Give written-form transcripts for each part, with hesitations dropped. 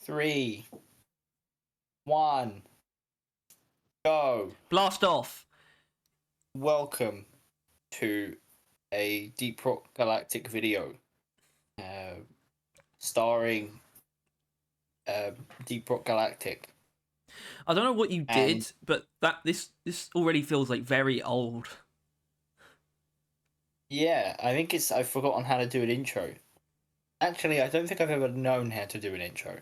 3, 1, go. Blast off. Welcome to a Deep Rock Galactic video starring Deep Rock Galactic. I don't know what you did, but this already feels like very old. Yeah, I think I've forgotten how to do an intro. Actually, I don't think I've ever known how to do an intro.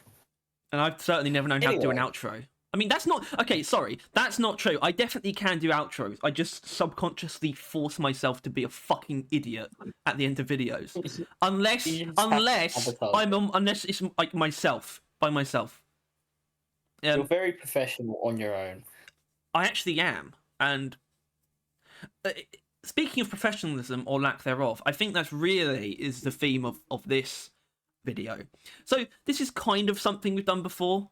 And I've certainly never known how to do an outro. I mean, that's not... Okay, sorry. That's not true. I definitely can do outros. I just subconsciously force myself to be a fucking idiot at the end of videos. Unless it's like myself. By myself. You're very professional on your own. I actually am. And... speaking of professionalism, or lack thereof, I think that's really is the theme of this video. So this is kind of something we've done before.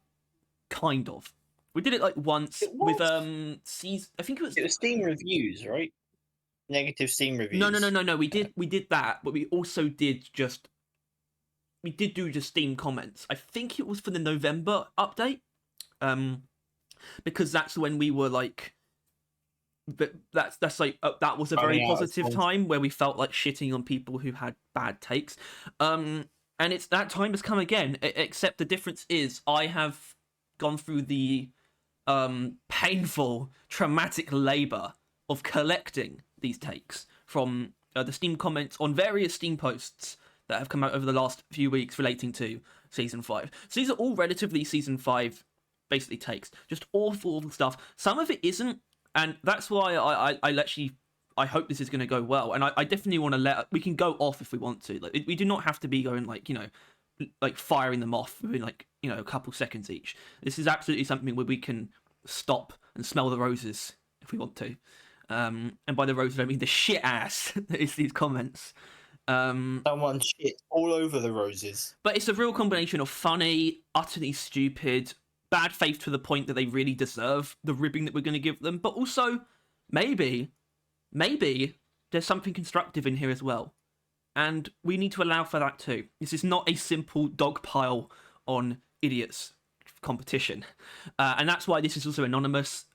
Kind of. We did it like once with season. I think it was Steam reviews, right? Negative Steam reviews. No. We did that, but we also did do just Steam comments. I think it was for the November update, because that's when we were like. But that's like that was a very positive time where we felt like shitting on people who had bad takes, and it's that time has come again. Except the difference is I have gone through the painful, traumatic labor of collecting these takes from the Steam comments on various Steam posts that have come out over the last few weeks relating to Season 5. So these are all relatively Season 5 basically takes. Just awful stuff. Some of it isn't, and that's why I hope this is going to go well. And I definitely want to we can go off if we want to. Like, we do not have to be going like, like firing them off within like, a couple seconds each. This is absolutely something where we can stop and smell the roses if we want to. And by the roses, I mean the shit ass that is these comments. Someone shit all over the roses. But it's a real combination of funny, utterly stupid, bad faith to the point that they really deserve the ribbing that we're going to give them. But also, maybe there's something constructive in here as well. And we need to allow for that too. This is not a simple dog pile on idiots competition. And that's why this is also anonymous.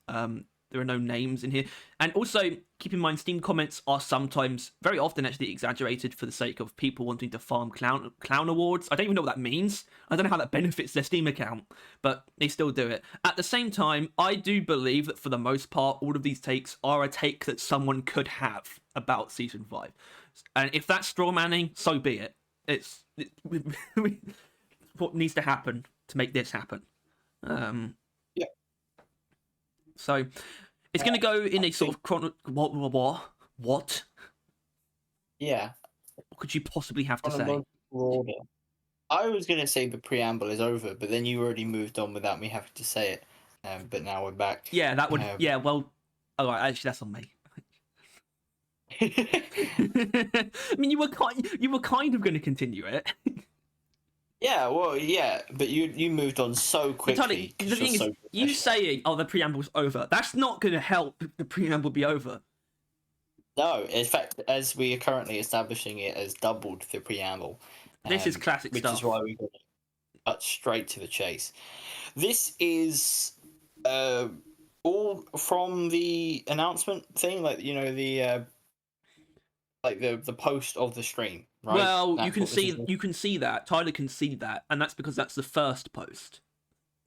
There are no names in here. And also, keep in mind, Steam comments are sometimes, very often actually, exaggerated for the sake of people wanting to farm clown awards. I don't even know what that means. I don't know how that benefits their Steam account, but they still do it. At the same time, I do believe that for the most part, all of these takes are a take that someone could have about Season 5. And if that's straw manning, so be it. It's what needs to happen to make this happen. Yeah. So it's going to go in a sort of what? Yeah. What could you possibly have to say? Order. I was going to say the preamble is over, but then you already moved on without me having to say it. But now we're back. Yeah, that would. Yeah, well, all right. Actually, that's on me. I mean, you were kind of going to continue it. Yeah, well, yeah, but you moved on so quickly. The thing is, you saying, "Oh, the preamble's over," that's not going to help the preamble be over. No, in fact, as we are currently establishing, it has doubled the preamble. This is classic stuff. Which is why we got to cut straight to the chase. This is all from the announcement thing, like the the post of the stream. Right? Well, you can see that Tyler can see that, and that's because that's the first post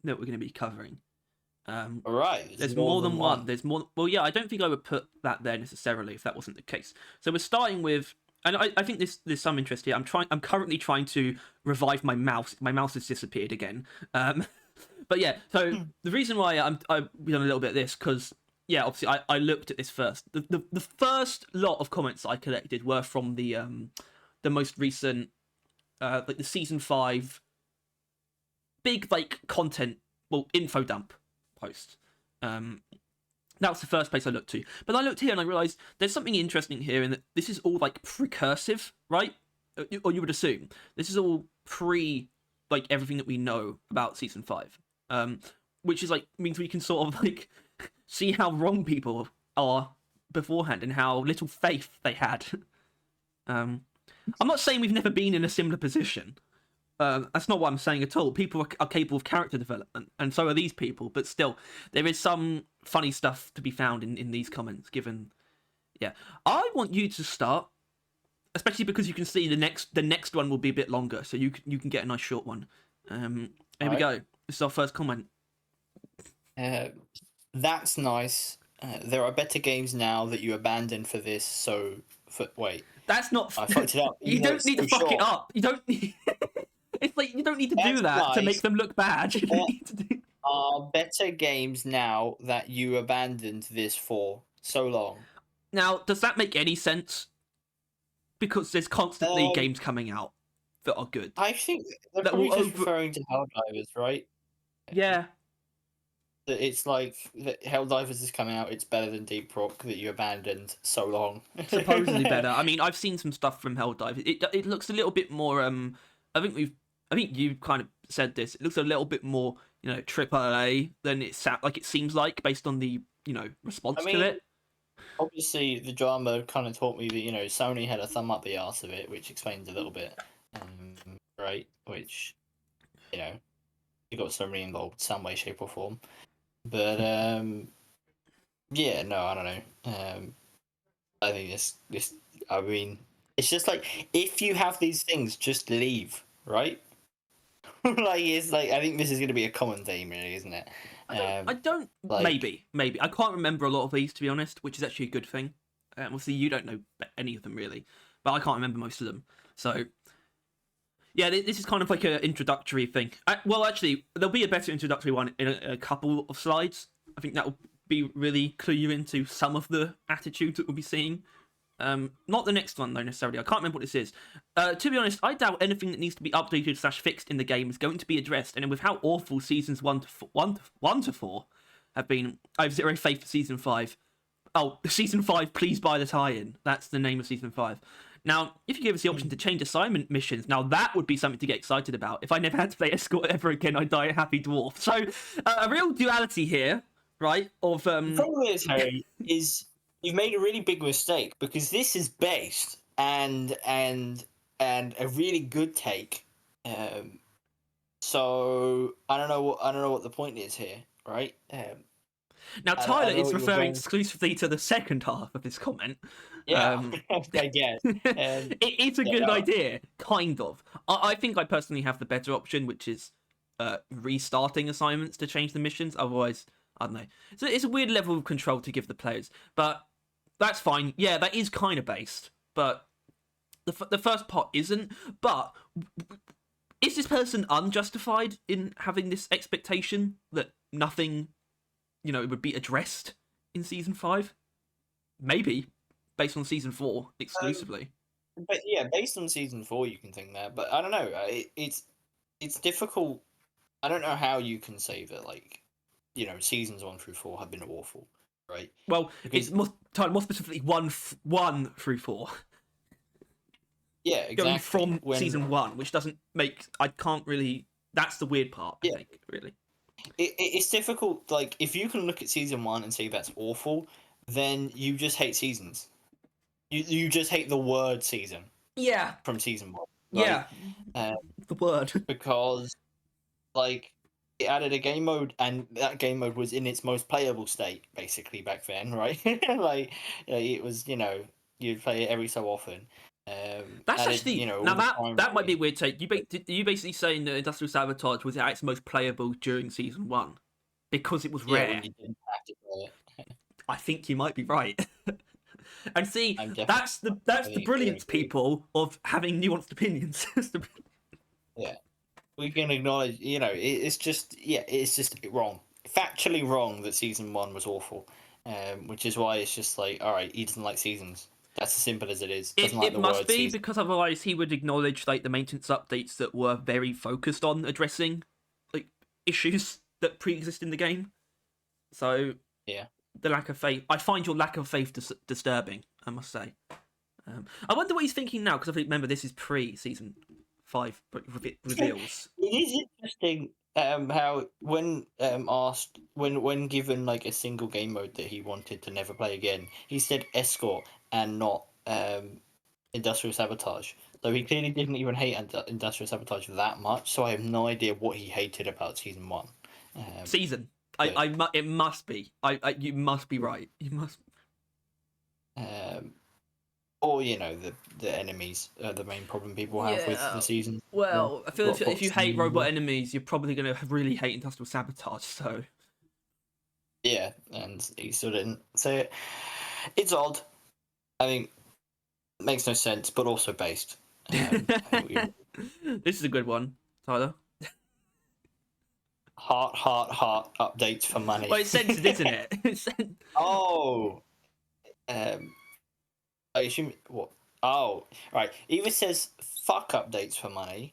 that we're going to be covering. All right. There's more than one. There's more. Well, yeah, I don't think I would put that there necessarily if that wasn't the case. So we're starting with, and I think there's some interest here. I'm currently trying to revive my mouse. My mouse has disappeared again. But yeah, so the reason why I've done a little bit of this because. Yeah, obviously, I looked at this first. The first lot of comments I collected were from the most recent, like the Season 5 big, like, content, well, info dump post. That was the first place I looked to. But I looked here and I realised there's something interesting here in that this is all, like, precursive, right? Or you would assume. This is all like, everything that we know about Season 5. Which is, like, means we can sort of, like... see how wrong people are beforehand and how little faith they had. I'm not saying we've never been in a similar position, That's not what I'm saying at all. People are capable of character development, and so are these people. But still, there is some funny stuff to be found in these comments. Given, yeah, I want you to start, especially because you can see the next one will be a bit longer, so you can get a nice short one. Here we go. This is our first comment. That's nice. There are better games now that you abandoned for this. Wait. That's not. I fucked it up. You don't need to fuck it up. You don't. It's like you don't need to do that to make them look bad. You don't need to do. Are better games now that you abandoned this for so long. Now, does that make any sense? Because there's constantly games coming out that are good. I think they're probably just referring to Helldivers, right? Yeah. It's like Helldivers is coming out. It's better than Deep Rock that you abandoned so long. Supposedly better. I mean, I've seen some stuff from Helldivers. It looks a little bit more. I think you kind of said this. It looks a little bit more, AAA than it seems like based on the response to it. Obviously, the drama kind of taught me that Sony had a thumb up the arse of it, which explains a little bit, right? Which you got Sony involved some way, shape, or form. But yeah, no, I don't know. I think this. I mean, it's just like if you have these things, just leave, right? It's like I think this is going to be a common theme, really, isn't it? I don't. Maybe. I can't remember a lot of these, to be honest, which is actually a good thing. Obviously, you don't know any of them really, but I can't remember most of them. So, yeah, this is kind of like an introductory thing. Well, actually, there'll be a better introductory one in a couple of slides. I think that will be really clue you into some of the attitudes that we'll be seeing. Not the next one though necessarily. I can't remember what this is. To be honest, I doubt anything that needs to be updated / fixed in the game is going to be addressed. And with how awful seasons 1 to 4 have been, I have zero faith for season 5. Oh, season 5, please buy the tie-in. That's the name of season 5. Now, if you give us the option to change assignment missions, now that would be something to get excited about. If I never had to play Escort ever again, I'd die a happy dwarf. So, a real duality here, right? Of The problem is, Harry, is you've made a really big mistake because this is based and a really good take. So I don't know what the point is here, right? Now Tyler is referring exclusively to the second half of this comment. Yeah, I guess. It's a good idea, kind of. I think I personally have the better option, which is restarting assignments to change the missions. Otherwise, I don't know. So it's a weird level of control to give the players, but that's fine. Yeah, that is kind of based, but the first part isn't. But is this person unjustified in having this expectation that nothing, would be addressed in season 5? Maybe, based on season 4 exclusively. But yeah, based on season 4, you can think that. But I don't know. It's difficult. I don't know how you can say that, seasons 1 through 4 have been awful. Right. Well, it's more specifically 1 through 4. Yeah, exactly. Going from season 1, which doesn't make. I can't really. That's the weird part. I think really. It's difficult. Like if you can look at season 1 and say that's awful, then you just hate seasons. You just hate the word season. Yeah. From season 1. Right? Yeah. The word because, it added a game mode, and that game mode was in its most playable state, basically, back then, right? It was, you'd play it every so often. That's actually now that might be a weird take. You basically saying that Industrial Sabotage was at its most playable during season 1 because it was rare. When you didn't have to play it. I think you might be right. And see, that's the brilliance, people, of having nuanced opinions. Yeah. We can acknowledge, it's just wrong. Factually wrong that season 1 was awful. Which is why it's just like, alright, he doesn't like seasons. That's as simple as it is. It must be, because otherwise he would acknowledge, the maintenance updates that were very focused on addressing, issues that pre-exist in the game. So, yeah. The lack of faith. I find your lack of faith disturbing, I must say. I wonder what he's thinking now, because I remember this is pre-season 5 reveals. It is interesting how when asked when given a single game mode that he wanted to never play again, he said Escort and not Industrial Sabotage. So he clearly didn't even hate Industrial Sabotage that much. So I have no idea what he hated about season 1. Season. But- It must be. You must be right. You must. Or the enemies are the main problem people have with the season. Well, I feel if you hate robot enemies. enemies, you're probably going to really hate Industrial Sabotage. So Yeah, and he still didn't say it. It's odd. I think it makes no sense, but also based. this is a good one, Tyler. Heart updates for money. Well, it's censored, isn't it? Oh. I assume what? Oh, right. Either says fuck updates for money,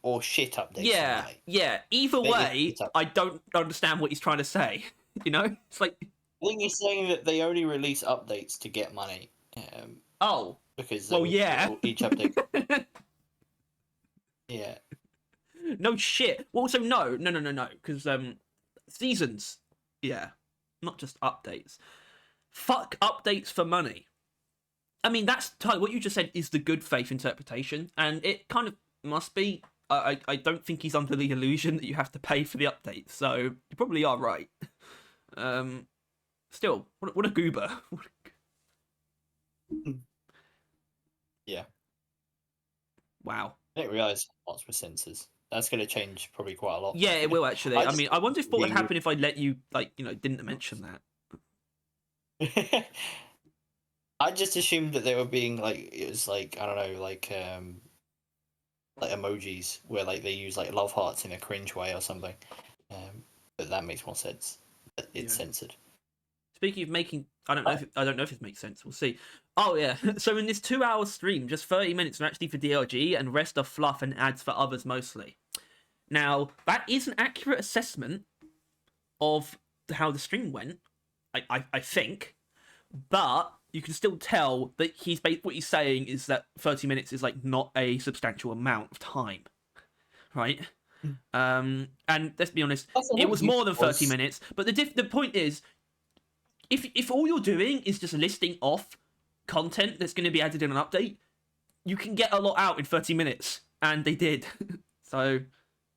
or shit updates for money. Yeah. Either way, I don't understand what he's trying to say. You know, it's like I think he's saying that they only release updates to get money. Because each update. Yeah. No shit. Well, so no, because seasons, yeah, not just updates. Fuck updates for money. I mean, that's what you just said is the good faith interpretation, and it kind of must be. I don't think he's under the illusion that you have to pay for the updates, so you probably are right. Still, what a goober. Yeah. Wow. I didn't realise lots were censors. That's going to change probably quite a lot. Yeah, it will actually. I mean, I wonder if what would happen if I let you, didn't mention that. I just assumed that they were being it was I don't know, like emojis where they use love hearts in a cringe way or something. But that makes more sense. It's censored. Speaking of making, I don't know if it makes sense. We'll see. Oh yeah. So in this 2-hour stream, just 30 minutes are actually for DLG, and rest are fluff and ads for others mostly. Now that is an accurate assessment of how the stream went, I think, but you can still tell that what he's saying is that 30 minutes is not a substantial amount of time, right? And let's be honest, it was more than 30 minutes. But the point is, if all you're doing is just listing off content that's going to be added in an update, you can get a lot out in 30 minutes, and they did. So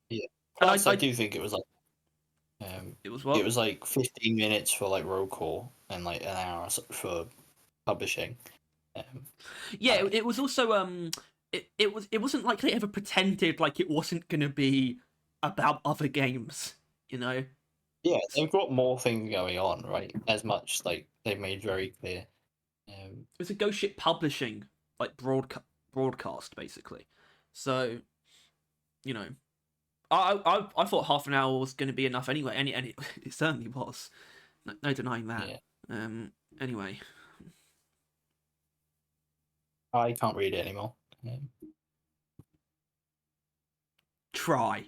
yeah, plus I do think it was it was what? It was 15 minutes for roll call and an hour for publishing. It was also it wasn't like they ever pretended like it wasn't gonna be about other games, you know. Yeah, they've got more things going on, right? As much they've made very clear. It was a Ghost Ship Publishing broadcast basically, so you know, I thought half an hour was going to be enough anyway, and it certainly was. No denying that. Yeah. Anyway, I can't read it anymore. Try.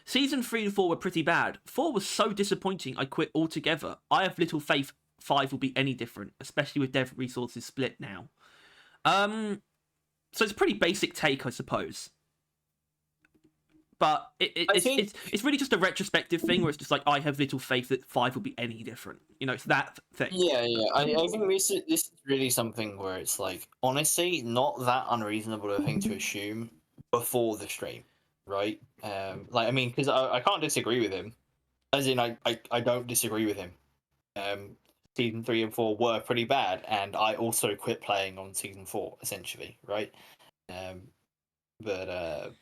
Season 3 and 4 were pretty bad. 4 was so disappointing I quit altogether. I have little faith 5 will be any different, especially with dev resources split now. So it's a pretty basic take, I suppose. But it's really just a retrospective thing where it's just I have little faith that 5 will be any different. You know, it's that thing. Yeah. I think this is really something where it's honestly not that unreasonable a thing to assume before the stream, right? I mean, because I can't disagree with him. As in, I don't disagree with him. Season 3 and 4 were pretty bad, and I also quit playing on season 4, essentially, right? But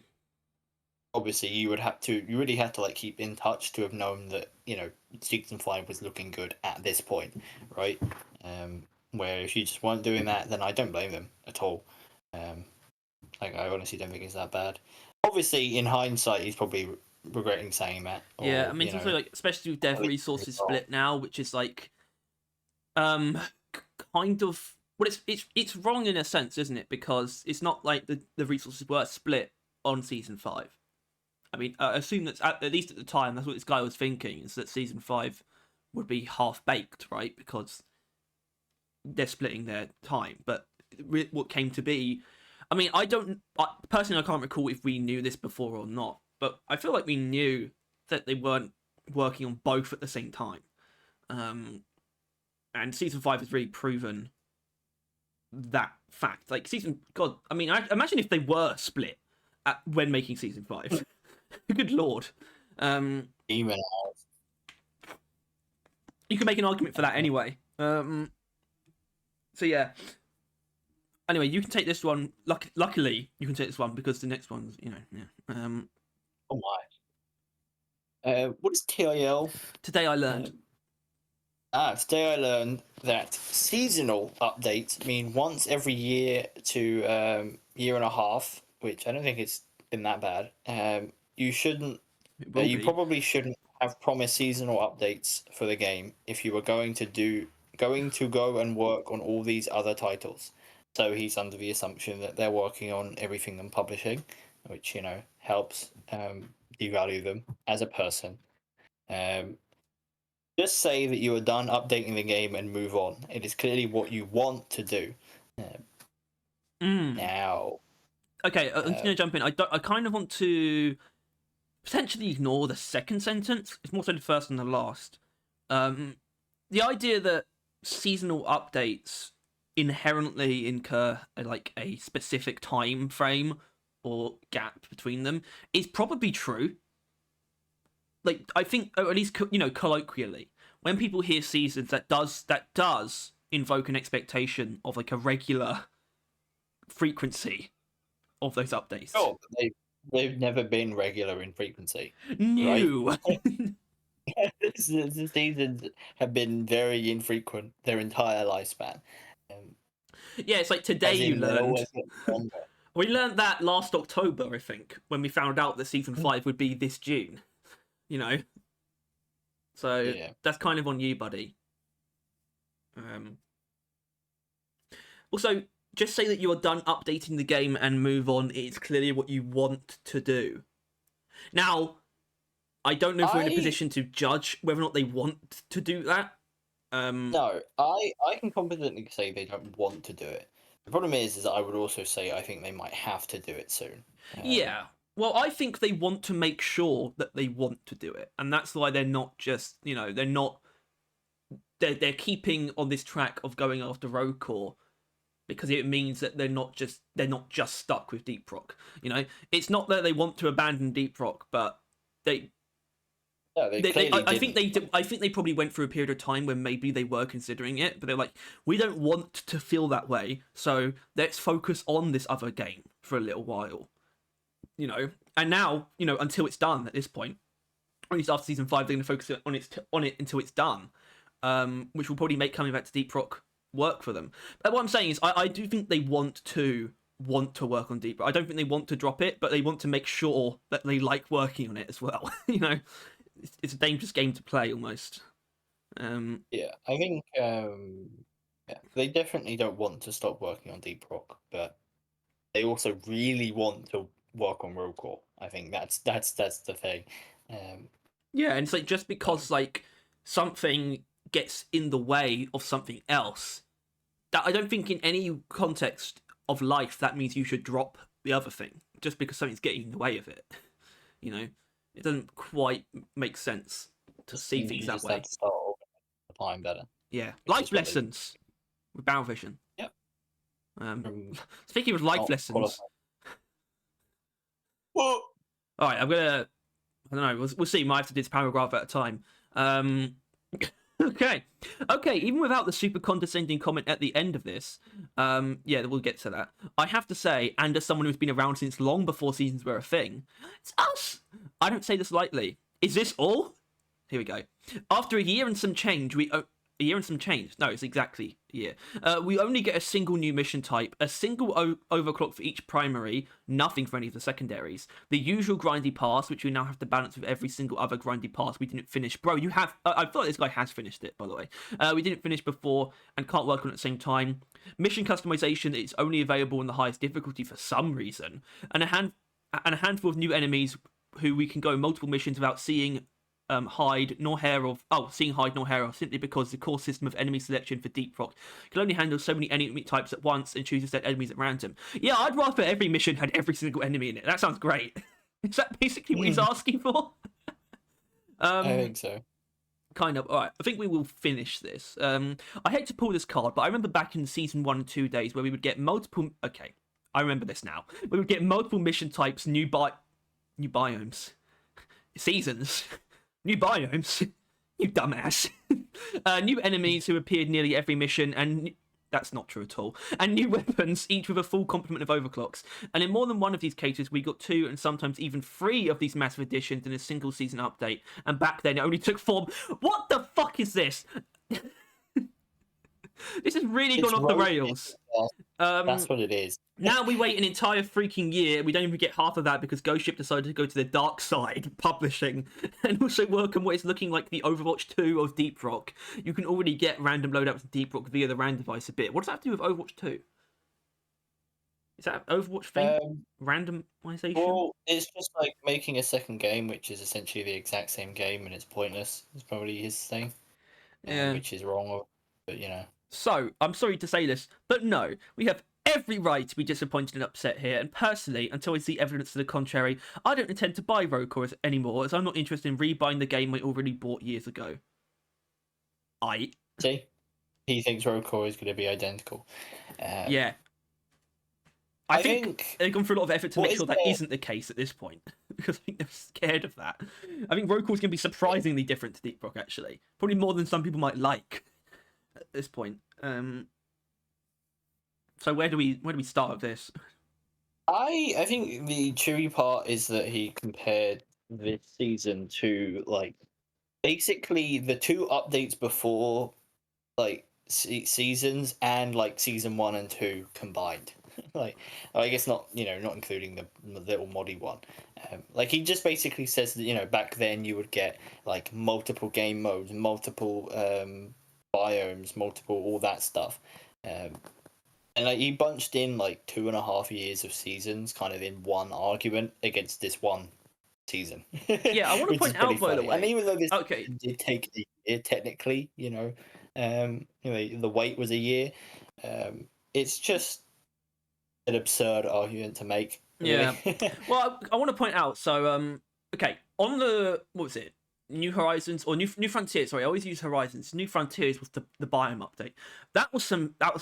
obviously you really have to keep in touch to have known that season 5 was looking good at this point, right? Where if you just weren't doing that, then I don't blame them at all. I honestly don't think it's that bad. Obviously, in hindsight, he's probably regretting saying that. Or, yeah, I mean, it's also especially with dev resources split now, which is kind of it's wrong in a sense, isn't it? Because it's not like the resources were split on season 5. I mean, I assume that's at least at the time that's what this guy was thinking, is that season 5 would be half baked, right? Because they're splitting their time. But what came to be, I mean, personally I can't recall if we knew this before or not, but I feel like we knew that they weren't working on both at the same time. And season 5 has really proven that fact. Like God, I mean, I imagine if they were split when making season 5. Good lord. Even You can make an argument for that anyway. So yeah. Anyway, you can take this one. Luckily, you can take this one because the next one's, yeah. oh my. What is TIL? Today I learned. Today I learned that seasonal updates mean once every year to year and a half, which I don't think it's been that bad. You shouldn't. You probably shouldn't have promised seasonal updates for the game if you were going to go and work on all these other titles. So he's under the assumption that they're working on everything I'm publishing, which helps devalue them as a person. Just say that you are done updating the game and move on. It is clearly what you want to do. Now. Okay, I'm going to jump in. I kind of want to potentially ignore the second sentence. It's more so the first and the last. The idea that seasonal updates inherently incur a specific time frame or gap between them is probably true. Like, I think, or at least colloquially, when people hear seasons, that does invoke an expectation of like a regular frequency of those updates. Oh, they've never been regular in frequency. No. Right? The seasons have been very infrequent their entire lifespan. Yeah, it's like today you learned. We learned that last October, I think, when we found out that season 5 would be this June. So yeah. That's kind of on you, buddy. Also, just say that you are done updating the game and move on. It's clearly what you want to do. Now, I don't know if we're in a position to judge whether or not they want to do that. No, I can confidently say they don't want to do it. The problem is I would also say I think they might have to do it soon. Yeah. Well, I think they want to make sure that they want to do it, and that's why they're not just, they're keeping on this track of going after Rogue Core, because it means that they're not just stuck with Deep Rock. It's not that they want to abandon Deep Rock, but I think they probably went through a period of time when maybe they were considering it, but they're like, we don't want to feel that way, so let's focus on this other game for a little while. And now, until it's done at this point, or at least after season 5, they're going to focus on it until it's done, which will probably make coming back to Deep Rock work for them. But what I'm saying is, I do think they want to work on Deep Rock. I don't think they want to drop it, but they want to make sure that they like working on it as well. It's a dangerous game to play almost. Yeah, I think they definitely don't want to stop working on Deep Rock, but they also really want to work on Rogue Core. I think that's the thing. Yeah, and it's like, just because like something gets in the way of something else, that I don't think in any context of life that means you should drop the other thing just because something's getting in the way of it. It doesn't quite make sense to see things that way. Have to start applying better. Yeah, life lessons with Battle Vision. Yep. Speaking of life lessons. All right, I don't know. We'll see. Might have to do this paragraph at a time. Okay. Even without the super condescending comment at the end of this, yeah, we'll get to that. I have to say, and as someone who's been around since long before seasons were a thing, it's us. I don't say this lightly. Is this all? Here we go. After a year and some change, No, it's exactly a year. We only get a single new mission type, a single overclock for each primary, nothing for any of the secondaries. The usual grindy pass, which we now have to balance with every single other grindy pass we didn't finish. Bro, you have... I feel like this guy has finished it, by the way. We didn't finish before and can't work on it at the same time. Mission customization is only available in the highest difficulty for some reason. And a handful of new enemies who we can go multiple missions without seeing hide nor hair of simply because the core system of enemy selection for Deep Rock can only handle so many enemy types at once and chooses their enemies at random. Yeah, I'd rather every mission had every single enemy in it. That sounds great. Is that basically what he's asking for? I think so. kind of. All right, I think we will finish this. I hate to pull this card, but I remember back in season 1 and 2 days where we would get multiple. Okay, I remember this now. We would get multiple mission types, new biomes, seasons, new biomes. You dumbass. New enemies who appeared nearly every mission, and that's not true at all. And new weapons, each with a full complement of overclocks. And in more than one of these cases, we got 2 and sometimes even 3 of these massive additions in a single season update. And back then, it only took form. What the fuck is this? This has really gone off the rails. That's what it is. Now we wait an entire freaking year. We don't even get half of that because Ghost Ship decided to go to the dark side, publishing, and also work on what is looking like the Overwatch 2 of Deep Rock. You can already get random loadouts of Deep Rock via the RAN device a bit. What does that have to do with Overwatch 2? Is that an Overwatch thing? Randomization? Well, it's just like making a second game, which is essentially the exact same game, and it's pointless. It's probably his thing, which is wrong, but you know. So, I'm sorry to say this, but no, we have every right to be disappointed and upset here, and personally, until I see evidence to the contrary, I don't intend to buy Rogue Core anymore, as I'm not interested in rebuying the game I already bought years ago. See? He thinks Rogue Core is going to be identical. Yeah. I think they've gone through a lot of effort to make sure that isn't the case at this point, because I think they're scared of that. I think Rogue Core is going to be surprisingly different to Deep Rock, actually. Probably more than some people might like at this point. So where do we start with this? I think the chewy part is that he compared this season to like basically the 2 updates before like seasons and like season 1 and 2 combined. Like I guess not including the little moddy one. Like he just basically says that back then you would get like multiple game modes, multiple biomes, multiple all that stuff. And like he bunched in like 2.5 years of seasons kind of in one argument against this one season. Yeah, I want to point out, by the way. And even though this did take a year technically, the wait was a year. It's just an absurd argument to make. Really. Yeah. Well, I want to point out. So, okay, on the what was it? New Horizons or New Frontiers. Sorry, I always use Horizons. New Frontiers was the biome update. That was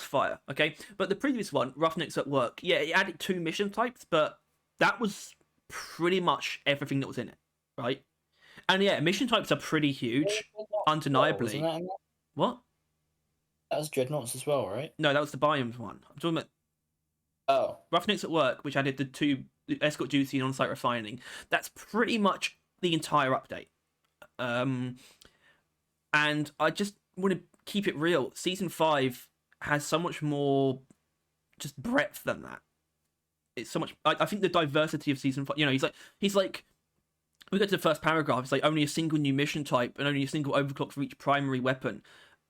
fire. Okay, but the previous one, Roughnecks at Work, yeah, it added 2 mission types, but that was pretty much everything that was in it, right? And yeah, mission types are pretty huge, undeniably. What? That was Dreadnoughts as well, right? No, that was the biomes one. I'm talking about Roughnecks at Work, which added the 2 escort duty and on-site refining. That's pretty much the entire update. And I just want to keep it real. Season 5 has so much more just breadth than that. It's so much. I think the diversity of season 5. He's like. We go to the first paragraph. It's like only a single new mission type and only a single overclock for each primary weapon,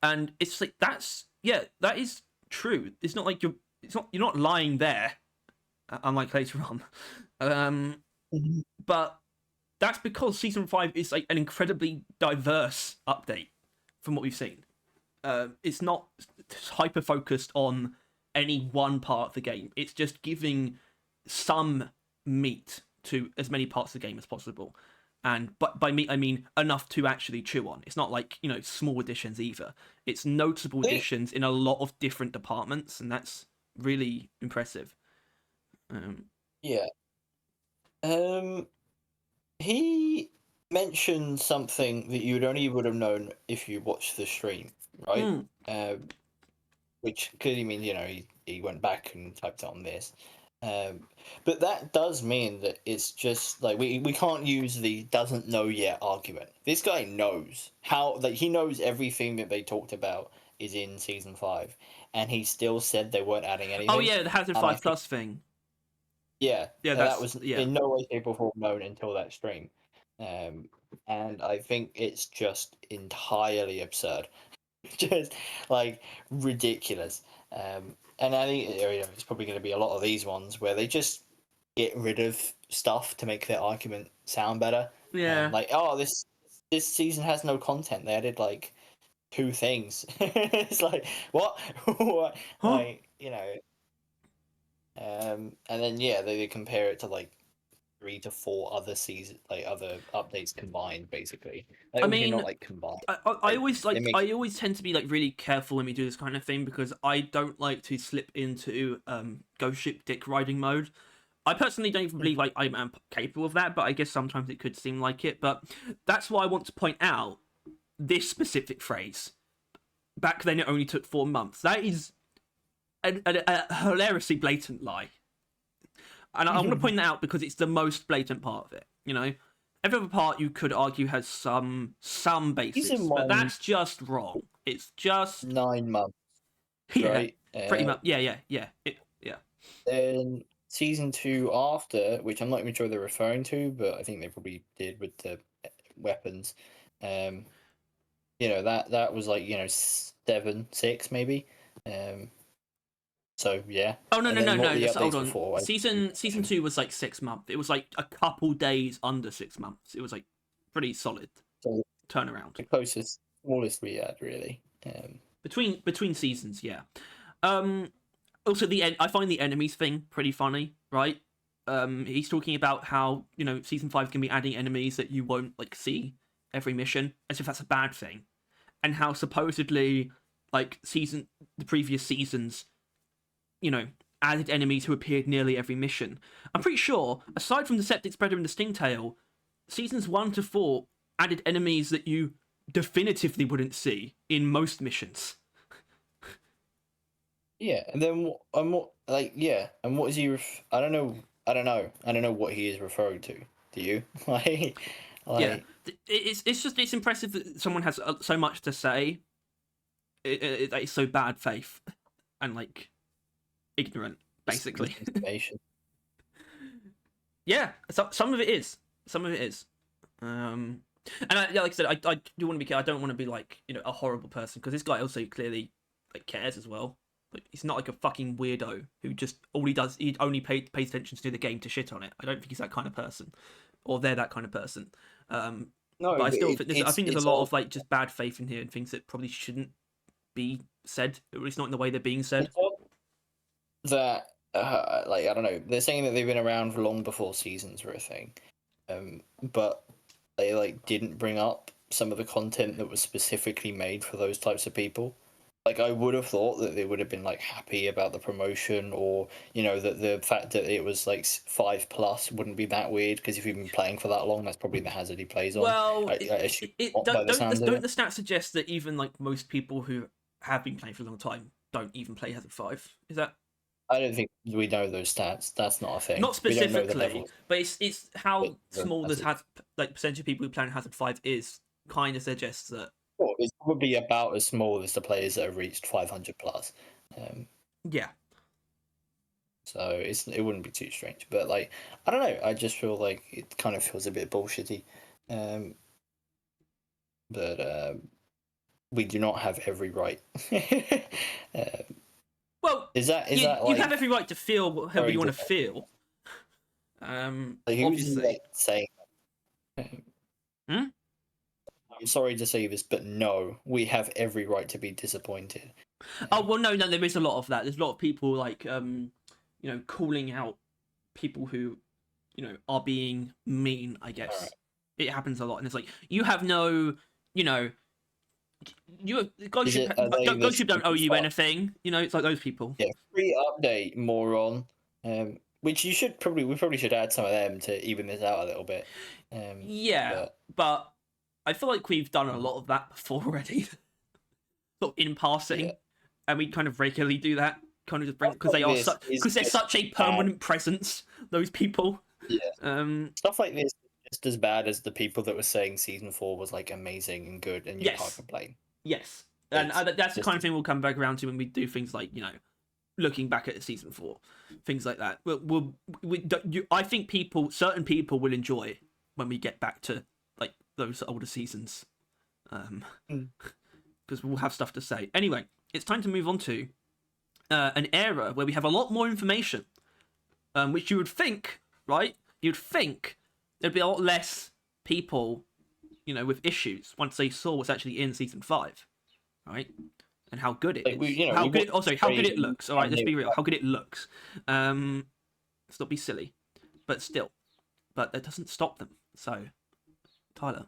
and it's like that is true. It's not like you're not lying there, unlike later on. But that's because season 5 is like an incredibly diverse update from what we've seen. It's not hyper focused on any one part of the game. It's just giving some meat to as many parts of the game as possible. And by meat, I mean enough to actually chew on. It's not like, small additions either. It's noticeable additions in a lot of different departments, and that's really impressive. Yeah. He mentioned something that you would have known if you watched the stream, right? Which clearly means he went back and typed on this. But that does mean that it's just like we can't use the doesn't know yet argument. This guy knows he knows everything that they talked about is in season 5, and he still said they weren't adding anything. Oh yeah, the Hazard 5 Plus thing. Yeah, that was in no way, shape, or form known until that stream, and I think it's just entirely absurd, just like ridiculous. And I think it's probably going to be a lot of these ones where they just get rid of stuff to make their argument sound better. Yeah. This season has no content. They added like 2 things. It's like what? What? Huh? Like and then they compare it to like 3 to 4 other other updates combined, basically. I Obviously mean, not like combined. I always It makes I always tend to be like really careful when we do this kind of thing because I don't like to slip into ghost ship dick riding mode. I personally don't even believe like I am capable of that, but I guess sometimes it could seem like it. But that's why I want to point out this specific phrase. Back then, it only took 4 months. That is a hilariously blatant lie, and I want to point that out because it's the most blatant part of it. You know, every other part you could argue has some basis, but that's just wrong. It's just 9 months, yeah, right? pretty much. Yeah. Yeah. Then season 2 after, which I'm not even sure they're referring to, but I think they probably did with the weapons. That was like 7, 6 maybe. So yeah. Oh no. And then what the Hold updates on. before? Season 2 was like 6 months. It was like a couple days under 6 months. It was like pretty solid So turnaround. the closest, smallest we had really. Between seasons, yeah. Also I find the enemies thing pretty funny, right? He's talking about how season 5 can be adding enemies that you won't like see every mission, as if that's a bad thing, and how supposedly like the previous seasons, added enemies who appeared nearly every mission. I'm pretty sure, aside from the Septic Spreader and the Stingtail, seasons 1 to 4 added enemies that you definitively wouldn't see in most missions. Yeah, and then and what is he? I don't know. I don't know what he is referring to. Do you? Yeah, it's impressive that someone has so much to say. It's so bad faith and like ignorant, basically. Yeah, some of it is. And like I said, I do want to be careful. I don't want to be like a horrible person because this guy also clearly like cares as well. Like he's not like a fucking weirdo who just he only pays attention to the game to shit on it. I don't think he's that kind of person, or they're that kind of person. No, but I still think there's a lot of like just bad faith in here and things that probably shouldn't be said, or at least not in the way they're being said. That I don't know. They're saying that they've been around for long before seasons were a thing, but they like didn't bring up some of the content that was specifically made for those types of people. Like I would have thought that they would have been like happy about the promotion, or that the fact that it was like 5+ wouldn't be that weird because if you've been playing for that long, that's probably the hazard he plays on. Well, don't the stats suggest that even like most people who have been playing for a long time don't even play Hazard 5? Is that? I don't think we know those stats. That's not a thing. Not specifically, but it's how small this percentage of people who play on Hazard 5 is kind of suggests that. Well, it's probably about as small as the players that have reached 500+. Yeah. So it wouldn't be too strange, but like I don't know. I just feel like it kind of feels a bit bullshitty. But we do not have every right. Well, is that you like, have every right to feel however you want to feel. Obviously, like saying. I'm sorry to say this, but no, we have every right to be disappointed. Oh well, no, there is a lot of that. There's a lot of people like calling out people who are being mean. I guess it happens a lot, and it's like you have no, Ghost Ship don't owe you anything. It's like those people. Yeah, free update, moron. Which we probably should add some of them to even this out a little bit. But I feel like we've done a lot of that before already, sort of in passing, and we kind of regularly do that. Kind of just bring because they're such a permanent presence. Those people. Yeah. Stuff like this is just as bad as the people that were saying season 4 was like amazing and good, and you can't complain. Yes, and that's the kind of thing we'll come back around to when we do things like looking back at season 4, things like that. I think certain people will enjoy when we get back to like those older seasons, because we'll have stuff to say. Anyway, it's time to move on to an era where we have a lot more information, which you would think, right? You'd think there'd be a lot less people, with issues once they saw what's actually in season 5, right? And how good it is. How good it looks. All right, let's be real. How good it looks. Let's not be silly, but still, but that doesn't stop them. So, Tyler.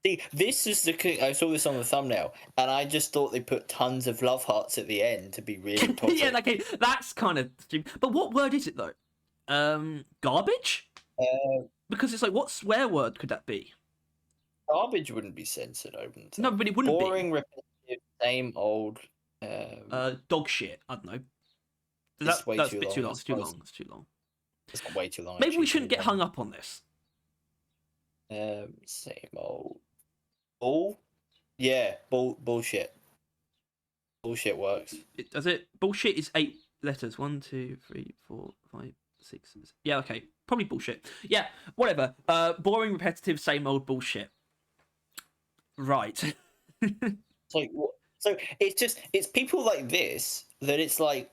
See, this is I saw this on the thumbnail, and I just thought they put tons of love hearts at the end to be really toxic. Yeah, okay, that's kind of stupid. But what word is it though? Garbage? Because it's like, what swear word could that be? Garbage wouldn't be censored, I wouldn't say. No, but it wouldn't Boring, repetitive, same old. Dog shit. I don't know. That's way that's too a bit long. too long. It's too long. It's too long. It's not way too long. Maybe we shouldn't get hung up on this. Same old. Bull? Yeah, bullshit. Bullshit works. Does it? Bullshit is 8 letters. 1, 2, 3, 4, 5, 6. Yeah, okay. Probably bullshit. Yeah, whatever. Boring, repetitive, same old bullshit. Right. Like, so it's people like this that it's like,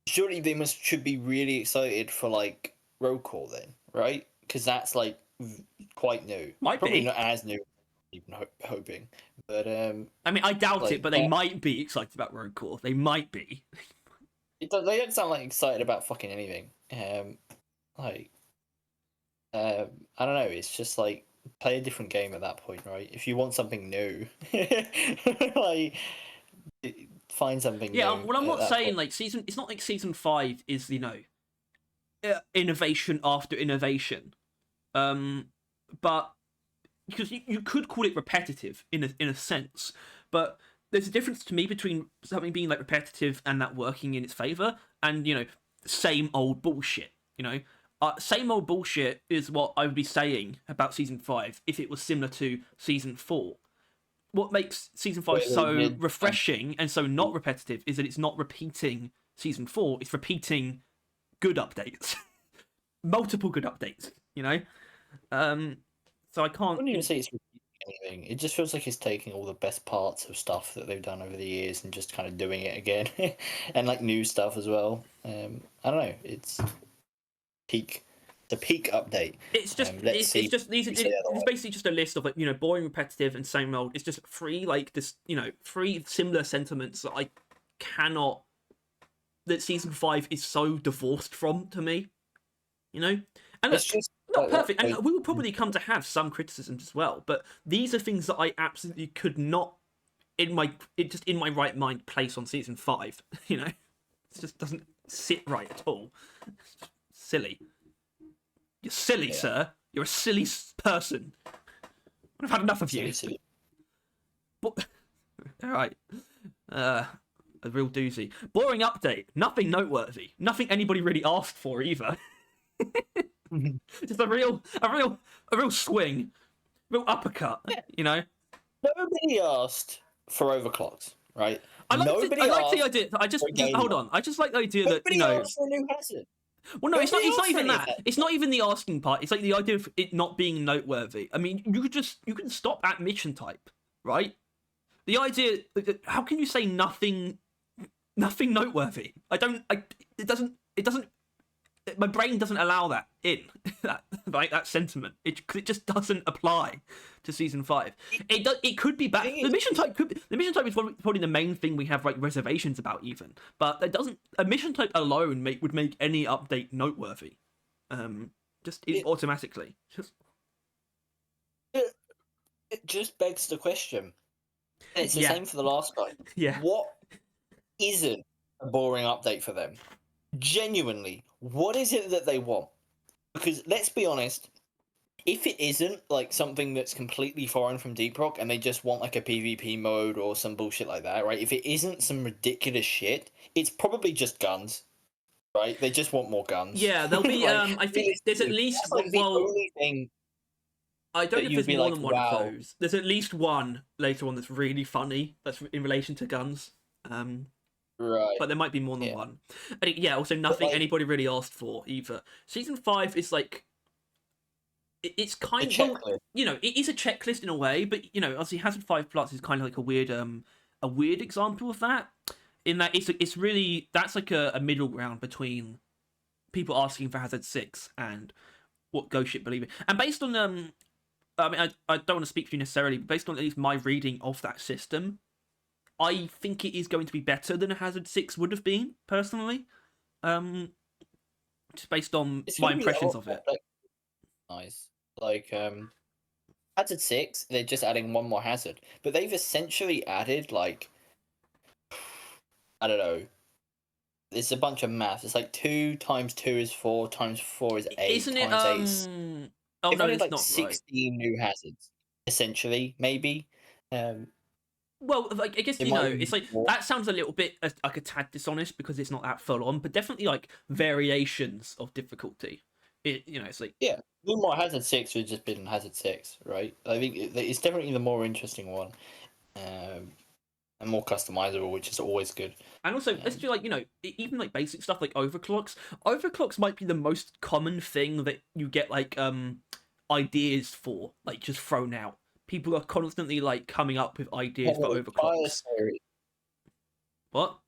surely they should be really excited for like roll call then, right? Because that's like quite new. Might Probably be. not as new. Even hoping, but I mean, I doubt it, but they might be excited about roll call. They might be. They don't sound like excited about fucking anything. I don't know. It's just like play a different game at that point, right? If you want something new, like find something. Yeah, new well, I'm not saying point. like season. It's not like season 5 is innovation after innovation, but because you could call it repetitive in a sense, but there's a difference to me between something being like repetitive and that working in its favor, and same old bullshit. Same old bullshit is what I would be saying about season 5 if it was similar to season 4. What makes season 5 so refreshing and so not repetitive is that it's not repeating season 4. It's repeating good updates, multiple good updates. So I can't. I wouldn't even say it's repeating anything. It just feels like it's taking all the best parts of stuff that they've done over the years and just kind of doing it again, and like new stuff as well. I don't know. It's peak. The peak update. It's just it's basically just a list of like boring, repetitive, and same old. It's just three like this three similar sentiments that I cannot. That season 5 is so divorced from to me, and it's just not perfect. And we will probably come to have some criticisms as well, but these are things that I absolutely could not in my right mind place on season 5. It just doesn't sit right at all. It's just silly. You're silly, sir. You're a silly person. I've had enough of you. Silly. But, all right. A real doozy. Boring update. Nothing noteworthy. Nothing anybody really asked for either. Just a real swing, real uppercut. Nobody asked for overclocks, right? I like the idea. I just like the idea that nobody asked for a new hazard. Well, no, it's not even that. It's not even the asking part. It's like the idea of it not being noteworthy. I mean, you can stop at mission type, right? The idea. How can you say nothing noteworthy? It doesn't. My brain doesn't allow that in that sentiment. Because it just doesn't apply to season 5. It could be bad. The mission type is probably the main thing we have like reservations about even. But it doesn't. A mission type alone would make any update noteworthy. Automatically. It just begs the question. And it's the same for the last guy. Yeah. What isn't a boring update for them? Genuinely, what is it that they want? Because let's be honest, if it isn't like something that's completely foreign from Deep Rock and they just want like a PvP mode or some bullshit like that, right? If it isn't some ridiculous shit, it's probably just guns, right? They just want more guns. Yeah, there'll be. I think there's at least the only thing. I don't know if there's more than one of those. There's at least one later on that's really funny. That's in relation to guns. Right. But there might be more than one. And also nothing anybody really asked for either. Season 5 is like it's kind of it is a checklist in a way, but obviously Hazard 5 Plus is kind of like a weird example of that. In that it's really that's like a middle ground between people asking for Hazard 6 and what Ghost Ship believe in. And based on I mean I don't want to speak for you necessarily, but based on at least my reading of that system, I think it is going to be better than a Hazard 6 would have been, personally. just based on It's my gonna be a impressions lot of it. like, nice. Like Hazard 6, they're just adding one more hazard, but they've essentially added like I don't know. It's a bunch of maths. It's like 2 times 2 is 4 times 4 is 8 Isn't it? times 8 is. Oh They've no, added it's like not right. 16 new hazards, essentially. Maybe. Um, Well, like I guess it might even it's be like more. that sounds a little bit like a tad dishonest because it's not that full on, but definitely like variations of difficulty. It's like Yeah, no more Hazard 6 would just been Hazard 6, right? I think it's definitely the more interesting one, and more customizable, which is always good. and also let's do like even like basic stuff like overclocks. Overclocks might be the most common thing that you get like ideas for, like just thrown out. People are constantly like coming up with ideas for overclocks. Series. What?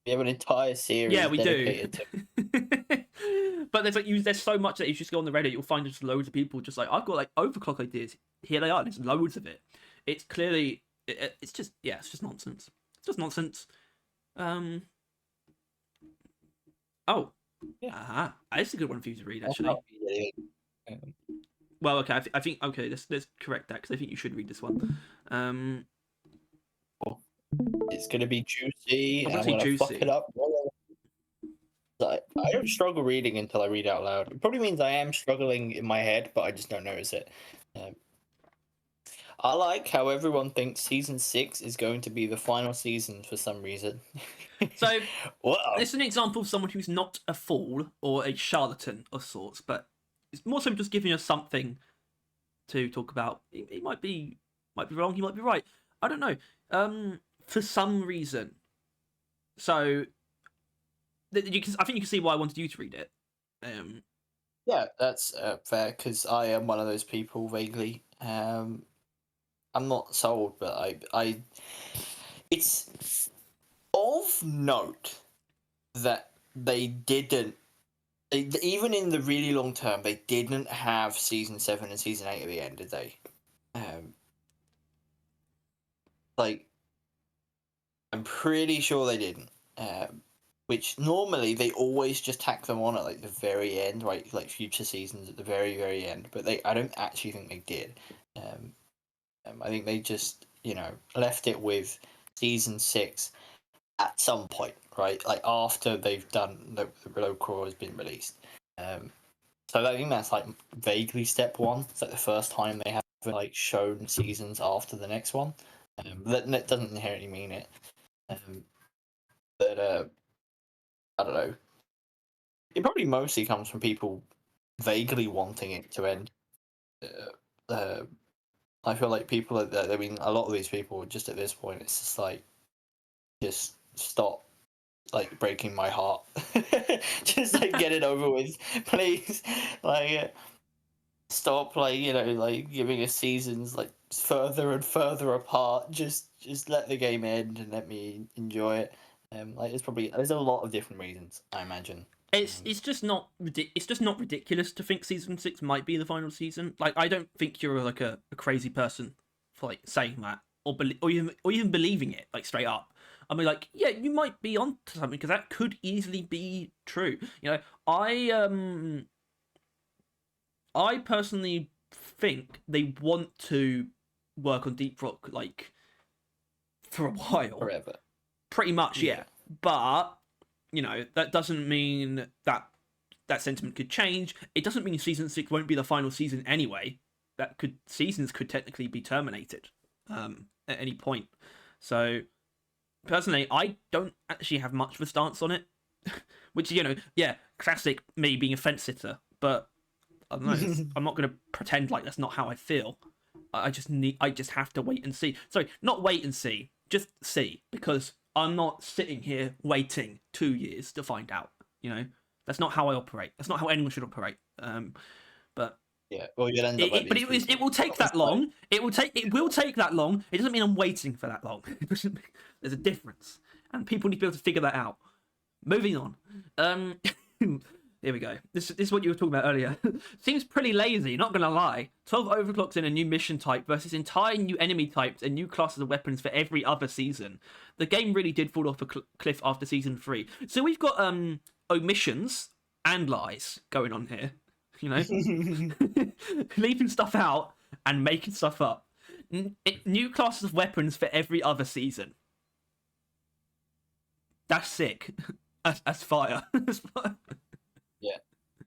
We have an entire Yeah, series we do. dedicated to. But there's so much that you just go on the Reddit, you'll find just loads of people just like, I've got like overclock ideas. Here they are. There's loads of it. It's clearly it's just it's just nonsense. It's just nonsense. Oh, Yeah. That's a good one for you to read That's actually. not really, Well, okay, I think okay, let's correct that because I think you should read this one. It's gonna be juicy, I'm and I'm gonna say gonna fuck juicy. it up. I don't struggle reading until I read out loud. It probably means I am struggling in my head, but I just don't notice it. I like how everyone thinks season 6 is going to be the final season for some reason. So, wow. This is an example of someone who's not a fool or a charlatan of sorts, but it's more so just giving us something to talk about. He might be wrong, he might be right. I don't know. For some reason. So, I think you can see why I wanted you to read it. Yeah, that's fair, because I am one of those people vaguely. I'm not sold, but I it's of note that they didn't, even in the really long term, they didn't have season 7 and season 8 at the end, did they? Like, I'm pretty sure they didn't. Which normally they always just tack them on at like the very end, right? Like future seasons at the very, very end. But I don't actually think they did. I think they just, left it with season 6 at some point, right? Like after they've done the Below Core has been released. So I think that's like vaguely step 1. It's like the first time they have like shown seasons after the next one. That doesn't inherently mean it. But I don't know. It probably mostly comes from people vaguely wanting it to end. I feel like people are. I mean, a lot of these people just at this point, it's just like, just stop, like breaking my heart. Just like get it over with, please. Like, stop, like like giving us seasons like further and further apart. Just let the game end and let me enjoy it. Like there's a lot of different reasons, I imagine. It's just not ridiculous to think season 6 might be the final season. Like, I don't think you're like a crazy person for like saying that or even believing it like straight up. I mean, like, yeah, you might be onto something because that could easily be true. I personally think they want to work on Deep Rock like for a while, Forever. pretty much, yeah. But that doesn't mean that sentiment could change. It doesn't mean season 6 won't be the final season anyway. Seasons could technically be terminated at any point. So personally, I don't actually have much of a stance on it. Which, classic me being a fence sitter. But I don't know. I'm not going to pretend like that's not how I feel. I just have to wait and see. Sorry, not wait and see. Just see, because I'm not sitting here waiting 2 years to find out. That's not how I operate. That's not how anyone should operate. But yeah, well, you'll end up like it will take that long. It will take that long. It doesn't mean I'm waiting for that long. There's a difference, and people need to be able to figure that out. Moving on. Here we go. This is what you were talking about earlier. Seems pretty lazy, not gonna lie. 12 overclocks in a new mission type versus entire new enemy types and new classes of weapons for every other season. The game really did fall off a cliff after season 3. So we've got omissions and lies going on here. You know, leaving stuff out and making stuff up. New classes of weapons for every other season. That's sick. That's fire. Yeah,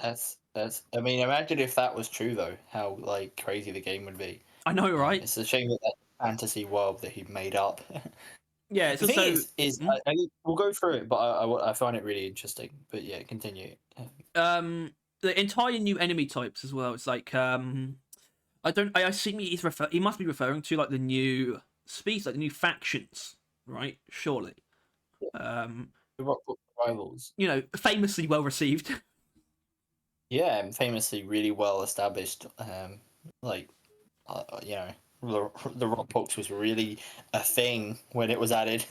that's. I mean, imagine if that was true though. How like crazy the game would be. I know, right? It's a shame that fantasy world that he made up. Yeah, it's The thing also is we'll go through it, but I find it really interesting. But yeah, continue. the entire new enemy types as well. It's like I assume he must be referring to like the new species, like the new factions, right? Surely. The Rock Rivals. You know, famously well received. Yeah, and famously really well established. Like, you know, the Rock Box was really a thing when it was added.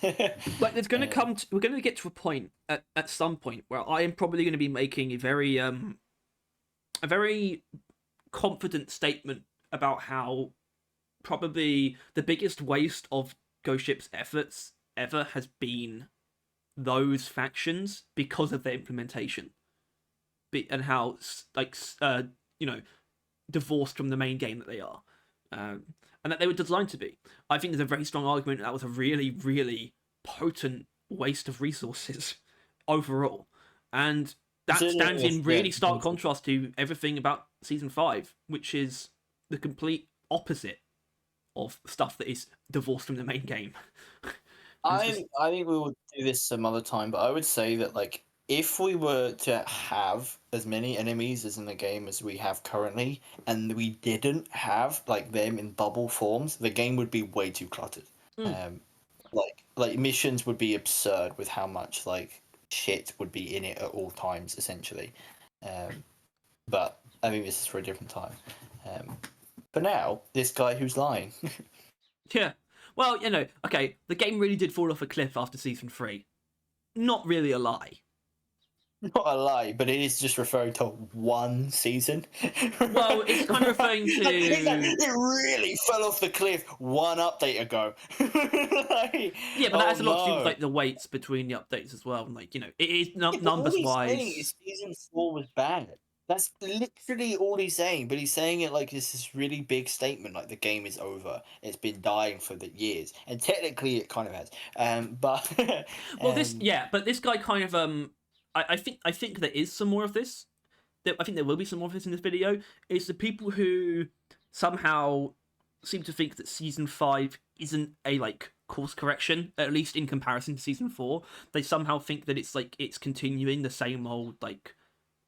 Like, there's going to we're going to get to a point at some point where I am probably going to be making a very confident statement about how probably the biggest waste of Ghost Ship's efforts ever has been those factions because of their implementation, and how you know, divorced from the main game that they are, and that they were designed to be. I think there's a very strong argument that was a really, really potent waste of resources overall, and that stands in really stark contrast to everything about Season 5, which is the complete opposite of stuff that is divorced from the main game. I think we will do this some other time, but I would say that like if we were to have as many enemies as in the game as we have currently, and we didn't have like them in bubble forms, the game would be way too cluttered. Like missions would be absurd with how much like shit would be in it at all times, essentially. But I think this is for a different time. For now, this guy who's lying. Yeah. Well, you know, okay, the game really did fall off a cliff after Season 3. Not really a lie. Not a lie, but it is just referring to one season. Well, it's kind of referring to... it really fell off the cliff one update ago. Like, yeah, but that has a lot to do with like the weights between the updates as well. And, like, you know, it is numbers-wise... Season 4 was bad. That's literally all he's saying, but he's saying it like it's this really big statement, like the game is over. It's been dying for the years, and technically it kind of has. But well, but this guy kind of I think there is some more of this. I think there will be some more of this in this video. It's the people who somehow seem to think that Season 5 isn't a like course correction, at least in comparison to Season 4. They somehow think that it's like it's continuing the same old like,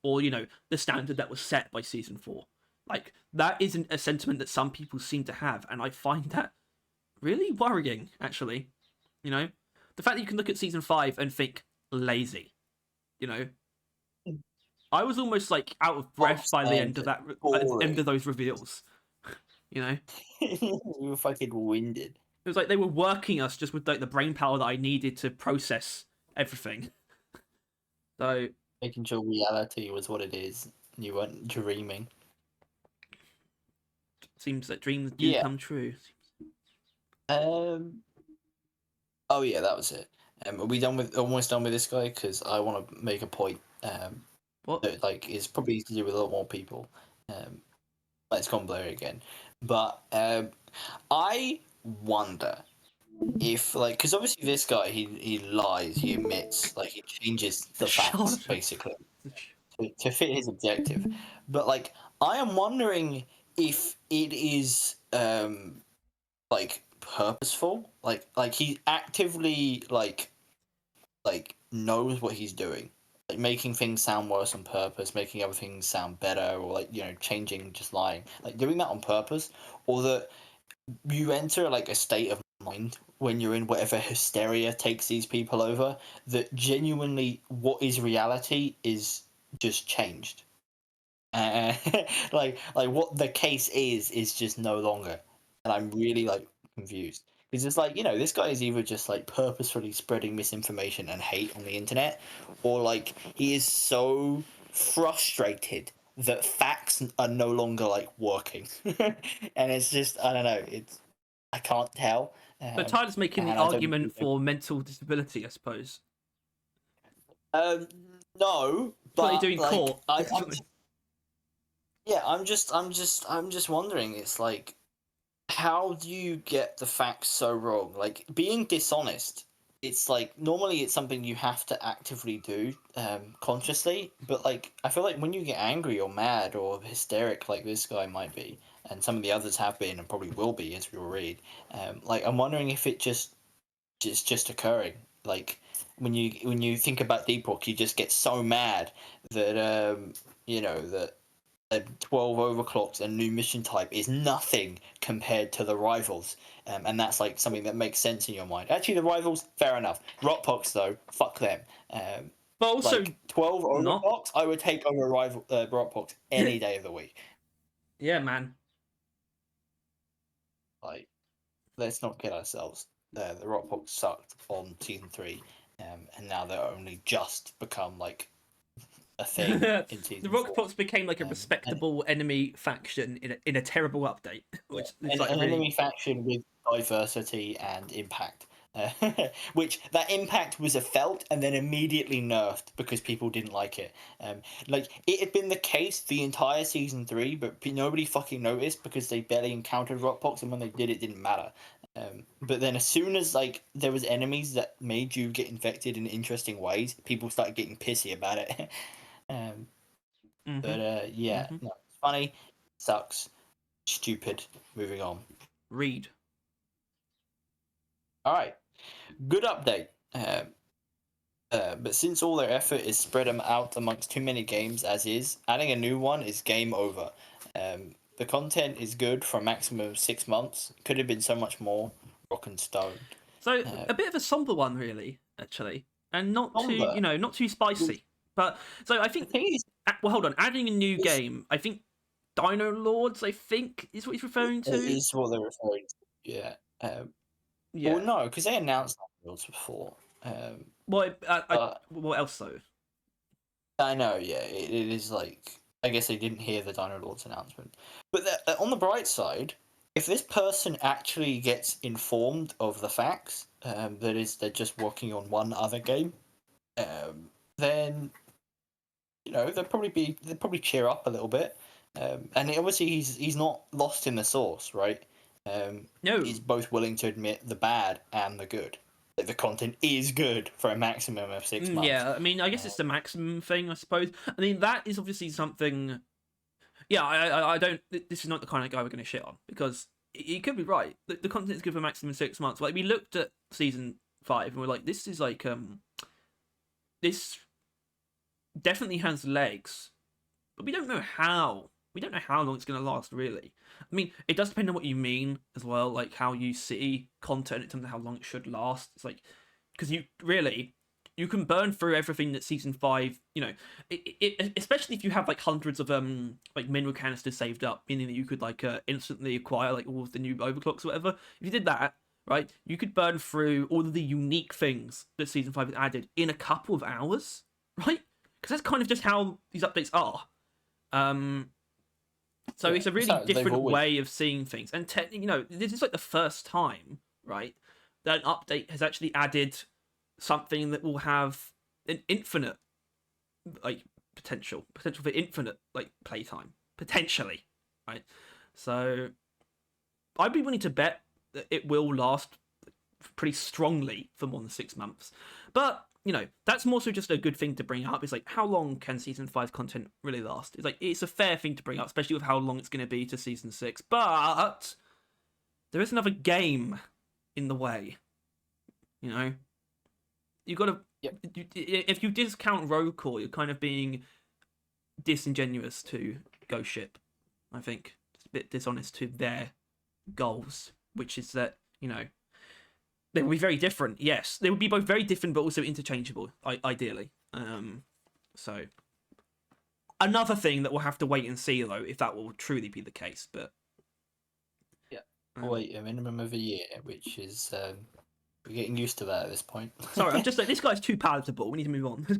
or you know, the standard that was set by Season 4. Like, that isn't a sentiment that some people seem to have, and I find that really worrying, actually. You know, the fact that you can look at Season 5 and think lazy. You know, I was almost like out of breath by the end of that, by the end of those reveals. You know, we were fucking winded. It was like they were working us just with like the brain power that I needed to process everything. So making sure reality was what it is, and you weren't dreaming. Seems that dreams do come true. Oh yeah, that was it. Are we almost done with this guy? Because I want to make a point. What? That, like, is probably to do with a lot more people. It's gone blurry again. But I wonder if, like, because obviously this guy, he lies, he admits, like, he changes the facts, basically, to fit his objective. But, like, I am wondering if it is, like, purposeful, like he actively like knows what he's doing, like making things sound worse on purpose, making other things sound better, or like, you know, changing, just lying, like doing that on purpose, or that you enter like a state of mind when you're in whatever hysteria takes these people over, that genuinely what is reality is just changed. Like what the case is just no longer, and I'm really like confused, because it's like, you know, this guy is either just like purposefully spreading misinformation and hate on the internet, or like he is so frustrated that facts are no longer like working. And it's just, I don't know, I can't tell. But Tyler's making the argument for mental disability, I suppose. No, what they But do in like, court. yeah, I'm just wondering. It's like, how do you get the facts so wrong? Like being dishonest. It's like normally it's something you have to actively do consciously, but like I feel like when you get angry or mad or hysteric, like this guy might be, and some of the others have been and probably will be as we will read. Like I'm wondering if it just occurring. Like when you think about Deep Rock, you just get so mad that you know that 12 overclocks and new mission type is nothing compared to the rivals. And that's like something that makes sense in your mind. Actually, the rivals, fair enough. Rockpox, though, fuck them. But also, Like 12 not. overclocks, I would take over Rockpox any day of the week. Yeah, man. Like, let's not kid ourselves. The Rockpox sucked on season 3, and now they're only just become like a thing The in season 4. Rockpots became like a And respectable enemy faction in a terrible update, yeah, which is like an really. enemy faction with diversity and impact. Which that impact was a felt and then immediately nerfed because people didn't like it. Like it had been the case the entire season 3, but nobody fucking noticed because they barely encountered Rockpox, and when they did, it didn't matter. But then as soon as like there was enemies that made you get infected in interesting ways, people started getting pissy about it. um, yeah, Mm-hmm. no, it's funny, sucks, stupid. Moving on. Read. All right, good update. But since all their effort is spread out amongst too many games as is, adding a new one is game over. The content is good for a maximum of 6 months. Could have been so much more. Rock and Stone. So a bit of a somber one, really, actually, and not too, Somber. not too spicy. But so I The think. thing is, Well, hold on. Adding a new it's, game, I think Dino Lords, I think, is what he's referring it to. is what they're referring to. Yeah. Well, Yeah. no, because they announced that before. Well, But what else though? I know, yeah, it is like I guess they didn't hear the Dino Lords announcement. But on the bright side, if this person actually gets informed of the facts, that is, they're just working on one other game, then they'll probably cheer up a little bit. And obviously he's not lost in the source, right? No. He's both willing to admit the bad and the good. That the content is good for a maximum of 6 months. Yeah, I mean, I guess it's the maximum thing, I suppose. I mean, that is obviously something. Yeah, I don't. This is not the kind of guy we're going to shit on because he could be right. The content is good for maximum 6 months. Like we looked at season 5 and we're like, this is like this definitely has legs, but we don't know how. We don't know how long it's going to last, really. I mean, it does depend on what you mean as well, like how you see content in terms of how long it should last. It's like, because you can burn through everything that season 5, especially if you have like hundreds of like mineral canisters saved up, meaning that you could like instantly acquire like all of the new overclocks or whatever. If you did that, right, you could burn through all of the unique things that season 5 has added in a couple of hours, right? Because that's kind of just how these updates are. So it's a really different way of seeing things, and this is like the first time, right, that an update has actually added something that will have an infinite, like potential for infinite like playtime potentially, right? So I'd be willing to bet that it will last pretty strongly for more than 6 months, but that's more so just a good thing to bring up. It's like, how long can season 5 content really last? It's like, it's a fair thing to bring up, especially with how long it's going to be to season 6. But there is another game in the way. You got to. Yep. If you discount roll call, you're kind of being disingenuous to Ghost Ship. I think it's a bit dishonest to their goals, which is that they will be very different. Yes, they would be both very different, but also interchangeable. Ideally, so another thing that we'll have to wait and see, though, if that will truly be the case. But yeah, wait a minimum of a year, which is we're getting used to that at this point. Sorry, I'm just like, this guy's too palatable. We need to move on. This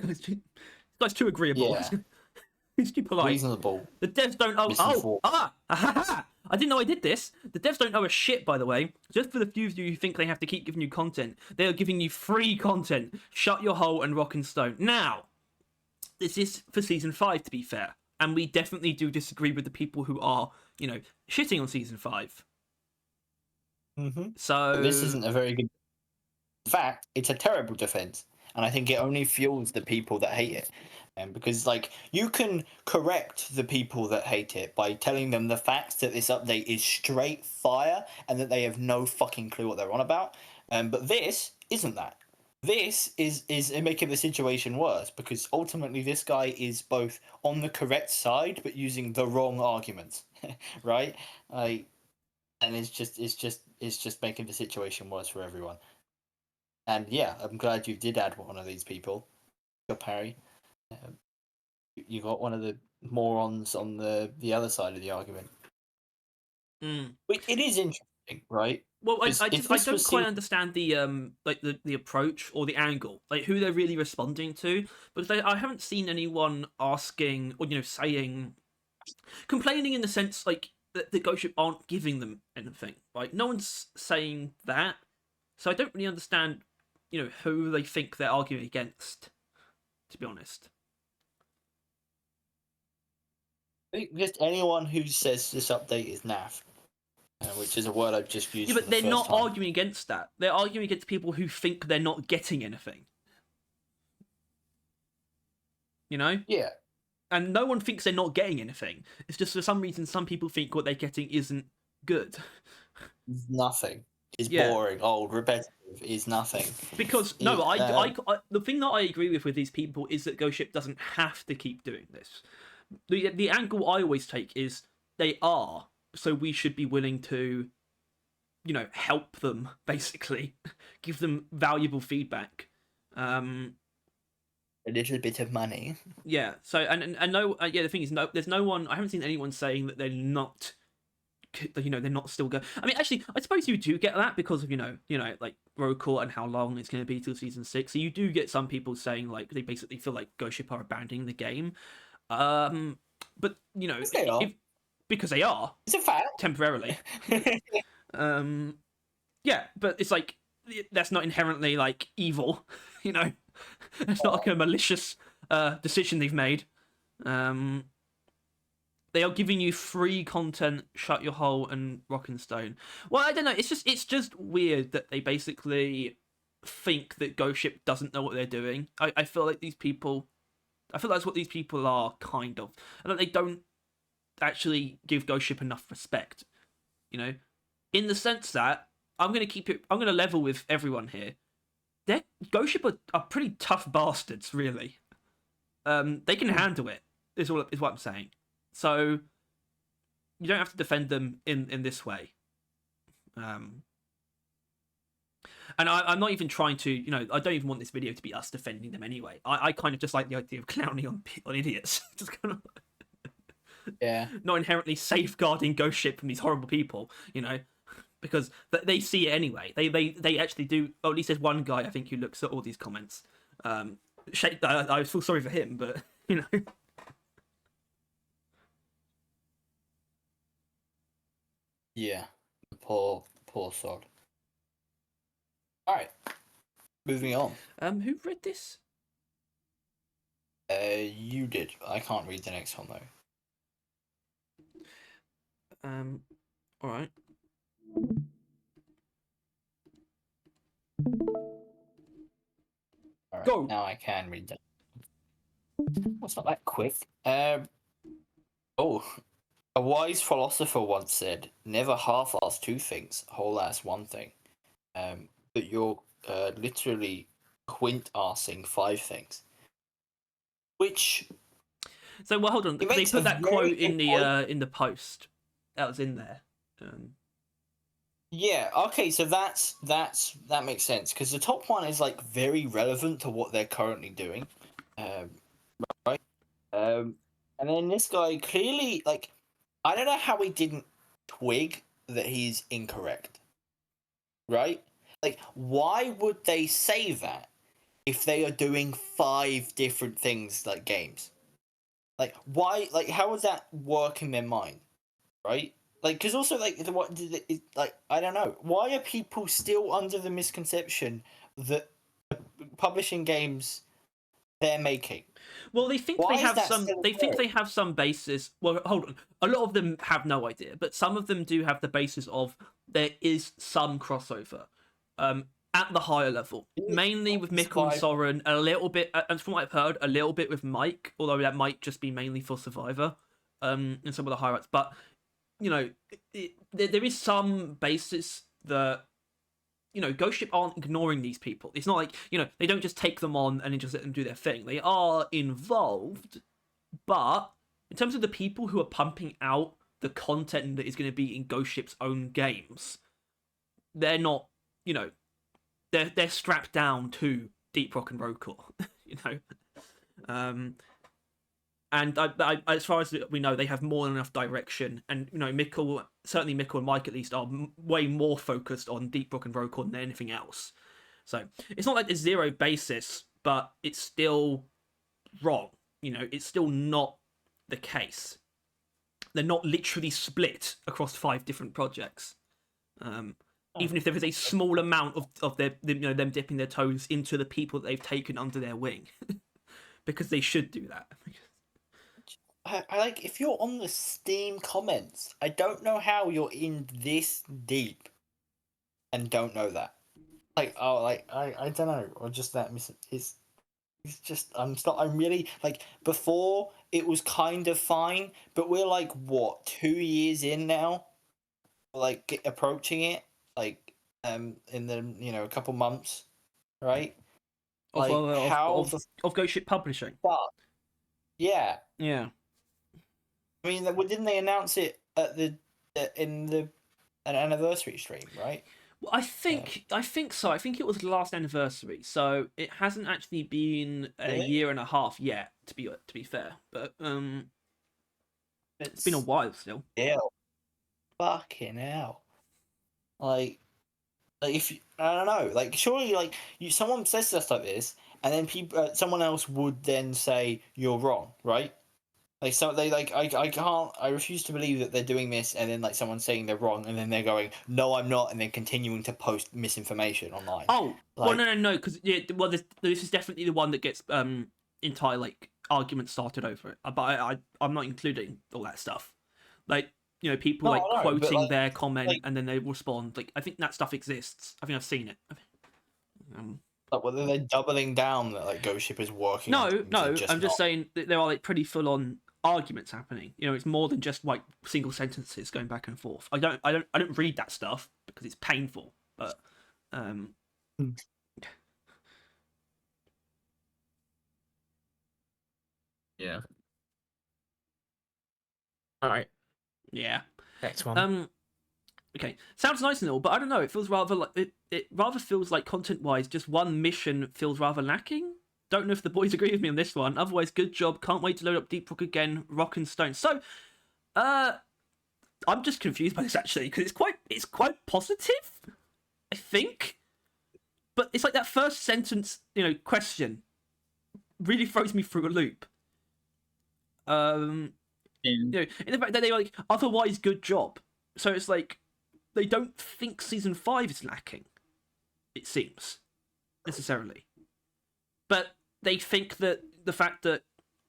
guy's too agreeable. Yeah. He's too polite. Reasonable. The devs don't owe. I didn't know I did this. The devs don't owe a shit, by the way. Just for the few of you who think they have to keep giving you content, they are giving you free content. Shut your hole and rock and stone. Now, this is for season 5, to be fair, and we definitely do disagree with the people who are, shitting on season 5. So this isn't a very good. In fact, it's a terrible defense, and I think it only fuels the people that hate it. And because you can correct the people that hate it by telling them the facts that this update is straight fire and that they have no fucking clue what they're on about. But this isn't that. This is making the situation worse because ultimately this guy is both on the correct side but using the wrong arguments, right? And it's just making the situation worse for everyone. And yeah, I'm glad you did add one of these people, Parry. You got one of the morons on the other side of the argument. It is interesting, right? Well, I don't quite understand the the approach or the angle, like who they're really responding to, because I haven't seen anyone asking or saying, complaining in the sense like that the Ghost Ship aren't giving them anything. Like no one's saying that, so I don't really understand, who they think they're arguing against. To be honest, I think just anyone who says this update is naff. Which is a word I've just used. Yeah, but they're not time. arguing against that. They're arguing against people who think they're not getting anything. Yeah. And no one thinks they're not getting anything. It's just for some reason some people think what they're getting isn't good. Nothing. Is boring, old, repetitive. Is nothing. Because the thing that I agree with these people is that Ghost Ship doesn't have to keep doing this. The angle I always take is they are. So we should be willing to, help them, basically. Give them valuable feedback. A little bit of money. Yeah, so, and no, the thing is, there's no one, I haven't seen anyone saying that they're not, they're not still going. I mean, actually, I suppose you do get that because of, like, Rogue and how long it's going to be till season 6. So you do get some people saying, like, they basically feel like Ghost Ship are abandoning the game. But, because they are. It's a fact. Temporarily. Yeah, but it's like, that's not inherently, like, evil, It's not like a malicious decision they've made. They are giving you free content, Shut Your Hole and Rock and Stone. Well, I don't know, it's just weird that they basically think that Ghost Ship doesn't know what they're doing. I feel like these people... I feel that's what these people are, kind of. And that they don't actually give Ghost Ship enough respect, in the sense that I'm going to level with everyone here. Ghost Ship are pretty tough bastards, really. They can handle it, is what I'm saying. So you don't have to defend them in this way. And I'm not even trying to, I don't even want this video to be us defending them anyway. I kind of just like the idea of clowning on idiots. Just kind of... Yeah. Not inherently safeguarding Ghost Ship from these horrible people, because they see it anyway. They actually do. Or at least there's one guy I think who looks at all these comments. I feel sorry for him, but Yeah, poor sod. All right, moving on. Who read this? You did. I can't read the next one though. All right. All right. Go. Now I can read that. Well, it's not that quick. A wise philosopher once said, "Never half-ass two things, whole-ass one thing." But you're literally quint-assing 5 things. Which... So, well, hold on. They put that quote in the post. That was in there. Yeah, okay, so that makes sense, because the top one is, like, very relevant to what they're currently doing. Right? And then this guy clearly, like, I don't know how he didn't twig that he's incorrect. Right? Like, why would they say that if they are doing 5 different things, like, games? Like, why, like, how would that work in their mind? Right? Like, because also, like, I don't know. Why are people still under the misconception that publishing games they're making. Well, they think Why they is have that some. still They think good? they have some basis. Well, hold on. A lot of them have no idea, but some of them do have the basis of there is some crossover, at the higher level, mainly with Mikkel and Survivor. Soren. A little bit, and from what I've heard, a little bit with Mike. Although that might just be mainly for Survivor, in some of the higher ups. But you know, there is some basis that Ghost Ship aren't ignoring these people. It's not like, they don't just take them on and then just let them do their thing. They are involved, but in terms of the people who are pumping out the content that is going to be in Ghost Ship's own games, they're not, they're strapped down to Deep Rock and Rockcore, And as far as we know, they have more than enough direction. And, certainly Mikkel and Mike at least, are way more focused on Deep Rock and Rockcore than anything else. So it's not like there's zero basis, but it's still wrong. It's still not the case. They're not literally split across 5 different projects. Even if there is a small amount of their, them dipping their toes into the people that they've taken under their wing. Because they should do that. I like, if you're on the Steam comments, I don't know how you're in this deep and don't know that. I don't know, or just that it's just I'm really like, before it was kind of fine, but we're like, what, 2 years in now, like approaching it, like in the a couple months, right? Like Of Ghost Ship Publishing. But yeah. I mean, didn't they announce it at an anniversary stream, right? Well, I think so. I think it was the last anniversary, so it hasn't actually been a year and a half yet. To be fair, but it's been a while still. Yeah. Fucking hell. Like if I don't know, like surely someone says stuff like this, and then someone else would then say you're wrong, right? Like, so they I refuse to believe that they're doing this, and then someone saying they're wrong, and then they're going, no, I'm not, and then continuing to post misinformation online. Oh, well, no, because this is definitely the one that gets entire arguments started over it. But I'm not including all that stuff. People quoting their comment and then they respond. I think that stuff exists. I think I've seen it. Whether they're doubling down that Ghost Ship is working. No, I'm just saying that there are pretty full on arguments happening. It's more than just single sentences going back and forth. I don't read that stuff because it's painful. But yeah. All right. Yeah. Next one. Okay. Sounds nice and all, but I don't know. It feels rather like it rather feels like content-wise, just one mission feels rather lacking. Don't know if the boys agree with me on this one. Otherwise, good job. Can't wait to load up Deep Rock again. Rock and Stone. So, I'm just confused by this actually because it's quite positive, I think. But it's like that first sentence, question, really throws me through a loop. In the fact that they otherwise good job. So it's like they don't think season 5 is lacking. It seems necessarily, but they think that the fact that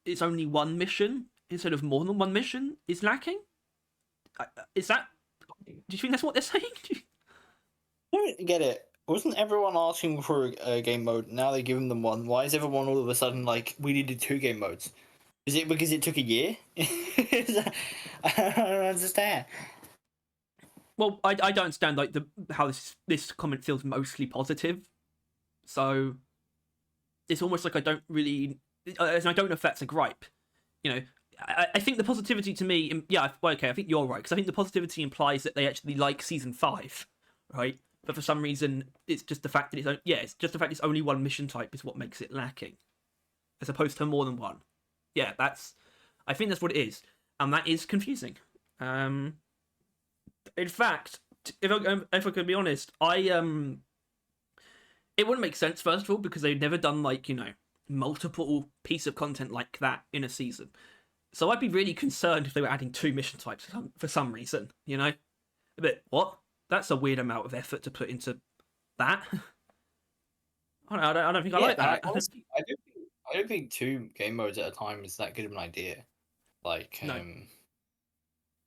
it's only one mission instead of more than one mission is lacking. Is that? Do you think that's what they're saying? I don't get it. Wasn't everyone asking for a game mode? Now they give them one. Why is everyone all of a sudden like, we needed 2 game modes? Is it because it took a year? I don't understand. Well, I don't understand how this comment feels mostly positive. So it's almost like I don't really, and I don't know if that's a gripe. I think the positivity to me, I think you're right, because I think the positivity implies that they actually like season 5, right? But for some reason, it's just the fact that it's only one mission type is what makes it lacking, as opposed to more than one. Yeah, I think that's what it is, and that is confusing. In fact, if I could be honest, it wouldn't make sense, first of all, because they've never done multiple pieces of content like that in a season. So I'd be really concerned if they were adding 2 mission types for some reason. But what? That's a weird amount of effort to put into that. I don't think I like that. Honestly, I don't think 2 game modes at a time is that good of an idea. Like, No.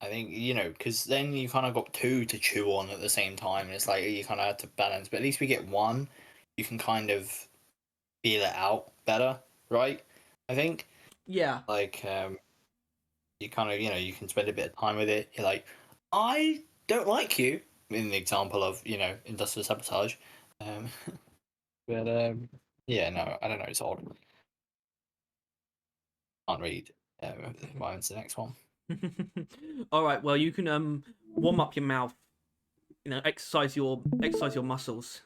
I think, because then you kind of got 2 to chew on at the same time, and it's like you kind of have to balance. But at least we get 1, you can kind of feel it out better, right? I think. Yeah. Like, you kind of, you can spend a bit of time with it. You're like, I don't like you, in the example of, industrial sabotage. But, yeah, no, I don't know, it's odd. Can't read. Mine's the next one. All right. Well, you can warm up your mouth. Exercise your muscles,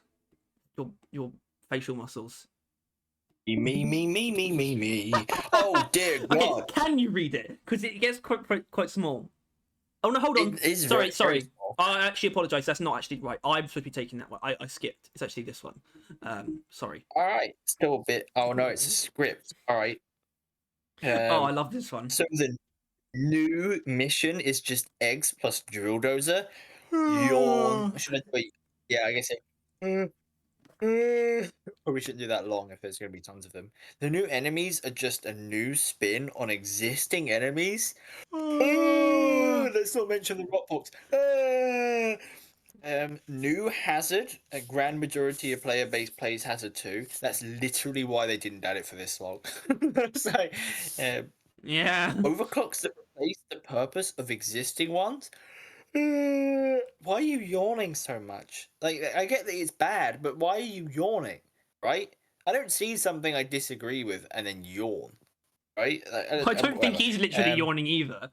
your facial muscles. Me. Oh dear God. Okay, can you read it? Because it gets quite small. Oh no, hold on. It is sorry. very small. I actually apologise. That's not actually right. I'm supposed to be taking that one. I skipped. It's actually this one. Sorry. All right, still a bit. Oh no, it's a script. All right. Oh, I love this one. So the new mission is just eggs plus drill dozer. Yawn. Should I do it? Yeah, I guess it. Probably shouldn't do that long if there's going to be tons of them. The new enemies are just a new spin on existing enemies. Let's not mention the Rockbox. New Hazard. A grand majority of player base plays Hazard 2. That's literally why they didn't add it for this long. It's like, Yeah. overclocks that replace the purpose of existing ones. Why are you yawning so much? Like, I get that it's bad, but why are you yawning? Right? I don't see something I disagree with and then yawn. Right? I don't think he's literally yawning either.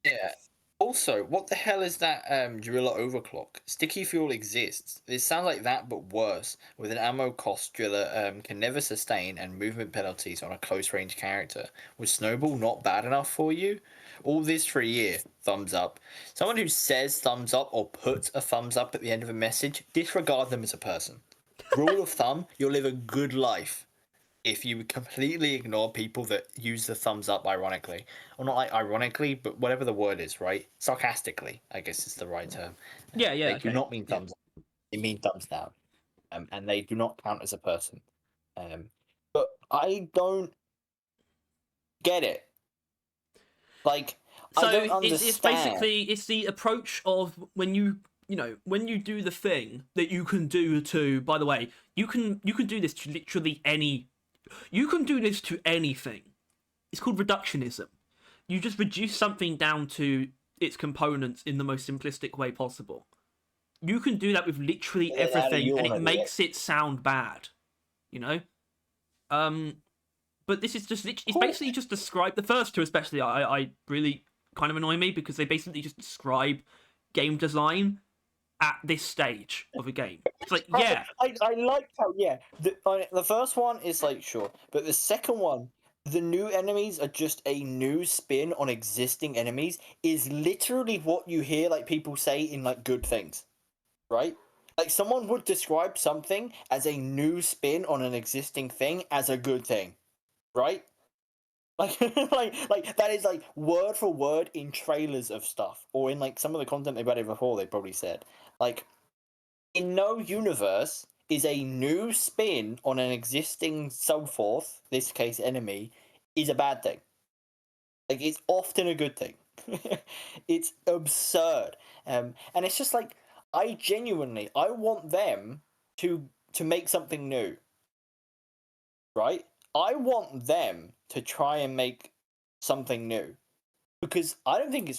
Yeah. Also, what the hell is that driller overclock? Sticky fuel exists. It sounds like that, but worse. With an ammo cost, driller can never sustain and movement penalties on a close range character. Was Snowball not bad enough for you? All this for a year. Thumbs up. Someone who says thumbs up or puts a thumbs up at the end of a message, disregard them as a person. Rule of thumb, you'll live a good life if you completely ignore people that use the thumbs up ironically. Or not like ironically, but whatever the word is, right? Sarcastically, I guess is the right term. Yeah. They Okay. do not mean thumbs up. They mean thumbs down. And they do not count as a person. But I don't get it. Like, I don't understand. It's basically it's the approach of when you do the thing that you can do to. By the way, you can do this to literally any. You can do this to anything. It's called reductionism. You just reduce something down to its components in the most simplistic way possible. You can do that with literally everything, and it makes it sound bad. But this is just it's basically just describe the first two especially. I really kind of annoy me because they basically just describe game design at this stage of a game. It's like, yeah. I like how, the first one is like, sure. But the second one, the new enemies are just a new spin on existing enemies, is literally what you hear like people say in like good things. Right? Like someone would describe something as a new spin on an existing thing as a good thing. Right? Like, like that is like word for word in trailers of stuff, or in like some of the content they've added before. They probably said, like, in no universe is a new spin on an existing so forth, this case enemy, is a bad thing. Like, it's often a good thing. It's absurd, and it's just like I want them to make something new, right? I want them to try and make something new, because I don't think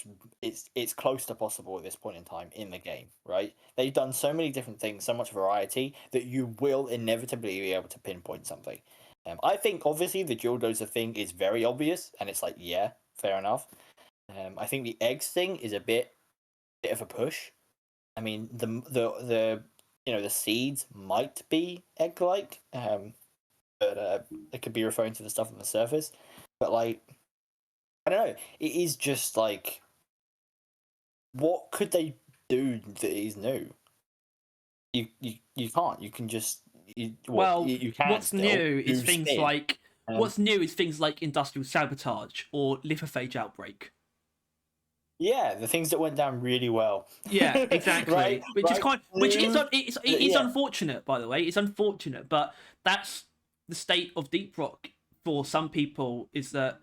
it's close to possible at this point in time in the game, right? They've done so many different things, so much variety, that you will inevitably be able to pinpoint something. I think obviously the dual dozer thing is very obvious, and it's like, yeah, fair enough. I think the eggs thing is a bit of a push. I mean, the seeds might be egg-like, but it could be referring to the stuff on the surface. But like, I don't know. It is just like, what could they do that is new? You can't. You can just. You can. What's new is things like industrial sabotage or lithophage outbreak. Yeah, the things that went down really well. Yeah, exactly. Right? Which is unfortunate, by the way. It's unfortunate, but that's the state of Deep Rock for some people is that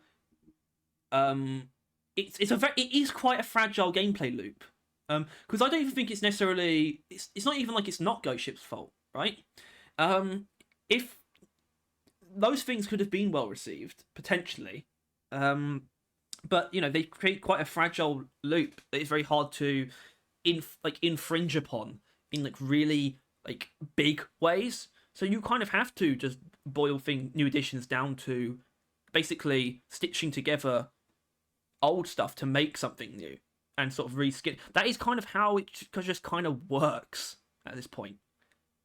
it is quite a fragile gameplay loop. Because I don't even think it's necessarily it's not even like it's not Ghost Ship's fault, right? If those things could have been well received potentially, but they create quite a fragile loop that is very hard to infringe upon in like really like big ways. So you kind of have to just boil new editions down to basically stitching together old stuff to make something new and sort of reskin. That is kind of how it just kind of works at this point.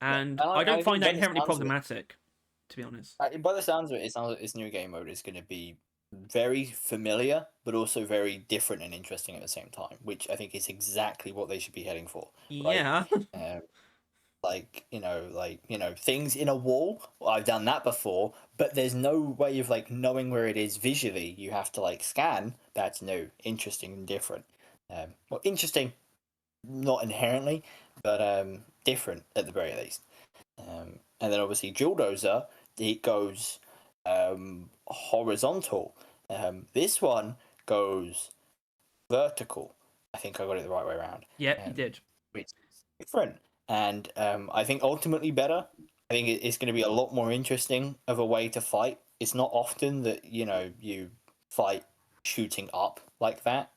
And I don't find that inherently problematic, to be honest. By the sounds of it, it sounds like this new game mode is going to be very familiar, but also very different and interesting at the same time, which I think is exactly what they should be heading for. Right? Yeah. Things in a wall. Well, I've done that before, but there's no way of like knowing where it is visually. You have to like scan. That's new, interesting, and different. Well, interesting, not inherently, but different at the very least. And then obviously Dual Dozer, it goes horizontal. This one goes vertical. I think I got it the right way around. Yeah, you did. It's different. And I think ultimately better. I think it's going to be a lot more interesting of a way to fight. It's not often that, you fight shooting up like that.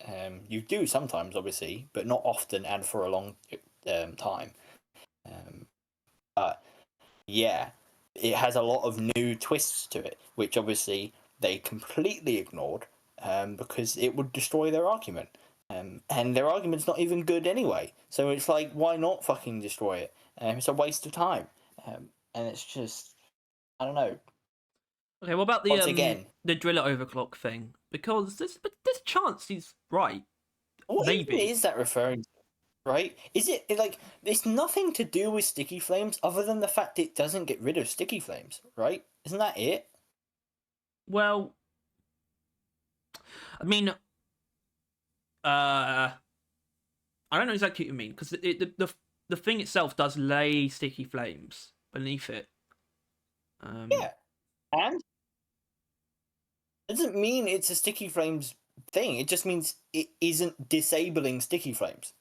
You do sometimes, obviously, but not often and for a long time. But yeah, it has a lot of new twists to it, which obviously they completely ignored because it would destroy their argument. And their argument's not even good anyway. So it's like, why not fucking destroy it? It's a waste of time. And it's just, I don't know. Okay, what about the driller overclock thing? Because there's a chance he's right. What Maybe even is that referring to? Right? Is it like it's nothing to do with sticky flames other than the fact it doesn't get rid of sticky flames, right? Isn't that it? Well, I mean, I don't know exactly what you mean because the thing itself does lay sticky flames beneath it. Yeah, and it doesn't mean it's a sticky flames thing. It just means it isn't disabling sticky flames.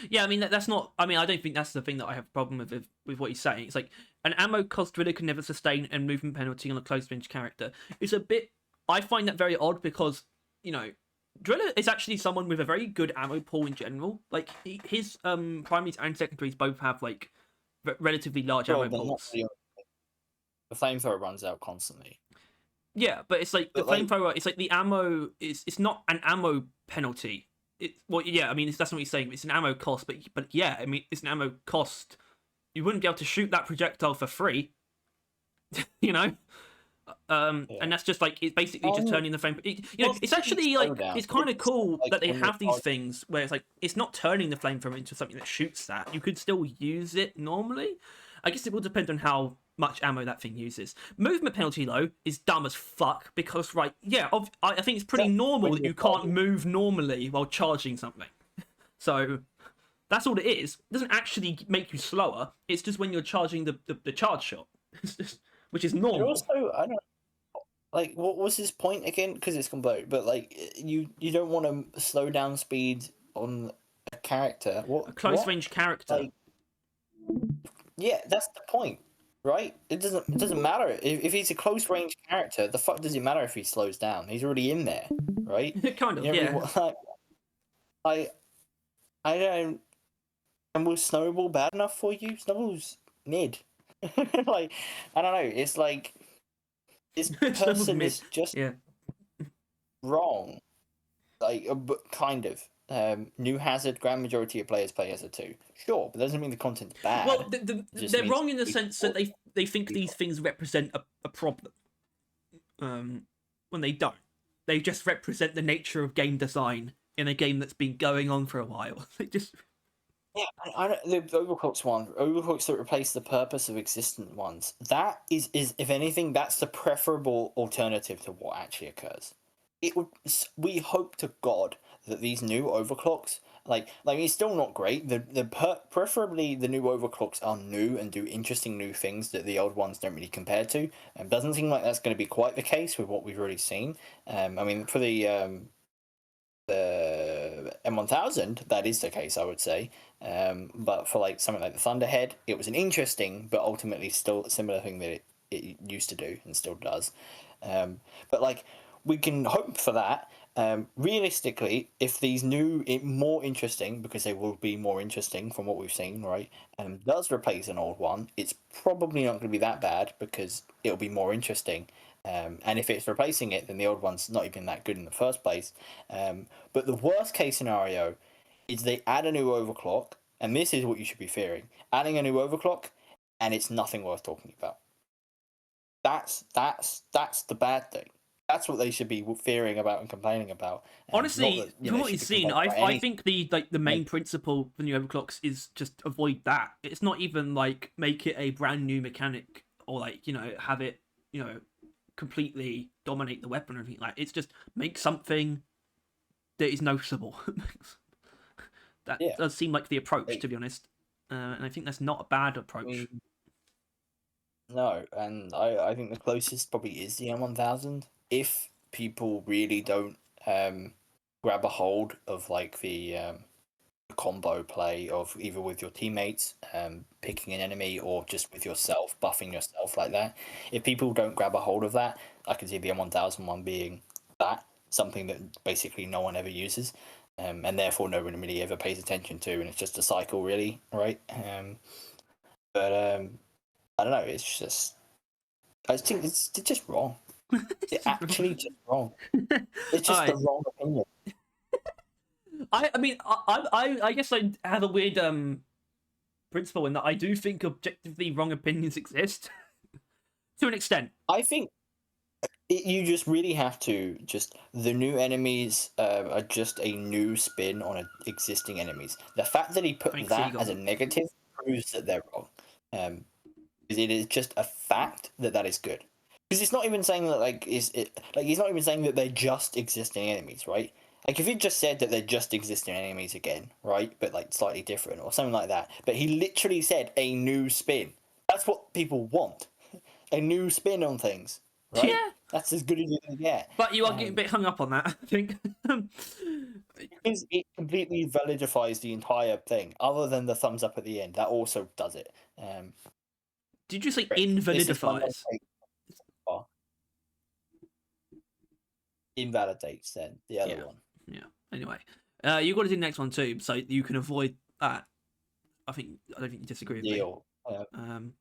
Yeah, I mean that's not. I mean, I don't think that's the thing that I have a problem with what he's saying. It's like an ammo cost driller can never sustain a movement penalty on a close range character. It's a bit. I find that very odd because driller is actually someone with a very good ammo pool in general. Like his primaries and secondaries both have like relatively large ammo pools. The flamethrower runs out constantly. Yeah, but it's like the flamethrower. It's like the ammo is. It's not an ammo penalty. I mean, that's what he's saying. It's an ammo cost, but yeah, I mean, it's an ammo cost. You wouldn't be able to shoot that projectile for free, And that's just like it's basically just turning the flame. It's actually like it's kind of cool that they have these things where it's like it's not turning the flamethrower into something that shoots that. You could still use it normally. I guess it will depend on how much ammo that thing uses. Movement penalty though is dumb as fuck because I think it's pretty normal that you can't move normally while charging something. So that's all it is. It doesn't actually make you slower. It's just when you're charging the charge shot, which is normal. Also, I don't like what was his point again? Because it's complete. But like you don't want to slow down speed on a character. A close range character. Like, yeah, that's the point, right? It doesn't matter if he's a close range character. The fuck does it matter if he slows down? He's already in there, right? Kind of, yeah. I don't. And was Snowball bad enough for you? Snowball's mid. Like I don't know. It's like this person is just wrong. Like, but kind of. New Hazard, grand majority of players play Hazard 2. Sure, but that doesn't mean the content's bad. Well, they're wrong in the sense that they think these things represent a problem. When they don't. They just represent the nature of game design in a game that's been going on for a while. They just... Yeah, the Overclocked one, Overclocks that replace the purpose of existent ones. That is if anything, that's the preferable alternative to what actually occurs. We hope to God that these new overclocks Like it's still not great. Preferably the new overclocks are new and do interesting new things that the old ones don't really compare to. And doesn't seem like that's going to be quite the case with what we've already seen. I mean, for the M1000, that is the case, I would say. But for like something like the Thunderhead, it was an interesting but ultimately still a similar thing that it used to do and still does. But like we can hope for that. Realistically, if these new, more interesting, because they will be more interesting from what we've seen, right, does replace an old one, it's probably not going to be that bad because it'll be more interesting. And if it's replacing it, then the old one's not even that good in the first place. But the worst case scenario is they add a new overclock, and this is what you should be fearing: adding a new overclock, and it's nothing worth talking about. That's the bad thing. That's what they should be fearing about and complaining about. Honestly, from what you've seen, I think the main principle for new overclocks is just avoid that. It's not even like make it a brand new mechanic or like have it completely dominate the weapon or anything. Like it's just make something that is noticeable. That does seem like the approach, to be honest, and I think that's not a bad approach. No, and I think the closest probably is the M1000. If people really don't grab a hold of like the combo play of either with your teammates, picking an enemy, or just with yourself, buffing yourself like that. If people don't grab a hold of that, I can see the M1000 one being that, something that basically no one ever uses, and therefore no one really ever pays attention to, and it's just a cycle, really, right? But I don't know, it's just, I think it's just wrong. It's actually just wrong. It's just the wrong opinion. I mean, I guess I have a weird principle in that I do think objectively wrong opinions exist to an extent. I think you just really have to the new enemies are just a new spin on existing enemies. The fact that he put that as a negative proves that they're wrong. It is just a fact that is good. Because it's not even saying that he's not even saying that they're just existing enemies, right? Like if he just said that they're just existing enemies again, right? But like slightly different or something like that. But he literally said a new spin. That's what people want. A new spin on things, right? Yeah. That's as good as you can get. But you are getting a bit hung up on that, I think. Because it completely validifies the entire thing, other than the thumbs up at the end. That also does it. Did you say invalidifies? Invalidates then the other one. Yeah. Anyway, you got to do the next one too, so you can avoid that. I don't think you disagree with Deal. me.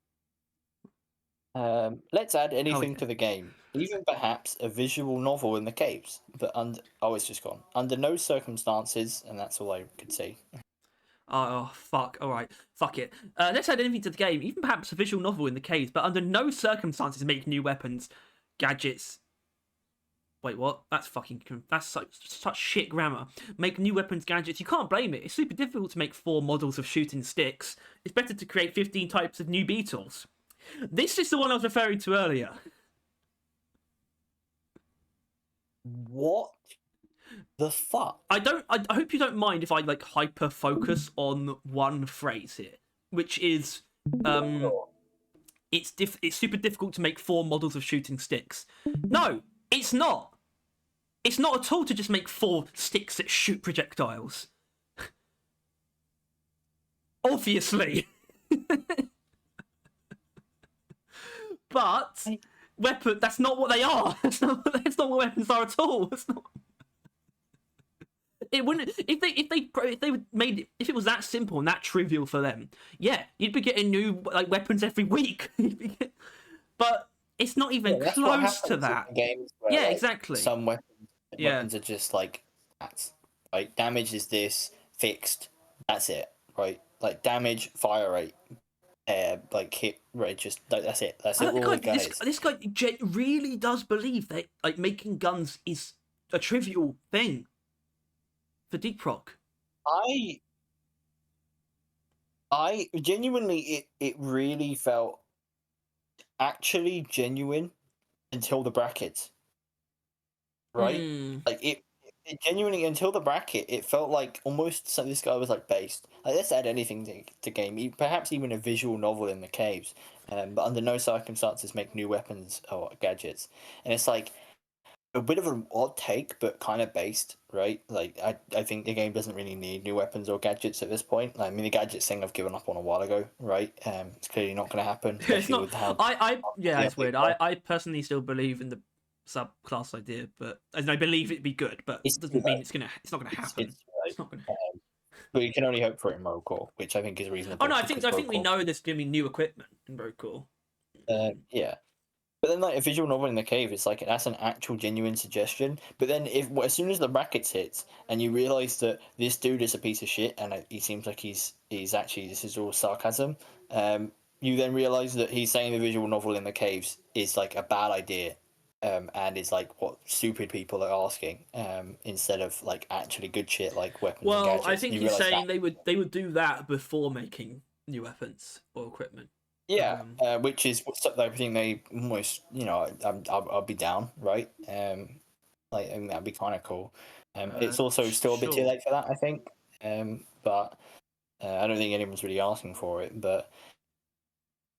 Let's add anything to the game, even perhaps a visual novel in the caves. But it's just gone. Under no circumstances, and that's all I could see. Oh fuck! All right, fuck it. Let's add anything to the game, even perhaps a visual novel in the caves, but under no circumstances make new weapons, gadgets. Wait, what? That's such shit grammar. Make new weapons, gadgets. You can't blame it. It's super difficult to make 4 models of shooting sticks. It's better to create 15 types of new beetles. This is the one I was referring to earlier. What the fuck? I hope you don't mind if I like hyper focus on one phrase here, which is it's super difficult to make 4 models of shooting sticks. No, it's not. It's not at all to just make 4 sticks that shoot projectiles. Obviously. But that's not what they are. That's not what weapons are at all. It's not. It wouldn't if it was that simple and that trivial for them. Yeah, you'd be getting new weapons every week. But it's not even close to that. Games where, exactly. Some weapons are just that's right. Damage is this fixed. That's it, right? Like damage, fire rate, hit rate. Just that's it. That's it. This guy really does believe that making guns is a trivial thing for Deep Rock. I genuinely it really felt genuine until the brackets, right? genuinely, until the bracket, it felt like almost this guy was like based. Like, let's add anything to game, perhaps even a visual novel in the caves, but under no circumstances make new weapons or gadgets. And it's like a bit of an odd take, but kind of based, right? Like, I think the game doesn't really need new weapons or gadgets at this point. Like, I mean, the gadgets thing I've given up on a while ago, right? It's clearly not going to happen, It's especially not. with how. Yeah, it's weird. I personally still believe in the subclass idea, but and I believe it'd be good, but It's it doesn't mean it's not gonna happen. it's It's not gonna. but you can only hope for it in Roll, which I think is reasonable. Oh no, I because think we Roll- know there's gonna be new equipment in Roadcore. Yeah. But then, like, a visual novel in the cave, it's like that's an actual genuine suggestion. But then, as soon as the brackets hits, and you realise that this dude is a piece of shit, and he seems like he's actually, this is all sarcasm. You then realise that he's saying the visual novel in the caves is like a bad idea, and is like what stupid people are asking, instead of like actually good shit like weapons and gadgets. I think you he's realise saying that... they would do that before making new weapons or equipment. Yeah, which is everything they almost, I'll be down, right? Like, I think that'd be kind of cool. It's also still a bit too late for that, I think. But I don't think anyone's really asking for it. But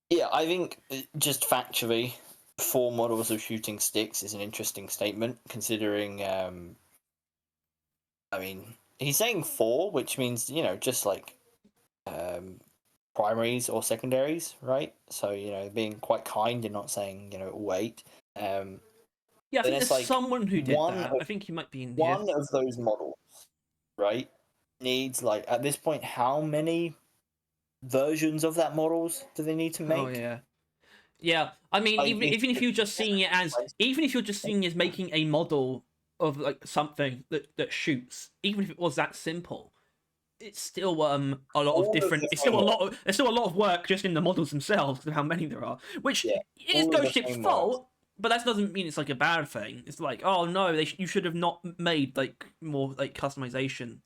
yeah, I think just factually, 4 models of shooting sticks is an interesting statement, considering. I mean, he's saying 4, which means just like. Primaries or secondaries, right? So being quite kind and not saying wait. Yeah, I think there's like someone who did that. I think he might be in here. One of those models, right, needs, like, at this point, how many versions of that models do they need to make? Oh yeah. I mean, Like, even if you're just seeing it as making a model of like something that shoots, even if it was that simple, it's still a lot of different. It's still a lot of there's still a lot of work just in the models themselves and how many there are, which is Ghost Ship's fault. But that doesn't mean it's like a bad thing. It's like, oh no, you should have not made like more like customization.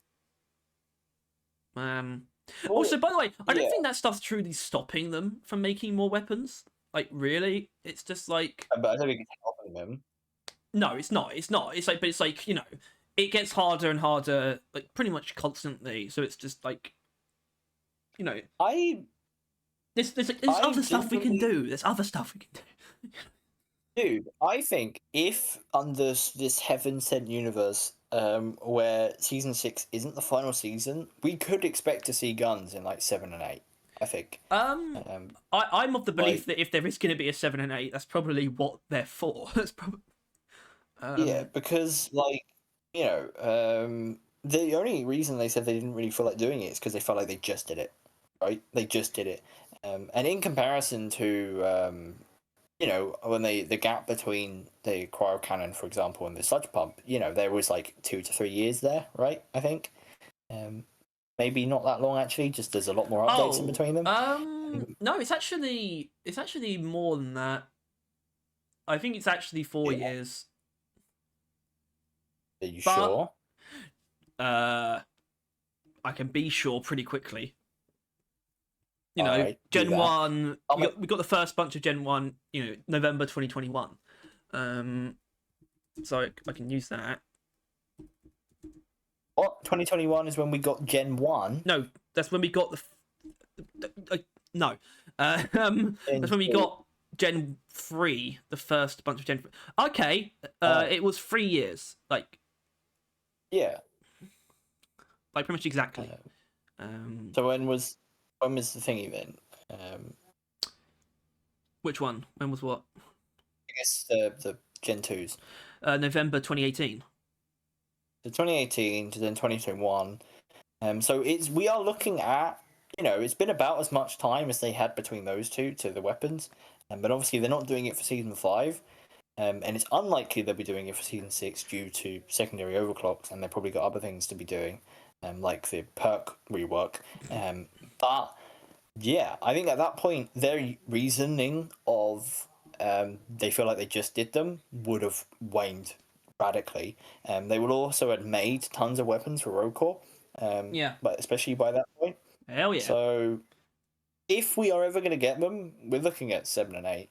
Also, by the way, I don't think that stuff's truly stopping them from making more weapons. Like, really, it's just like. But I don't think it's helping them. No, it's not. It's not. It's like, but it's like, it gets harder and harder, like pretty much constantly. So it's just like, there's other stuff we can do. There's other stuff we can do. Dude, I think if under this heaven sent universe, where season 6 isn't the final season, we could expect to see guns in like 7 and 8. I think. I'm of the belief that if there is going to be a 7 and 8, that's probably what they're for. That's probably. Yeah, because the only reason they said they didn't really feel like doing it is because they felt like they just did it, right? They just did it, and in comparison to when the gap between the cryo cannon, for example, and the sludge pump, there was like 2 to 3 years there, right? I think, maybe not that long actually. Just there's a lot more updates in between them. No, it's actually more than that. I think it's actually 4 years. Are you sure? I can be sure pretty quickly. Right, Gen 1, we got the first bunch of Gen 1, November 2021. So I can use that. What? 2021 is when we got Gen 1? No, that's when we got no. That's when we got Gen 3, the first bunch of Gen 3. Okay, it was 3 years. Like, yeah. Like, pretty much exactly. So when was the thingy then? Which one? When was what? I guess the Gen 2s. November 2018. So 2018 to then 2021. So we are looking at, it's been about as much time as they had between those two to the weapons. But obviously they're not doing it for season 5. And it's unlikely they'll be doing it for season 6 due to secondary overclocks, and they've probably got other things to be doing, like the perk rework. But yeah, I think at that point their reasoning of they feel like they just did them would have waned radically. They would also have made tons of weapons for Roadcore, but especially by that point. Hell yeah. So if we are ever going to get them, we're looking at 7 and 8,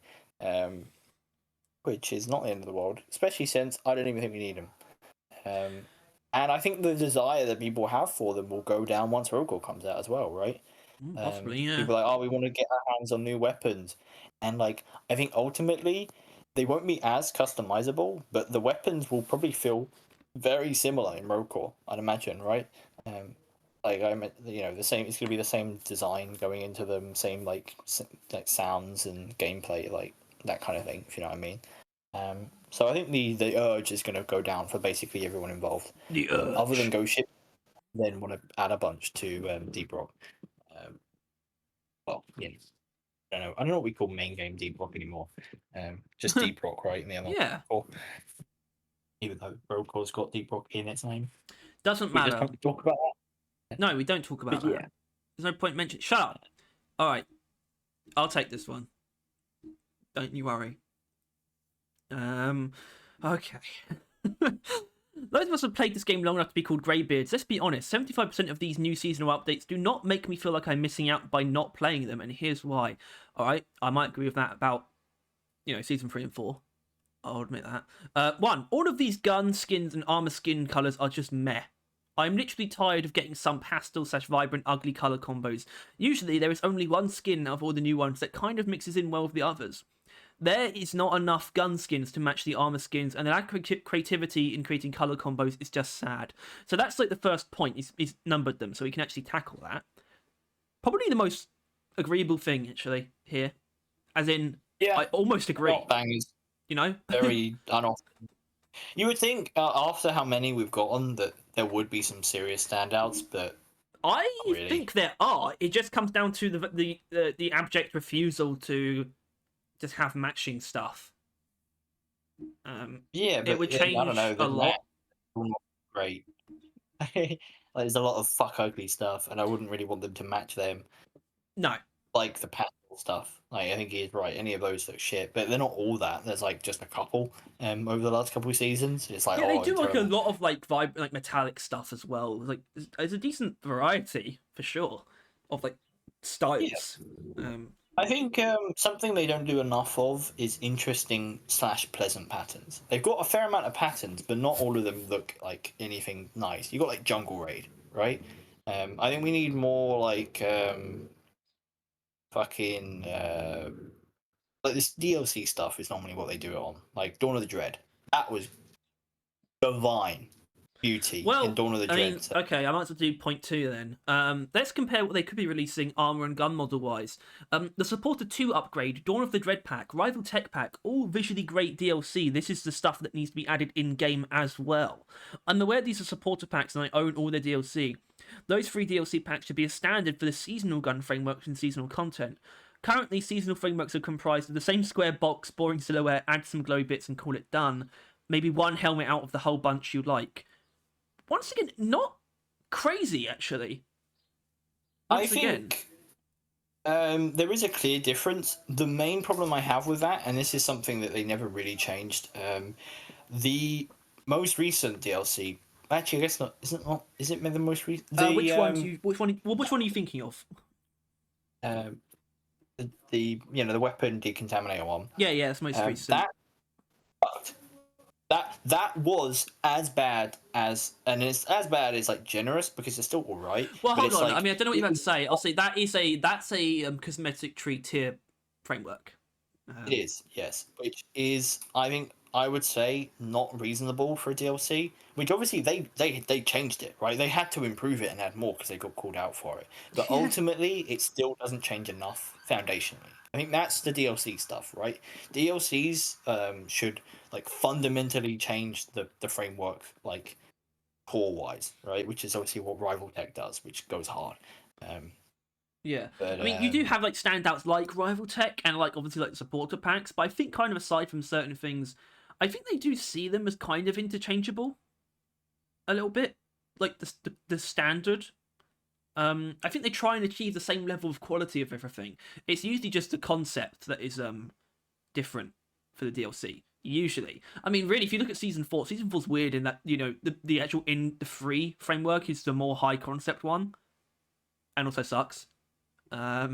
which is not the end of the world, especially since I don't even think we need them. And I think the desire that people have for them will go down once Rogue comes out as well, right? Possibly, yeah. People are like, oh, we want to get our hands on new weapons, and like I think ultimately they won't be as customizable, but the weapons will probably feel very similar in Rogue, I'd imagine, right? Like the same. It's gonna be the same design going into them, same like sounds and gameplay, like that kind of thing. If you know what I mean. So I think the urge is gonna go down for basically everyone involved. The urge. Other than Ghost Ship, then want to add a bunch to Deep Rock. Well, yeah. I don't know what we call main game Deep Rock anymore. Just Deep Rock, right? In the other Yeah. Even though Roadcore's got Deep Rock in its name. Doesn't We matter. just don't talk about that. No, we don't talk about that. Yeah. There's no point mentioning. Shut up. All right, I'll take this one. Don't you worry. Okay. Those of us who have played this game long enough to be called greybeards, let's be honest, 75% of these new seasonal updates do not make me feel like I'm missing out by not playing them, and here's why. Alright, I might agree with that about, Season 3 and 4. I'll admit that. One, all of these gun skins and armor skin colours are just meh. I'm literally tired of getting some pastel/vibrant ugly colour combos. Usually there is only one skin out of all the new ones that kind of mixes in well with the others. There is not enough gun skins to match the armor skins, and the lack of creativity in creating color combos is just sad. So that's like the first point, is numbered them, so we can actually tackle that. Probably the most agreeable thing, actually, here. As in, yeah, I almost agree. Bangers. Very unoften. You would think, after how many we've gotten, that there would be some serious standouts, but I really. think there are. It just comes down to the abject refusal to just have matching stuff. Yeah, but it would change I don't know, a lot. Great. There's a lot of fuck ugly stuff, and I wouldn't really want them to match them. No. Like the pastel stuff. Like I think he is right. Any of those look shit, but they're not all that. There's like just a couple. Over the last couple of seasons, it's like they do like terrible. a lot of like metallic stuff as well. Like there's a decent variety for sure of like styles. Yeah. I think something they don't do enough of is interesting/pleasant patterns. They've got a fair amount of patterns, but not all of them look like anything nice. You got like Jungle Raid, right? I think we need more like fucking like this DLC stuff is normally what they do it on. Like Dawn of the Dread, that was divine beauty in Dawn of the Dread. Okay, I might as well do point 2 then. Let's compare what they could be releasing armor and gun model wise. The Supporter 2 upgrade, Dawn of the Dread pack, Rival Tech pack, all visually great DLC. This is the stuff that needs to be added in game as well. I'm aware these are supporter packs and I own all their DLC. Those 3 DLC packs should be a standard for the seasonal gun frameworks and seasonal content. Currently, seasonal frameworks are comprised of the same square box, boring silhouette, add some glow bits and call it done. Maybe one helmet out of the whole bunch you like. Once again, not crazy, actually. I think there is a clear difference. The main problem I have with that, and this is something that they never really changed, the most recent DLC. Actually, I guess not. Is it the most recent? Which one are you thinking of? The weapon decontaminator one. Yeah, that's most recent. That was as bad as, and it's as bad as like generous because it's still all right. Well, hold on. Like, I don't know what you're about to say. I'll say that's a cosmetic tree tier framework. It is, yes, which is I would say not reasonable for a DLC. Which obviously they changed it, right? They had to improve it and add more because they got called out for it. But ultimately, it still doesn't change enough foundationally. I think that's the DLC stuff, right? DLCs should like fundamentally change the framework, like core wise, right? Which is obviously what Rival Tech does, which goes hard. Yeah, but, you do have like standouts like Rival Tech and like obviously like supporter packs, but I think kind of aside from certain things, I think they do see them as kind of interchangeable, a little bit, like the standard. I think they try and achieve the same level of quality of everything. It's usually just the concept that is different for the DLC. Usually, really, if you look at Season 4, Season 4's weird in that the actual in the free framework is the more high concept one, and also sucks. But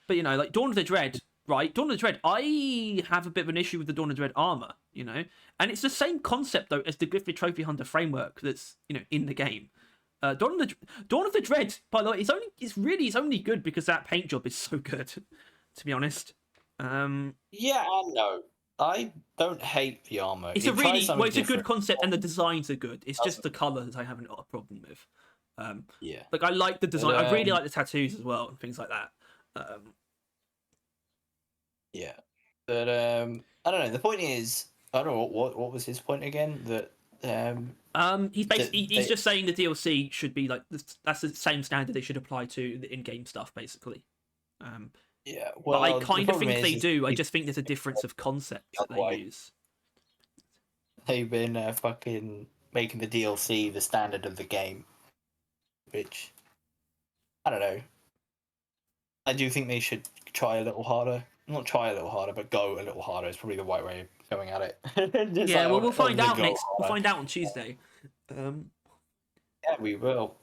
like Dawn of the Dread, right? Dawn of the Dread, I have a bit of an issue with the Dawn of the Dread armor. you know. And it's the same concept though as the Griffith Trophy Hunter framework that's in the game. Dawn of the Dread, by the way, it's only good because that paint job is so good, to be honest. Yeah, I know. I don't hate the armor. It's a good concept and the designs are good. It's just the colors I haven't got a problem with. Yeah. Like I like the design. I really like the tattoos as well and things like that. Yeah, but I don't know. The point is, I don't know what was his point again. That he's just saying the DLC should be like that's the same standard they should apply to the in-game stuff, basically. Yeah, well, but I kind of think they do. I just think there's a difference of concept that they use. They've been fucking making the DLC the standard of the game, which I don't know. I do think they should try a little harder. Not try a little harder, but go a little harder is probably the right way of going at it. Yeah, well, we'll find out next. We'll find out on Tuesday. Yeah, we will.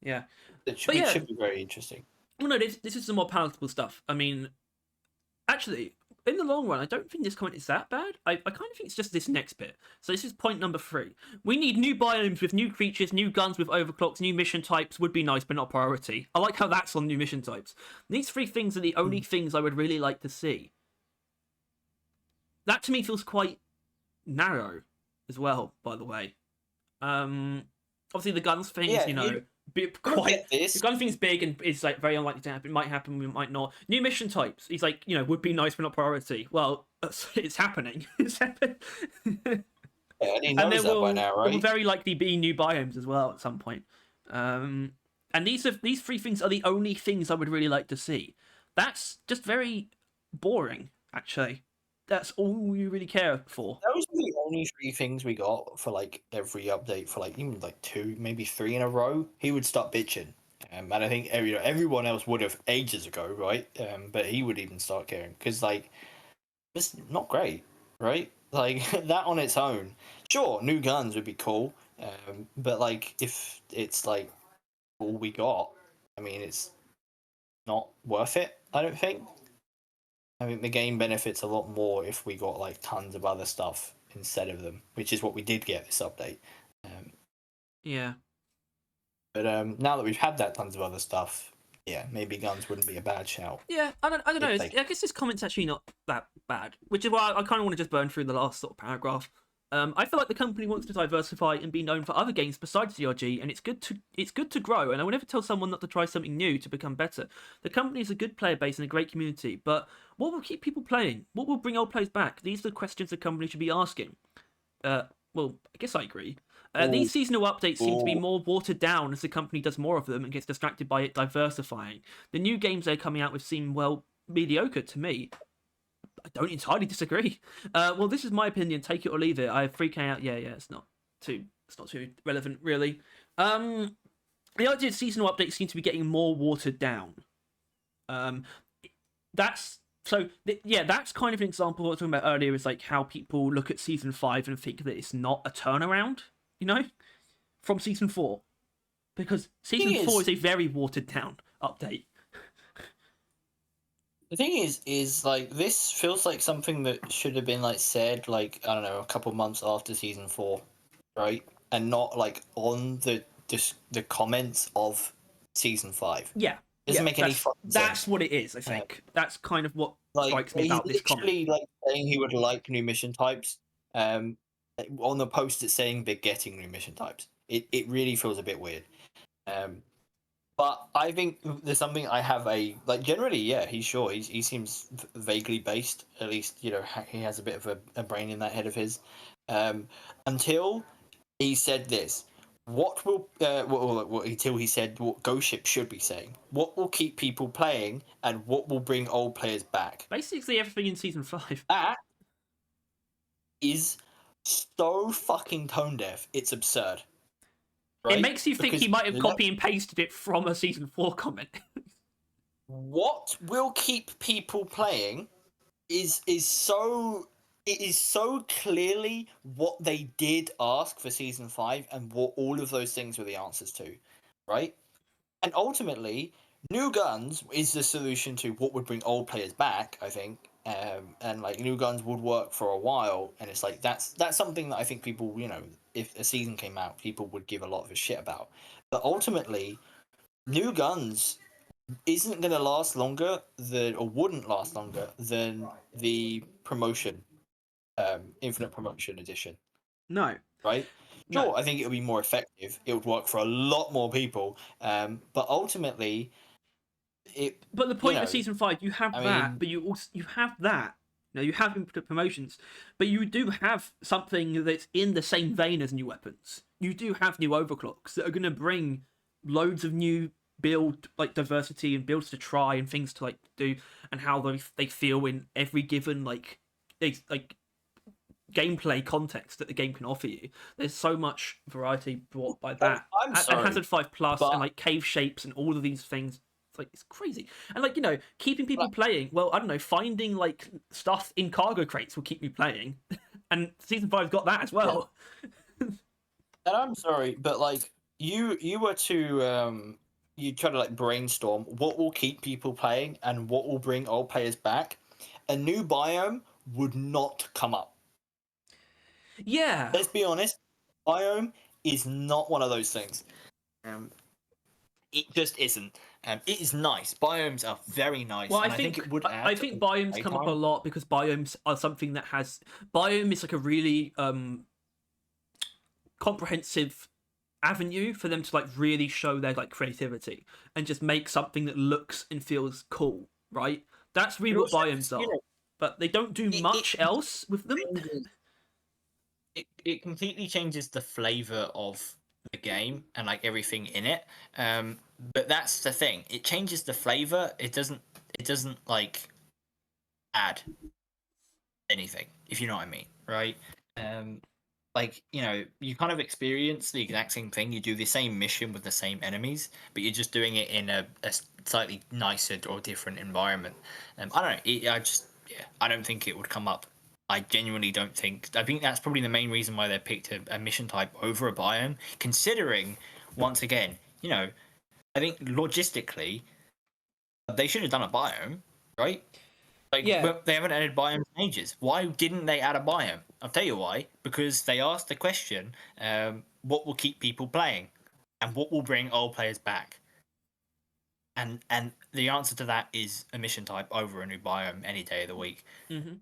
Yeah, it should be very interesting. Well, no, this is some more palatable stuff. I mean, actually, in the long run, I don't think this comment is that bad. I kind of think it's just this next bit. So this is point number 3. We need new biomes with new creatures, new guns with overclocks, new mission types would be nice, but not priority. I like how that's on new mission types. These 3 things are the only things I would really like to see. That to me feels quite narrow as well, by the way. Obviously the guns thing is, the gun thing's big and it's like very unlikely to happen. It might happen, we might not. New mission types. He's like, would be nice but not priority. Well, it's happening. It's happening. Yeah, and he knows that by now, right? There will very likely be new biomes as well at some point. And these 3 things are the only things I would really like to see. That's just very boring, actually. That's all you really care for. Those are the only 3 things we got for like every update for like even like 2, maybe 3 in a row. He would start bitching, and I think everyone else would have ages ago, right? But he would even start caring because like it's not great, right? Like that on its own, sure, new guns would be cool, but like if it's like all we got, I mean, it's not worth it. I don't think. I think the game benefits a lot more if we got like tons of other stuff instead of them, which is what we did get this update. Yeah. But now that we've had that tons of other stuff, yeah, maybe guns wouldn't be a bad shout. Yeah, I don't know. I guess this comment's actually not that bad, which is why I kind of want to just burn through the last sort of paragraph. I feel like the company wants to diversify and be known for other games besides CRG, and it's good to grow. And I would never tell someone not to try something new to become better. The company has a good player base and a great community, but what will keep people playing? What will bring old players back? These are the questions the company should be asking. Well, I guess I agree. These seasonal updates seem to be more watered down as the company does more of them and gets distracted by it diversifying. The new games they're coming out with seem, well, mediocre to me. I don't entirely disagree. Well, this is my opinion. Take it or leave it. I freak out. Yeah. It's not too relevant, really. The idea of seasonal updates seem to be getting more watered down. That's kind of an example of what I was talking about earlier. Is like how people look at season 5 and think that it's not a turnaround, from season 4, because season 4 is a very watered down update. The thing is like this feels like something that should have been like said like I don't know a couple months after season 4, right? And not like on the comments of season 5. Yeah, doesn't make any fucking sense. That's what it is. I think that's kind of what strikes me about this comment. He's like saying he would like new mission types. On the post it's saying they're getting new mission types. It really feels a bit weird. But I think there's something I have generally, yeah, he seems vaguely based. At least, he has a bit of a brain in that head of his. Until he said this, until he said what Ghost Ship should be saying. What will keep people playing and what will bring old players back? Basically everything in season 5. That is so fucking tone deaf. It's absurd. Right? It makes you think he might have copy and pasted it from a season 4 comment. What will keep people playing is so clearly what they did ask for season 5 and what all of those things were the answers to, right? And ultimately, new guns is the solution to what would bring old players back, I think. and like new guns would work for a while, and it's like that's something that I think people, if a season came out, people would give a lot of a shit about. But ultimately, new guns isn't going to last longer than, or wouldn't last longer than the promotion, Infinite Promotion Edition, No. right? No. Sure, I think it would be more effective. It would work for a lot more people, but ultimately, it. But the point of season 5, you have I that, mean, but you have that. You have infinite promotions, but you do have something that's in the same vein as new weapons. You do have new overclocks that are going to bring loads of new build like diversity and builds to try and things to like do, and how they feel in every given like gameplay context that the game can offer you. There's so much variety brought by that. I'm sorry, and Hazard 5 Plus but... and like cave shapes and all of these things. It's like, it's crazy. And like, keeping people playing, well, I don't know, finding like stuff in cargo crates will keep me playing. And season 5's got that as well. Yeah. And I'm sorry, but like you were to you try to like brainstorm what will keep people playing and what will bring old players back. A new biome would not come up. Yeah. Let's be honest, biome is not one of those things. It just isn't. It is nice. Biomes are very nice. Well, and I think it would add. I think biomes come up a lot because biomes are something that has. Biome is like a really comprehensive avenue for them to like really show their like creativity and just make something that looks and feels cool, right? That's really what biomes are. But they don't do much else with them. It completely changes the flavor of the game and like everything in it. But that's the thing. It changes the flavor. It doesn't like add anything, if you know what I mean, right? Like, you kind of experience the exact same thing. You do the same mission with the same enemies, but you're just doing it in a slightly nicer or different environment. I don't know. I don't think it would come up. I genuinely don't think. I think that's probably the main reason why they picked a mission type over a biome, considering, once again, I think logistically, they should have done a biome, right? Like, yeah. They haven't added biomes in ages. Why didn't they add a biome? I'll tell you why. Because they asked the question, what will keep people playing? And what will bring old players back? And the answer to that is a mission type over a new biome any day of the week. Mm-hmm.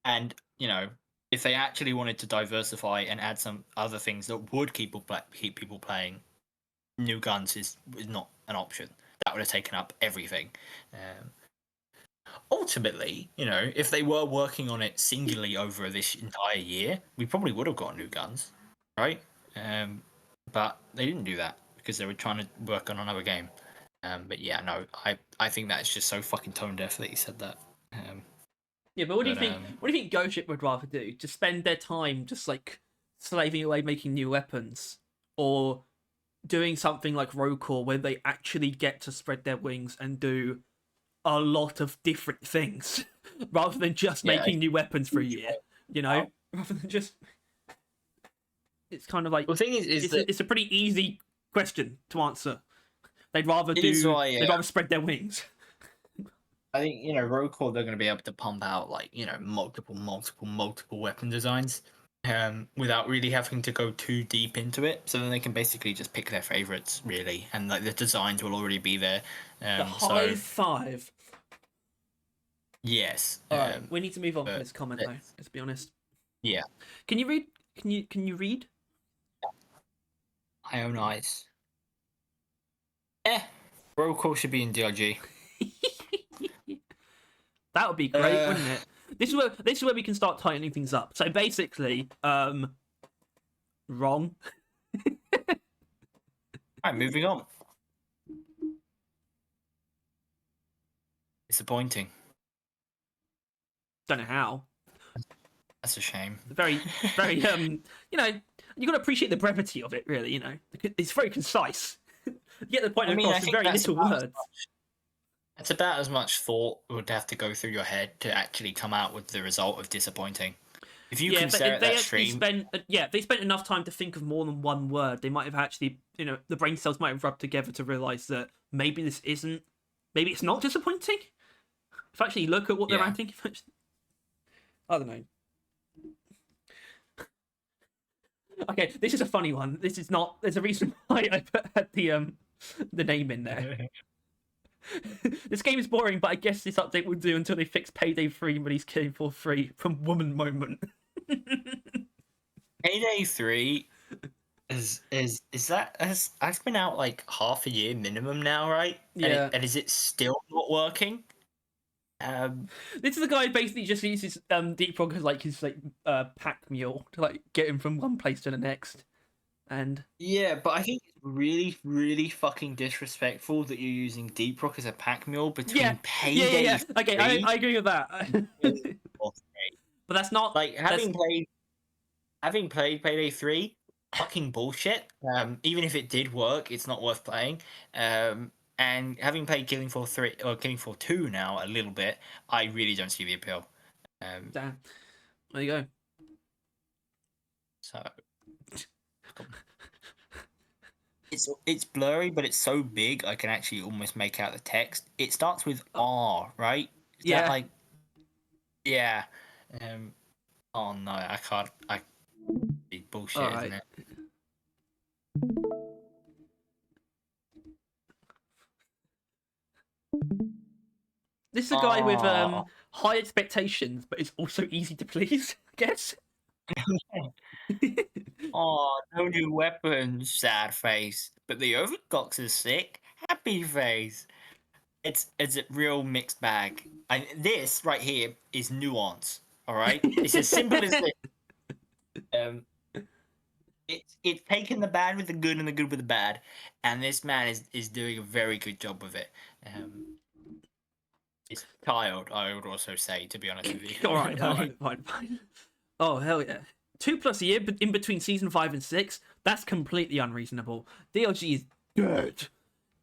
And, if they actually wanted to diversify and add some other things that would keep people playing, new guns is not an option. That would have taken up everything. Ultimately, if they were working on it singularly over this entire year, we probably would have got new guns, right? But they didn't do that because they were trying to work on another game. But yeah, no, I think that's just so fucking tone deaf that you said that. Yeah, but what do you think? What do you think Ghost Ship would rather do? Just spend their time just like slaving away making new weapons, or doing something like Rogue Core where they actually get to spread their wings and do a lot of different things rather than just making new weapons for a year, rather than just. It's kind of like the thing is it's a pretty easy question to answer. They'd rather they'd rather spread their wings. I think Rogue Core, they're going to be able to pump out like multiple weapon designs, without really having to go too deep into it. So then they can basically just pick their favorites really, and like the designs will already be there. The high five. Yes. All right, we need to move on from this comment though. Let's be honest. Yeah. Can you read? Can you read? I own eyes. Rogue Core should be in DRG. That would be great, wouldn't it? This is where we can start tightening things up. So basically, wrong. Alright, moving on. Disappointing. Don't know how. That's a shame. Very, very. You got to appreciate the brevity of it. Really, it's very concise. You get the point across in very little words. It's about as much thought would have to go through your head to actually come out with the result of disappointing. If you can stare at that stream... if they spent enough time to think of more than one word, they might have actually, the brain cells might have rubbed together to realise that maybe it's not disappointing. If you actually look at what they're Yeah. ranking, I don't know. Okay, this is a funny one. This is not. There's a reason why I put the name in there. This game is boring, but I guess this update will do until they fix Payday 3 and release Killing Floor 3 from Woman Moment. Payday 3 is that has been out like half a year minimum now, right? Yeah. And is it still not working? This is a guy who basically just uses Deep Rock as like his pack mule to like get him from one place to the next. And yeah, but I think it's really, really fucking disrespectful that you're using Deep Rock as a pack mule between Payday. Yeah. Okay, 3 I agree with that. or But that's not like having played Payday 3, fucking bullshit. Even if it did work, it's not worth playing. And having played Killing Floor 3 or Killing Floor 2 now a little bit, I really don't see the appeal. Damn. There you go. So it's blurry, but it's so big I can actually almost make out the text. It starts with R, right? Is Yeah. that like, yeah. Oh no, I can't. It's bullshit, Alright. isn't it? This is a guy with Aw. high expectations, but is also easy to please, I guess. Oh, no new weapons, sad face. But the overclocks is sick, happy face. It's a real mixed bag. And this right here is nuance. All right, it's as simple as this. It's taking the bad with the good and the good with the bad, and this man is doing a very good job with it. It's child, I would also say, to be honest with you. all right, fine. Oh hell yeah! 2+ a year in between season 5 and 6. That's completely unreasonable. DLG is good.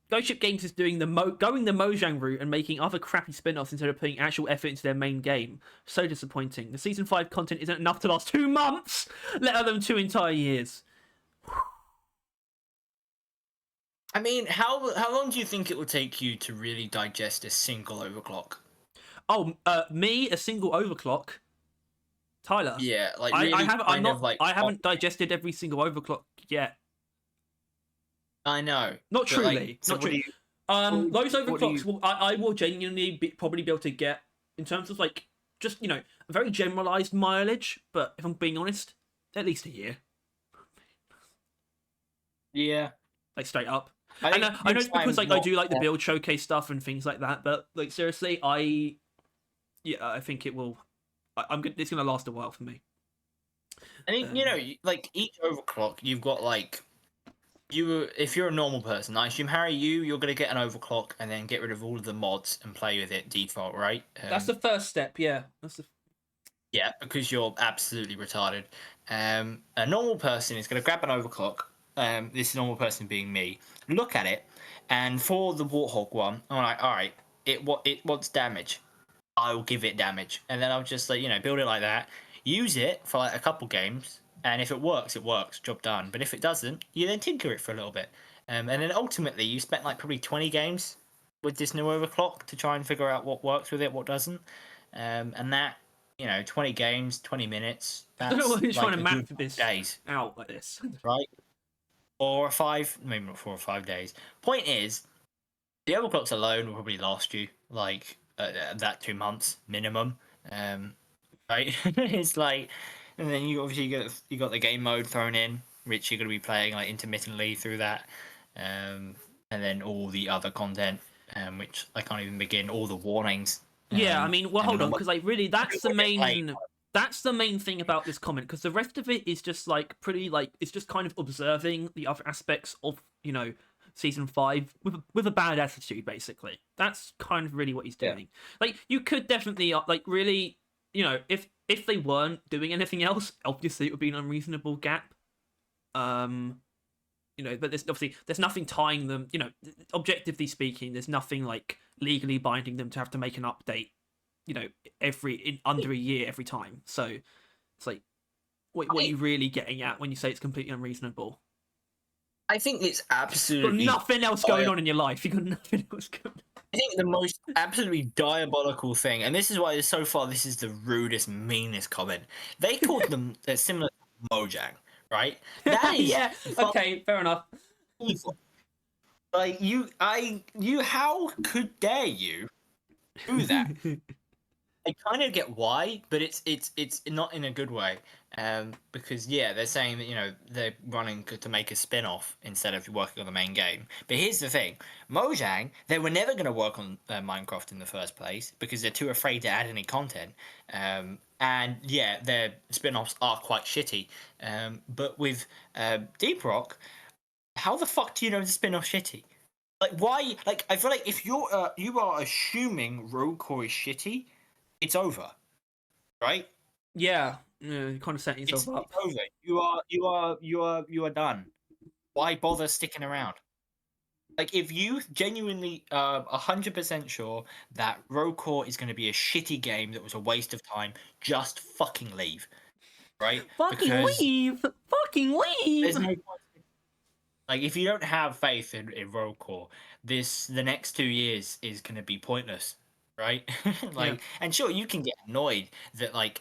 Ghost Ship Games is doing going the Mojang route and making other crappy spin-offs instead of putting actual effort into their main game. So disappointing. The season 5 content isn't enough to last 2 months, let alone 2 entire years. I mean, how long do you think it will take you to really digest a single overclock? Oh, me, a single overclock. Tyler. Yeah, like I really haven't. kind of like. I haven't digested every single overclock yet. I know. Not but, truly. like, so Not what truly. do you- Those what do overclocks will. I will genuinely probably be able to get in terms of like just a very generalized mileage. But if I'm being honest, at least a year. Yeah. Like straight up. I And think I know it's because like I do like the not- build showcase stuff and things like that. But like seriously, I think it will. I'm good. It's gonna last a while for me. I think like each overclock, you've got like if you're a normal person, I assume Harry, you're gonna get an overclock and then get rid of all of the mods and play with it default, right? That's the first step. Yeah. Yeah, because you're absolutely retarded. A normal person is gonna grab an overclock. This normal person being me, look at it, and for the Warthog one, I'm like, all right, it wants damage. I'll give it damage, and then I'll just build it like that. Use it for like a couple games, and if it works, job done. But if it doesn't, you then tinker it for a little bit, and then ultimately you spent like probably 20 games with this new overclock to try and figure out what works with it, what doesn't, and that 20 games, 20 minutes. That's I don't know why you're like trying to a map good this days, out like this. right? 4 or 5 days. Point is, the overclocks alone will probably last you like that 2 months minimum. Right? It's like, and then you got the game mode thrown in, which you're going to be playing like intermittently through that, and then all the other content, which I can't even begin. All the warnings. Yeah, I mean, well, and hold then on, because like really, that's the like- main. That's the main thing about this comment, because the rest of it is just like pretty like it's just kind of observing the other aspects of season 5 with a bad attitude, basically. That's kind of really what he's doing. Like you could definitely like really if they weren't doing anything else, obviously it would be an unreasonable gap. But there's nothing tying them. Objectively speaking, there's nothing like legally binding them to have to make an update. Under a year every time. So it's like, what are you really getting at when you say it's completely unreasonable? I think it's You've got absolutely nothing else going on in your life. You've got nothing else going on. I think the most absolutely diabolical thing, and this is why so far this is the rudest, meanest comment. They called them similar to Mojang, right? That is Yeah. Okay. Fair enough. evil. Like how could dare you do that? I kind of get why, but it's not in a good way. Because yeah, they're saying that they're running to make a spin-off instead of working on the main game. But here's the thing: Mojang, they were never going to work on Minecraft in the first place because they're too afraid to add any content. And yeah, their spin-offs are quite shitty. But with Deep Rock, how the fuck do you know the spin-off shitty? Like why? Like I feel like if you are assuming Rogue Core is shitty, it's over, right? Yeah. You're kind of setting yourself up. It's over. You are done. Why bother sticking around? Like if you genuinely 100% sure that Rogue Core is going to be a shitty game that was a waste of time, just fucking leave, right? Fucking Because leave. Fucking leave. there's no point. Like if you don't have faith in Rogue Core, the next 2 years is going to be pointless, right? Like, and sure, you can get annoyed that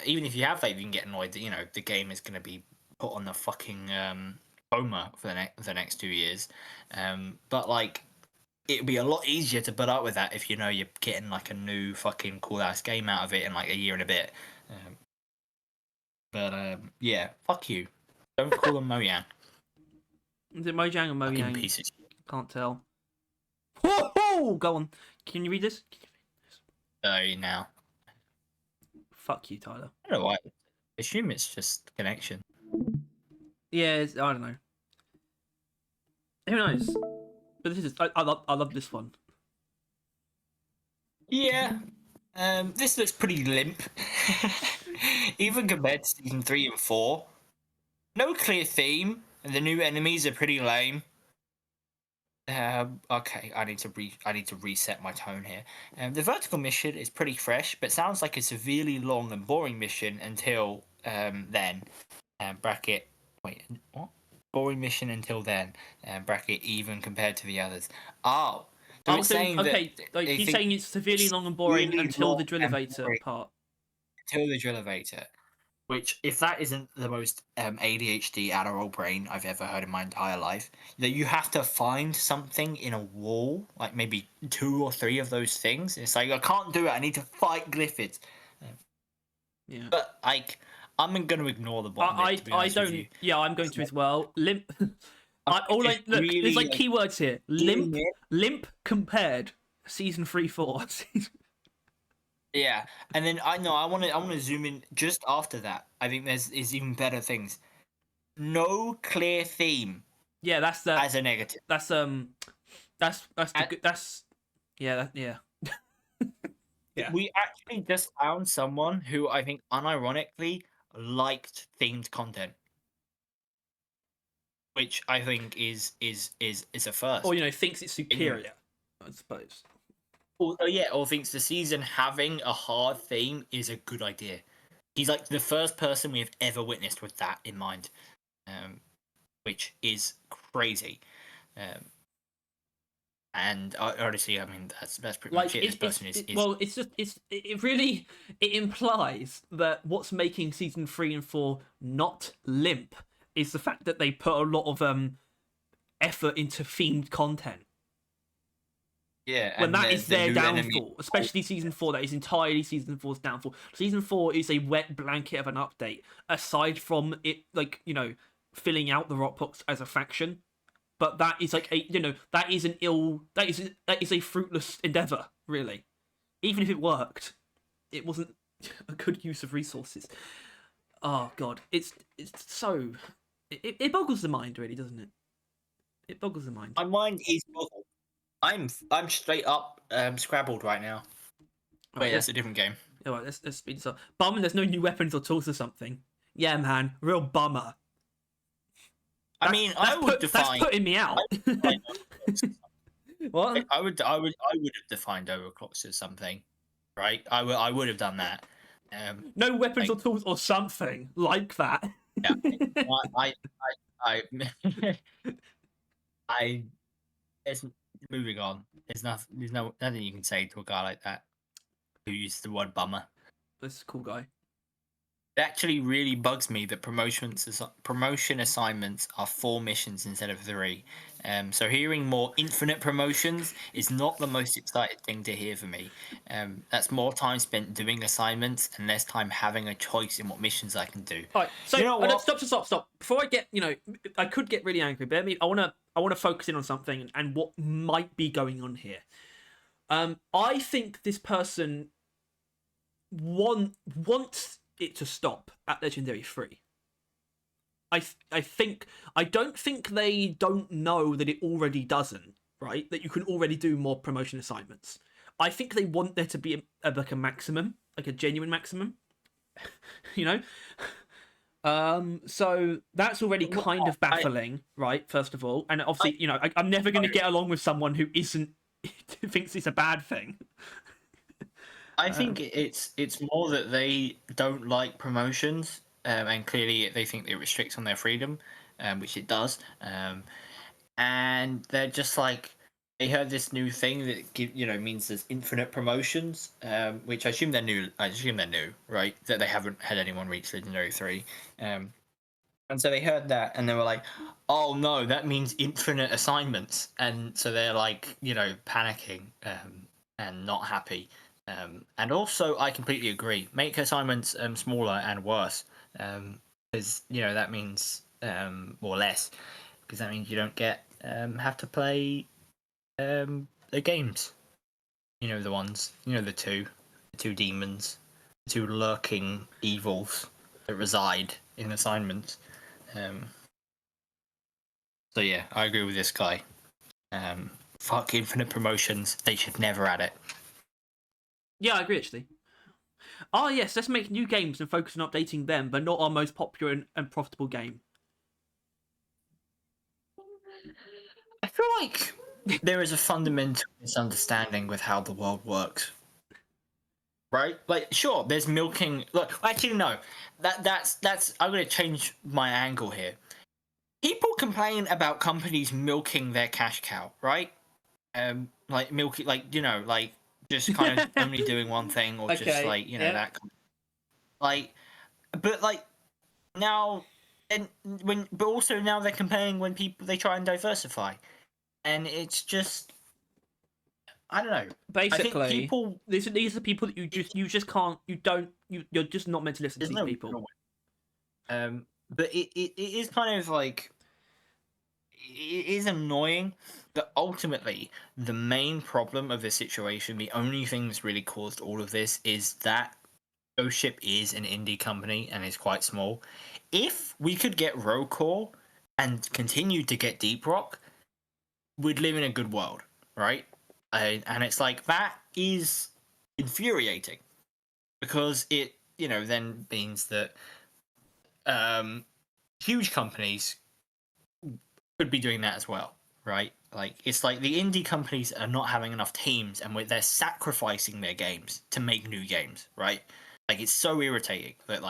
even if you have faith, you can get annoyed that the game is going to be put on the fucking coma for the next 2 years. But like, it'd be a lot easier to put up with that if you're getting like a new fucking cool ass game out of it in like a year and a bit. But yeah, fuck you. Don't call them Mojang. Is it Mojang or Fucking Mojang? piece of shit. Can't tell. Whoa! Go on. Can you read this? Now. Fuck you, Tyler. I don't know why. I assume it's just connection. Yeah, I don't know. Who knows? But this is I love this one. Yeah. This looks pretty limp. Even compared to season 3 and 4. No clear theme, and the new enemies are pretty lame. Okay, I need to reset my tone here. The vertical mission is pretty fresh, but sounds like a severely long and boring mission until then. Bracket. Wait, what? Boring mission until then. Bracket even compared to the others. Oh, so it's saying okay, that like he's saying it's severely long and boring really until the long drill and elevator boring. part. Until the drill elevator. Which, if that isn't the most ADHD Adderall brain I've ever heard in my entire life, that you have to find something in a wall, like maybe 2 or 3 of those things. It's like I can't do it. I need to fight Glyphids. Yeah. But like, I'm gonna ignore the bottom bit. To be I honest with don't. you. Yeah, I'm going to as well. Limp. It's Look. really, There's like keywords here. Limp. it. Limp compared. Season 3, 4. Yeah, and then I want to zoom in just after that. I think is even better things. No clear theme Yeah, that's the. as a negative. That's the good. That's yeah. Yeah. Yeah. We actually just found someone who I think unironically liked themed content, which I think is a first. Or thinks it's superior. I suppose. Or thinks the season having a hard theme is a good idea. He's like the first person we have ever witnessed with that in mind, which is crazy. And honestly, I mean that's pretty much it. This person is well, it's just it really implies that what's making season 3 and 4 not limp is the fact that they put a lot of effort into themed content. Yeah, when that is their downfall, especially season 4, that is entirely season 4's downfall. Season 4 is a wet blanket of an update, aside from it, filling out the Rockbox as a faction. But that is that is a fruitless endeavor, really. Even if it worked, it wasn't a good use of resources. Oh god, it's so it boggles the mind, really, doesn't it? It boggles the mind. My mind is boggled. I'm straight up scrabbled right now. Wait, that's a different game. All right, let's speed this up. Bummer, there's no new weapons or tools or something. Yeah, man, real bummer. That's putting me out. What? I would have defined overclocks as something, right? I would have done that. No weapons or tools or something like that. Yeah, I It's moving on. There's nothing you can say to a guy like that who uses the word bummer. This is a cool guy. It actually really bugs me that promotion assignments are 4 missions instead of 3. So hearing more infinite promotions is not the most exciting thing to hear for me. That's more time spent doing assignments and less time having a choice in what missions I can do. All right, so You know what? Stop. Before I get, I could get really angry, but I want to focus in on something and what might be going on here. I think this person wants it to stop at Legendary 3. I don't think they don't know that it already doesn't, right? That you can already do more promotion assignments. I think they want there to be like a maximum, like a genuine maximum. you know? So that's already kind of baffling, right? First of all, and obviously, I'm never going to get along with someone who thinks it's a bad thing. I think it's more that they don't like promotions, and clearly they think it restricts on their freedom, which it does. And they're just like, they heard this new thing that means there's infinite promotions, which I assume they're new. Right? That they haven't had anyone reach Legendary 3. And so they heard that and they were like, oh no, that means infinite assignments. And so they're like, panicking and not happy. And also, I completely agree. Make assignments smaller and worse, because that means or less, because that means you don't have to play the games. The ones, the two demons, the two lurking evils that reside in assignments. So yeah, I agree with this guy. Fuck infinite promotions. They should never add it. Yeah, I agree, actually. Oh, yes, let's make new games and focus on updating them, but not our most popular and profitable game. I feel like there is a fundamental misunderstanding with how the world works. Right? Like, sure, there's milking. Look, actually, no. That's. I'm going to change my angle here. People complain about companies milking their cash cow, right? Like milking, like just kind of only doing one thing, or just like that. Like, but like now, but also now they're complaining when they try and diversify, and it's just, I don't know. Basically, I think people. These are people that you just can't. You're just not meant to listen to these people. But it is kind of like, it is annoying that ultimately the main problem of this situation, the only thing that's really caused all of this, is that Ghost Ship is an indie company and is quite small. If we could get Rocore and continue to get Deep Rock, we'd live in a good world, right? And it's like, that is infuriating, because it then means that huge companies could be doing that as well, right? Like, it's like the indie companies are not having enough teams, and they're sacrificing their games to make new games, right? Like, it's so irritating that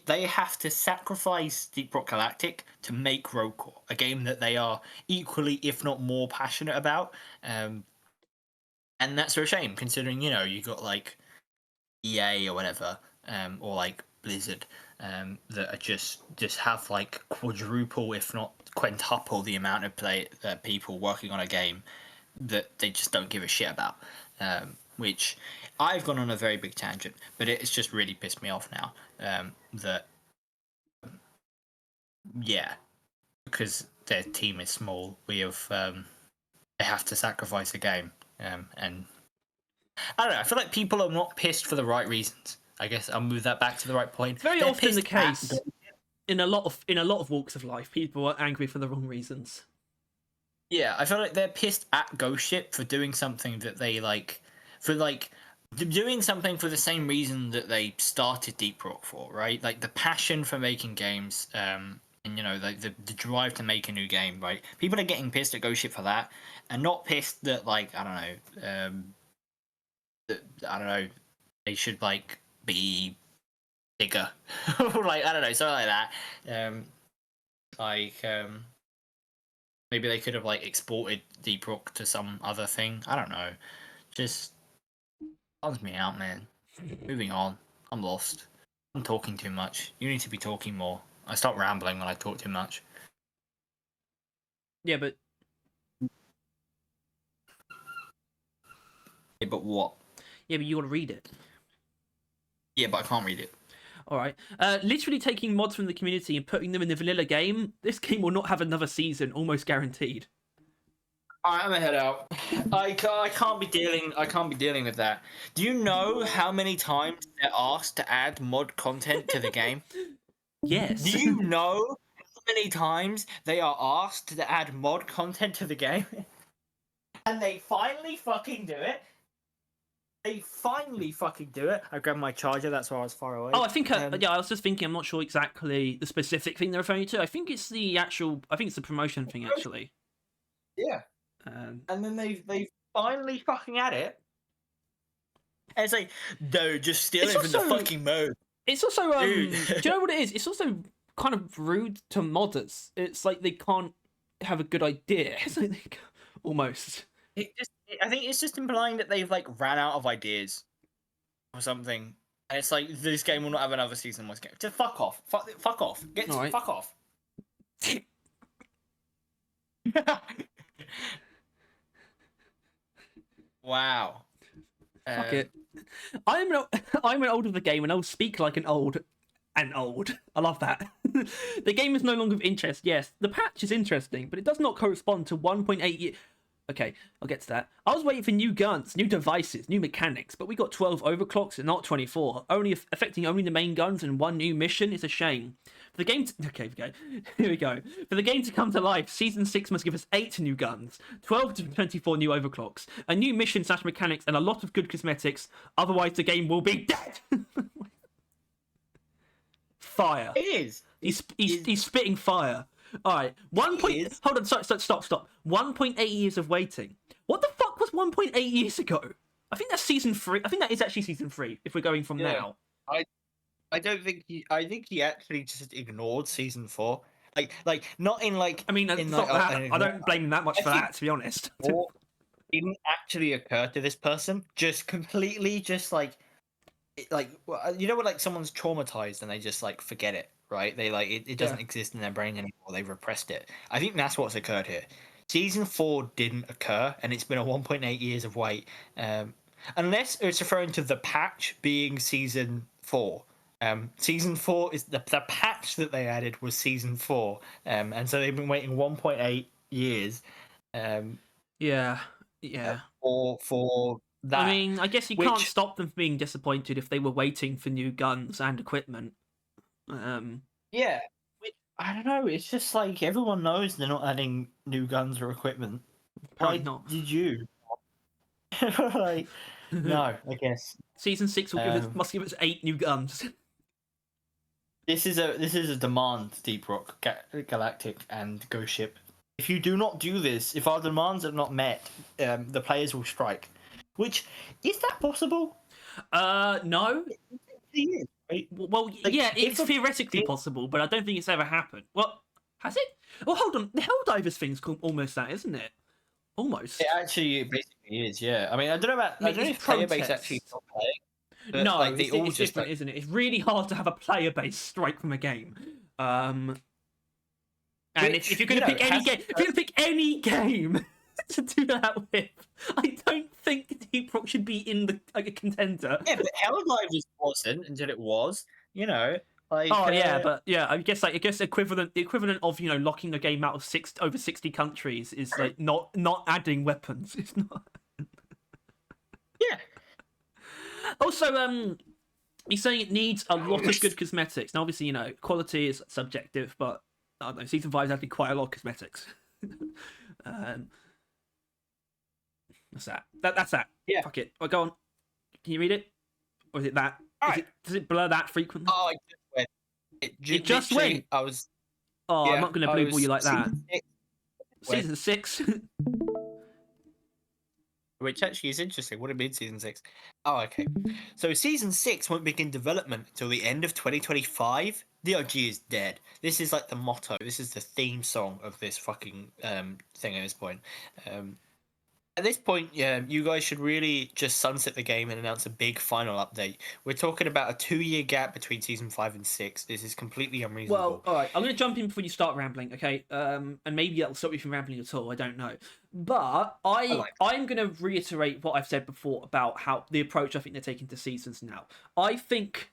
they have to sacrifice Deep Rock Galactic to make Rocore, a game that they are equally, if not more, passionate about. And that's a shame, considering you got like EA or whatever, or like Blizzard, that are just have like quadruple, if not quintuple, the amount of people working on a game that they just don't give a shit about. Which I've gone on a very big tangent, but it's just really pissed me off now. That because their team is small, they have to sacrifice a game, and I don't know. I feel like people are not pissed for the right reasons. I guess I'll move that back to the right point. It's very often the case in a lot of walks of life. People are angry for the wrong reasons. Yeah, I feel like they're pissed at Ghost Ship for doing something that they doing something for the same reason that they started Deep Rock for, right? Like the passion for making games, and the drive to make a new game, right? People are getting pissed at Ghost Ship for that, and not pissed that I don't know, they should be bigger, I don't know, something like that. Maybe they could have like exported Deep Rock to some other thing. I don't know. Just bums me out, man. Moving on. I'm lost. I'm talking too much. You need to be talking more. I start rambling when I talk too much. Yeah, but Yeah, but what? you gotta read it. Yeah, but I can't read it. All right. Literally taking mods from the community and putting them in the vanilla game. This game will not have another season, almost guaranteed. Alright, I'm gonna head out. I can't be dealing with that. Do you know how many times they're asked to add mod content to the game? Yes. Do you know how many times they are asked to add mod content to the game? And they finally fucking do it. They finally fucking do it. I grabbed my charger, that's why I was far away. Oh, I think, I was just thinking, I'm not sure exactly the specific thing they're referring to. I think it's the promotion thing, actually. Yeah. And then they finally fucking add it. And it's like, dude, just steal it from the fucking mode. It's also, do you know what it is? It's also kind of rude to modders. It's like they can't have a good idea. It's like almost. I think it's just implying that they've like ran out of ideas or something. And it's like this game will not have another season. Just fuck off. Fuck off. Fuck off. Wow. Fuck it. I'm an old of the game, and I'll speak like an old. I love that. The game is no longer of interest. Yes, the patch is interesting, but it does not correspond to 1.8 years. Okay, I'll get to that. I was waiting for new guns, new devices, new mechanics, but we got 12 overclocks and not 24. Affecting only the main guns and one new mission is a shame. For the game Here we go. For the game to come to life, Season 6 must give us 8 new guns, 12 to 24 new overclocks, a new mission / mechanics, and a lot of good cosmetics. Otherwise, the game will be dead. Fire. It is. He's spitting fire. All right, Hold on, stop. 1.8 years of waiting. What the fuck was 1.8 years ago? I think that's season 3. I think that is actually season 3. If we're going from now, I don't think I think he actually just ignored season 4. Like not in like. I mean, in not like, that. I don't blame him that much for that, to be honest. Didn't actually occur to this person. Just completely, just like you know, when like someone's traumatized and they just like forget it. Right, they like it doesn't exist in their brain anymore. They've repressed it. I think that's what's occurred here. Season 4 didn't occur, and it's been a 1.8 years of wait. Unless it's referring to the patch being season 4. Season 4 is the patch that they added was season 4, and so they've been waiting 1.8 years. Yeah. For that. I mean, I guess you can't stop them from being disappointed if they were waiting for new guns and equipment. Yeah, I don't know. It's just like everyone knows they're not adding new guns or equipment. Why not? Did you? Like, no, I guess Season 6 must give us 8 new guns. This is a demand, Deep Rock Galactic and Ghost Ship. If you do not do this, if our demands are not met, the players will strike. Which is that possible? No. It is. Right? Well, like, yeah, it's theoretically possible, but I don't think it's ever happened. Well, has it? Well, hold on. The Helldivers thing's almost that, isn't it? Almost. It basically is, yeah. I mean, I don't know about. I don't know if player base actually not playing. No, like, it's different, isn't it? It's really hard to have a player base strike from a game. And if you're going to pick any game to do that with, I don't think Deep Rock should be in a contender. Yeah, but Helldivers wasn't until it was. You know, like. Oh yeah, but yeah, I guess the equivalent of locking a game out of over 60 countries is like not adding weapons. It's not. Yeah. Also, he's saying it needs a lot of good cosmetics. Now, obviously, quality is subjective, but I don't know, Season 5 is actually quite a lot of cosmetics. That's that. That's that. Yeah. Fuck it. Well, go on. Can you read it? Or is it that? Does it blur that frequently? Oh, I just went. It just went. I was. Oh, yeah, I'm not going to blue ball you like that. Season 6. Season 6. which actually is interesting. What it means season 6. Oh, okay. So season 6 won't begin development until the end of 2025. DRG is dead. This is like the motto. This is the theme song of this fucking thing at this point. At this point, yeah, you guys should really just sunset the game and announce a big final update. We're talking about a 2-year gap between season 5 and 6. This is completely unreasonable. Well, all right. I'm going to jump in before you start rambling, okay? And maybe that'll stop you from rambling at all. I don't know, but I'm going to reiterate what I've said before about how the approach I think they're taking to seasons now. I think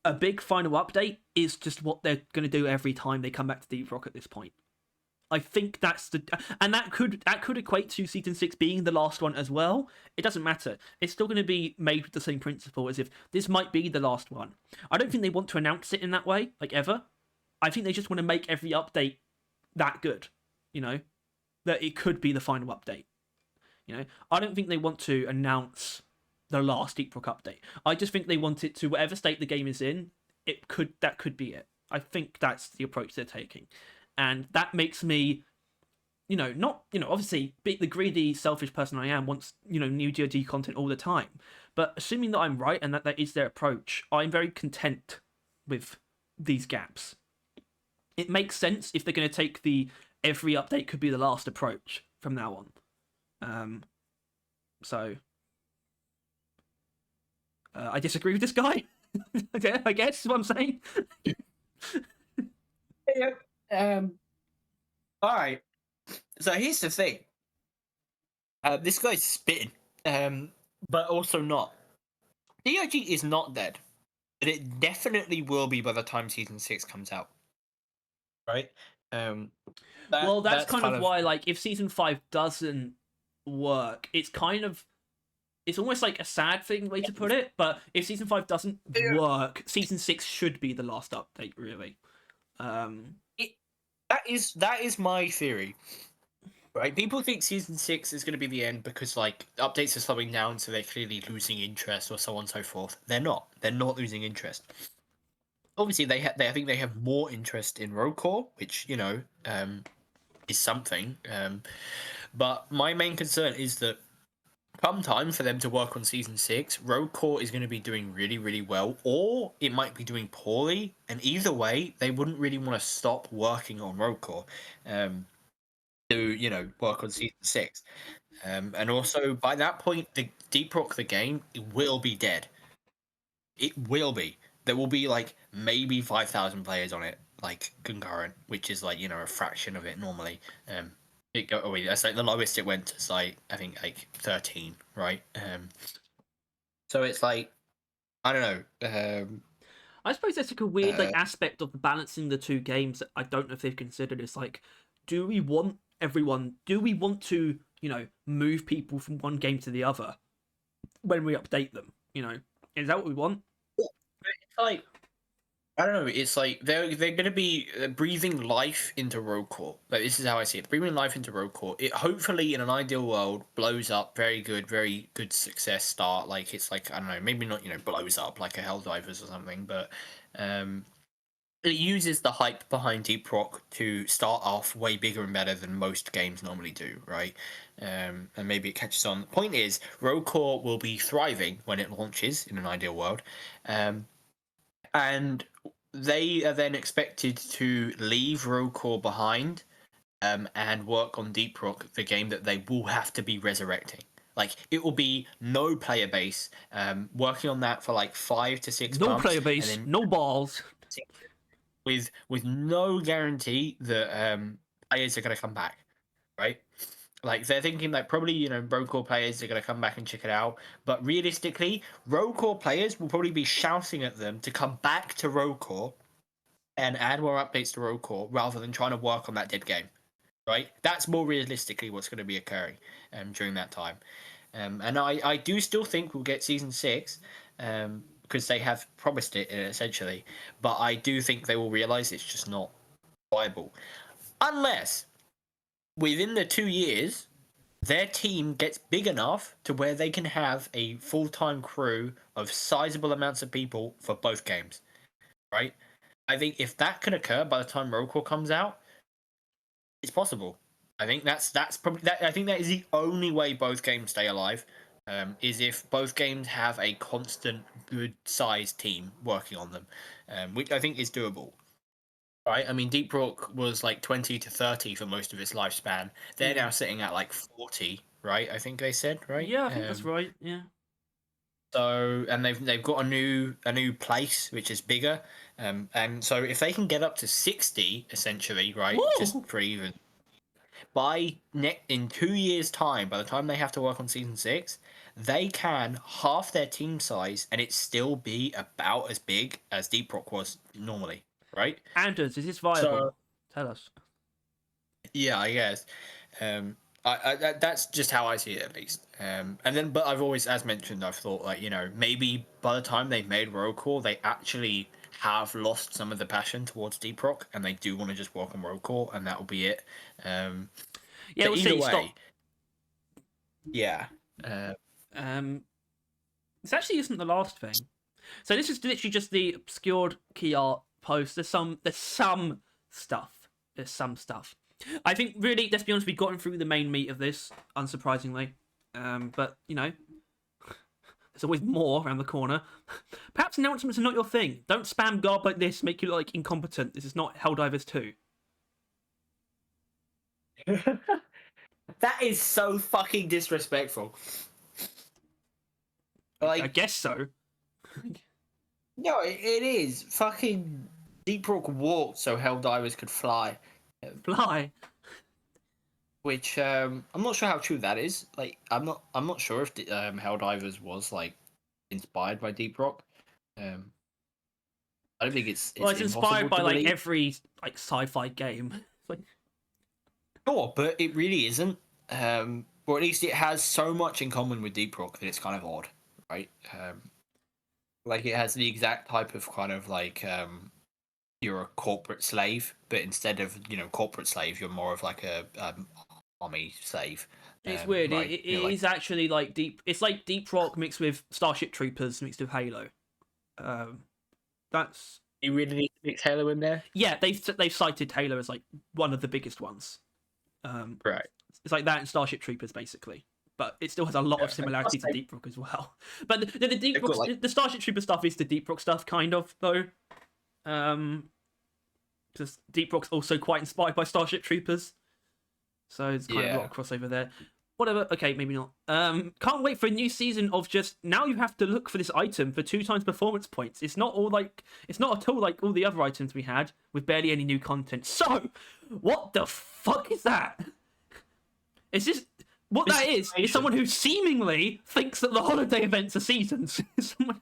a big final update is just what they're going to do every time they come back to Deep Rock at this point. I think that's and that could equate to season 6 being the last one as well. It doesn't matter. It's still going to be made with the same principle as if this might be the last one. I don't think they want to announce it in that way, like ever. I think they just want to make every update that good, that it could be the final update. I don't think they want to announce the last Deep Rock update. I just think they want it to whatever state the game is in. That could be it. I think that's the approach they're taking. And that makes me, obviously, the greedy, selfish person I am wants, new DoD content all the time. But assuming that I'm right and that is their approach, I'm very content with these gaps. It makes sense if they're going to take the every update could be the last approach from now on. I disagree with this guy. I guess is what I'm saying. Yeah. All right. So here's the thing. This guy's spitting, but also not. DRG is not dead, but it definitely will be by the time season 6 comes out. Right. That's kind of why, like, if season 5 doesn't work, it's almost like a sad way to put it. But if season 5 doesn't work, season 6 should be the last update, really. That is my theory. Right, people think season 6 is going to be the end because like updates are slowing down, so they're clearly losing interest or so on and so forth. They're not. They're not losing interest. Obviously, I think they have more interest in Road Core, which is something. But my main concern is that come time for them to work on season 6, Road Core is going to be doing really, really well, or it might be doing poorly. And either way, they wouldn't really want to stop working on Road Core. To work on season 6, and also by that point, the Deep Rock the game it will be dead. It will be. There will be like maybe 5,000 players on it, like concurrent, which is like a fraction of it normally. That's like the lowest it went to like I think like 13, right? So it's like I don't know. I suppose that's like a weird aspect of balancing the two games that I don't know if they've considered. It's like, do we want to move people from one game to the other when we update them? Is that what we want? It's like I don't know. It's like they're going to be breathing life into Road Core. Like this is how I see it. Breathing life into Road Core. It hopefully in an ideal world blows up. Very good success start. Like it's like I don't know. Maybe not blows up like a Helldivers or something, but it uses the hype behind Deep Rock to start off way bigger and better than most games normally do, right? And maybe it catches on. The point is, Road Core will be thriving when it launches in an ideal world. And they are then expected to leave Road Core behind and work on Deep Rock, the game that they will have to be resurrecting. Like, it will be no player base, working on that for like 5 to 6 months. No player base, no balls. With no guarantee that players are going to come back, right? Like they're thinking that probably Road Core players are going to come back and check it out, but realistically, Road Core players will probably be shouting at them to come back to Road Core and add more updates to Road Core rather than trying to work on that dead game, right? That's more realistically what's going to be occurring during that time, and I do still think we'll get season 6. Because they have promised it essentially, but I do think they will realize it's just not viable unless within the 2 years their team gets big enough to where they can have a full-time crew of sizable amounts of people for both games, right? I think if that can occur by the time Road Core comes out, it's possible. I think that's probably that. I think that is the only way both games stay alive. Is if both games have a constant, good-sized team working on them, which I think is doable. Right? I mean, Deep Rock was like 20 to 30 for most of its lifespan. They're now sitting at like 40, right? I think they said, right? Yeah, I think that's right. Yeah. So, and they've got a new place which is bigger, and so if they can get up to 60, essentially, right, Woo! just for even in 2 years' time, by the time they have to work on season 6, they can half their team size and it still be about as big as Deep Rock was normally, right? Anders, is this viable? So, Tell us. yeah, I guess. That's just how I see it, at least. And then, but I've always, as mentioned, I've thought like, maybe by the time they've made roll call, they actually have lost some of the passion towards Deep Rock, and they do want to just work on roll call, and that will be it. Yeah, but we'll either see. way, Stop. yeah. This actually isn't the last thing. So this is literally just the obscured key art post. There's some stuff. I think really, let's be honest, we've gotten through the main meat of this, unsurprisingly. But there's always more around the corner. Perhaps announcements are not your thing. Don't spam garb like this, make you look like incompetent. This is not Helldivers 2. That is so fucking disrespectful. Like, I guess so. No, it is. Fucking Deep Rock walked so Helldivers could fly. Fly. Which I'm not sure how true that is. Like, I'm not sure if Helldivers was like inspired by Deep Rock. I don't think it's Well, it's inspired by like believe. every like sci-fi game. Like, Sure, but it really isn't. Or at least it has so much in common with Deep Rock that it's kind of odd, right? Like it has the exact type of kind of like you're a corporate slave, but instead of corporate slave, you're more of like a army slave. it's weird. Right? It is actually like deep. It's like Deep Rock mixed with Starship Troopers mixed with Halo. That's You really need to mix Halo in there, yeah. They've cited Halo as like one of the biggest ones. right? It's like that and Starship Troopers basically, but it still has a lot of similarities to Deep Rock as well. But the Deep Rock, the Starship Trooper stuff is the Deep Rock stuff, kind of though. Because Deep Rock's also quite inspired by Starship Troopers, so it's kind of a lot of crossover there. Whatever. Okay, maybe not. Can't wait for a new season of just now. You have to look for this item for 2 times performance points. It's not at all like all the other items we had with barely any new content. So, what the fuck is that? Is this what that is? Is someone who seemingly thinks that the holiday events are seasons. Someone...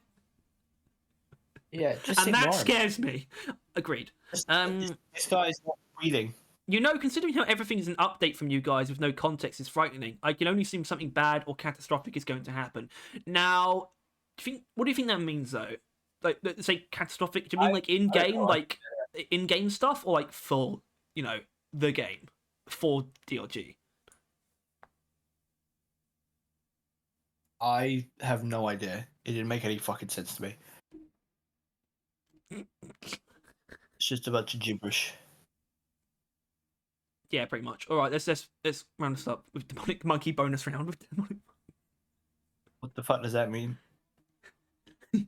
Yeah, and that scares me. Agreed. This guy's not breathing. Considering how everything is an update from you guys with no context is frightening. I can only assume something bad or catastrophic is going to happen. Now, what do you think that means, though? Like, say catastrophic, do you mean like in-game, like in-game stuff, or like full, the game, for DLG? I have no idea. It didn't make any fucking sense to me. It's just a bunch of gibberish. Yeah, pretty much. All right, let's round this up with Demonic Monkey bonus round. With Demonic... What the fuck does that mean? Okay,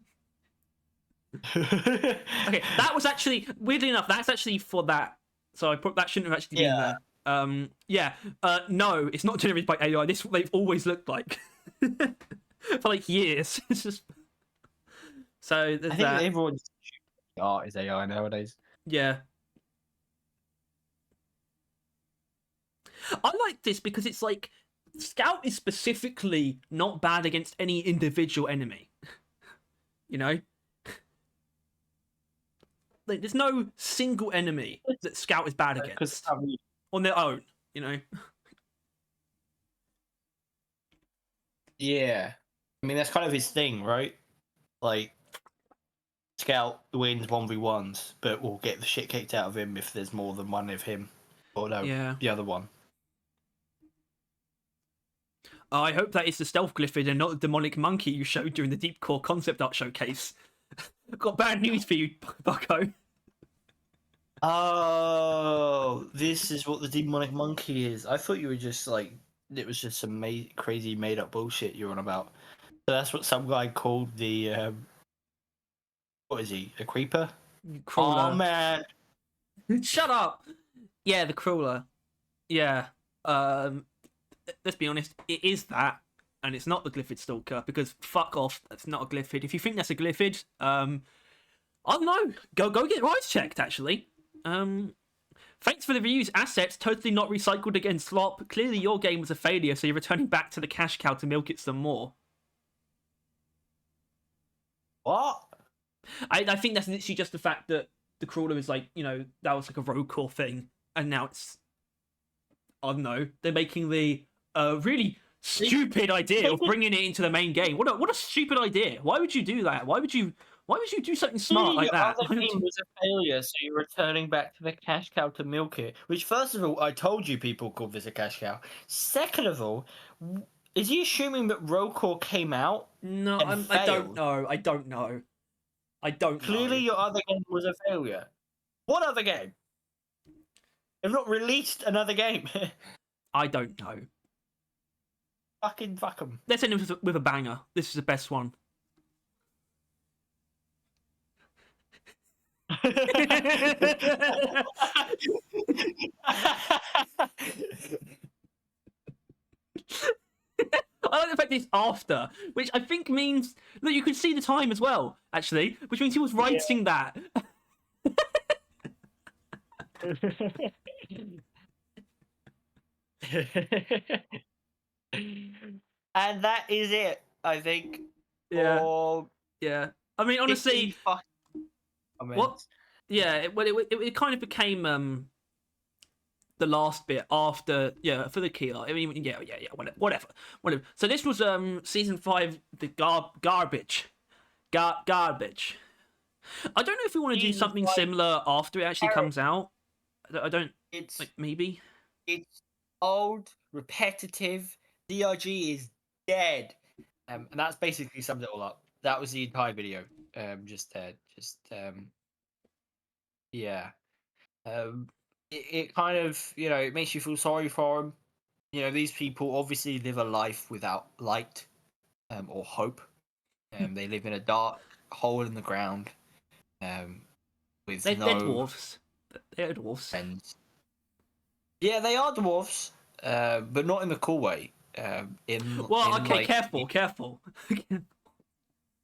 that was actually weirdly enough. That's actually for that. So that shouldn't have actually been there. No, it's not generated by AI. This is what they've always looked like for like years. It's just so. There's I think that. everyone's art is AI nowadays. Yeah. I like this because it's like Scout is specifically not bad against any individual enemy. Like there's no single enemy that Scout is bad against on their own, Yeah. I mean that's kind of his thing, right? Like Scout wins 1v1s, but will get the shit kicked out of him if there's more than one of him. Or no, the other one. I hope that is the stealth glyphid and not the demonic monkey you showed during the Deep Core concept art showcase. I've got bad news for you, Bucko. Oh, this is what the demonic monkey is. I thought you were just like it was just some crazy made up bullshit you're on about. So that's what some guy called the what is he? A creeper? Crawler. Oh man. Shut up. Yeah, the crawler. Yeah. Let's be honest, it is that, and it's not the Glyphid Stalker, because fuck off, that's not a Glyphid. If you think that's a Glyphid, I don't know. Go get your eyes checked, actually. Thanks for the reused assets, totally not recycled again, Slop. Clearly your game was a failure, so you're returning back to the cash cow to milk it some more. What? I think that's literally just the fact that the crawler is like, that was like a rogue core thing, and now it's, I don't know, they're making the really stupid idea of bringing it into the main game. What a stupid idea! Why would you do that? Why would you do something smart like that? Your other game was a failure, so you're returning back to the cash cow to milk it. Which, first of all, I told you people called this a cash cow. Second of all, is he assuming that Rocore came out? No, and I don't failed? know. I don't know. Clearly, your other game was a failure. What other game? They've not released another game. I don't know. Fucking fuck them. Let's end with a banger. This is the best one. I like the fact it's after, which I think means that you can see the time as well, actually, which means he was writing that. And that is it, I think. Yeah. Or Yeah. I mean, honestly, what? Yeah, it kind of became the last bit after for the key. I mean, yeah, whatever. So this was season 5, the garbage. Garbage. I don't know if we want to do something similar after it actually comes out. I don't. It's like maybe. It's old, repetitive. DRG is dead, and that's basically summed it all up. That was the entire video. Yeah. It kind of it makes you feel sorry for them. These people obviously live a life without light, or hope. They live in a dark hole in the ground. With They're no dwarves. They're dwarves. friends. Yeah, they are dwarves, but not in the cool way. Okay, careful.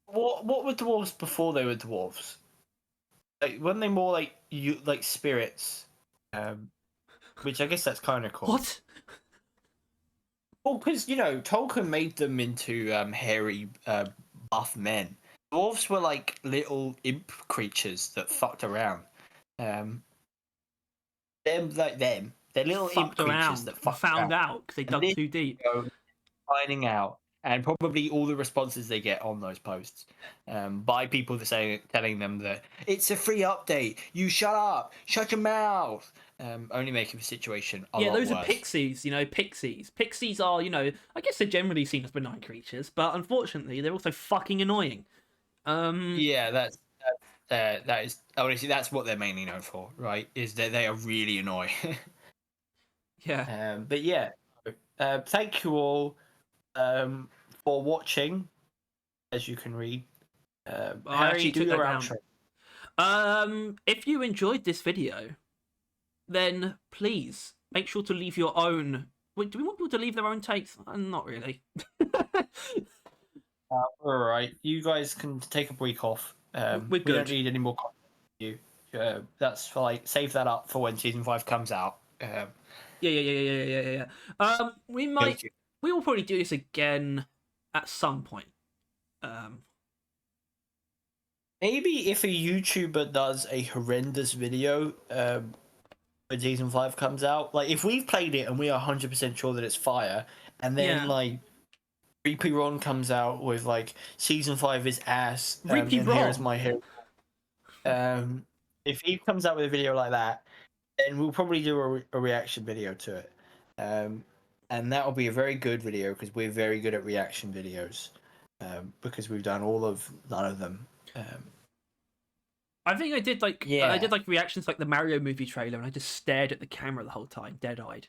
What were dwarves before they were dwarves? Like, weren't they more like spirits? Which I guess that's kind of cool. What? Well, because Tolkien made them into hairy, buff men. Dwarves were like little imp creatures that fucked around. They're little imp creatures that found out because they dug too deep. Finding out, and probably all the responses they get on those posts by people telling them that it's a free update. You shut up, shut your mouth. Only making the situation a lot those worse. Are pixies. Pixies are, I guess they're generally seen as benign creatures, but unfortunately they're also fucking annoying. Yeah, that is honestly that's what they're mainly known for, right? Is that they are really annoying. Yeah. But yeah, thank you all for watching. As you can read, Harry, do your outro. If you enjoyed this video, then please make sure to leave your own. Wait, do we want people to leave their own takes? Not really. All right, you guys can take a week off. We don't need any more content. That's for save that up for when season 5 comes out. Yeah. We will probably do this again at some point. Maybe if a YouTuber does a horrendous video when season 5 comes out, like if we've played it and we are 100% sure that it's fire, and then Reapy Ron comes out with season 5 is ass. Reapy Ron. Here is my hero. If he comes out with a video like that, then we'll probably do a reaction video to it. And that will be a very good video because we're very good at reaction videos. Because we've done none of them. I think I did like Yeah. I did like reactions like the Mario movie trailer, and I just stared at the camera the whole time, dead-eyed.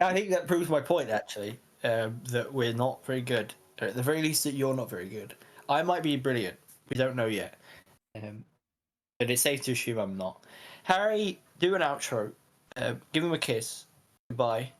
I think that proves my point, actually, that we're not very good. At the very least, that you're not very good. I might be brilliant. We don't know yet. But it's safe to assume I'm not. Harry, do an outro. Give him a kiss. Goodbye.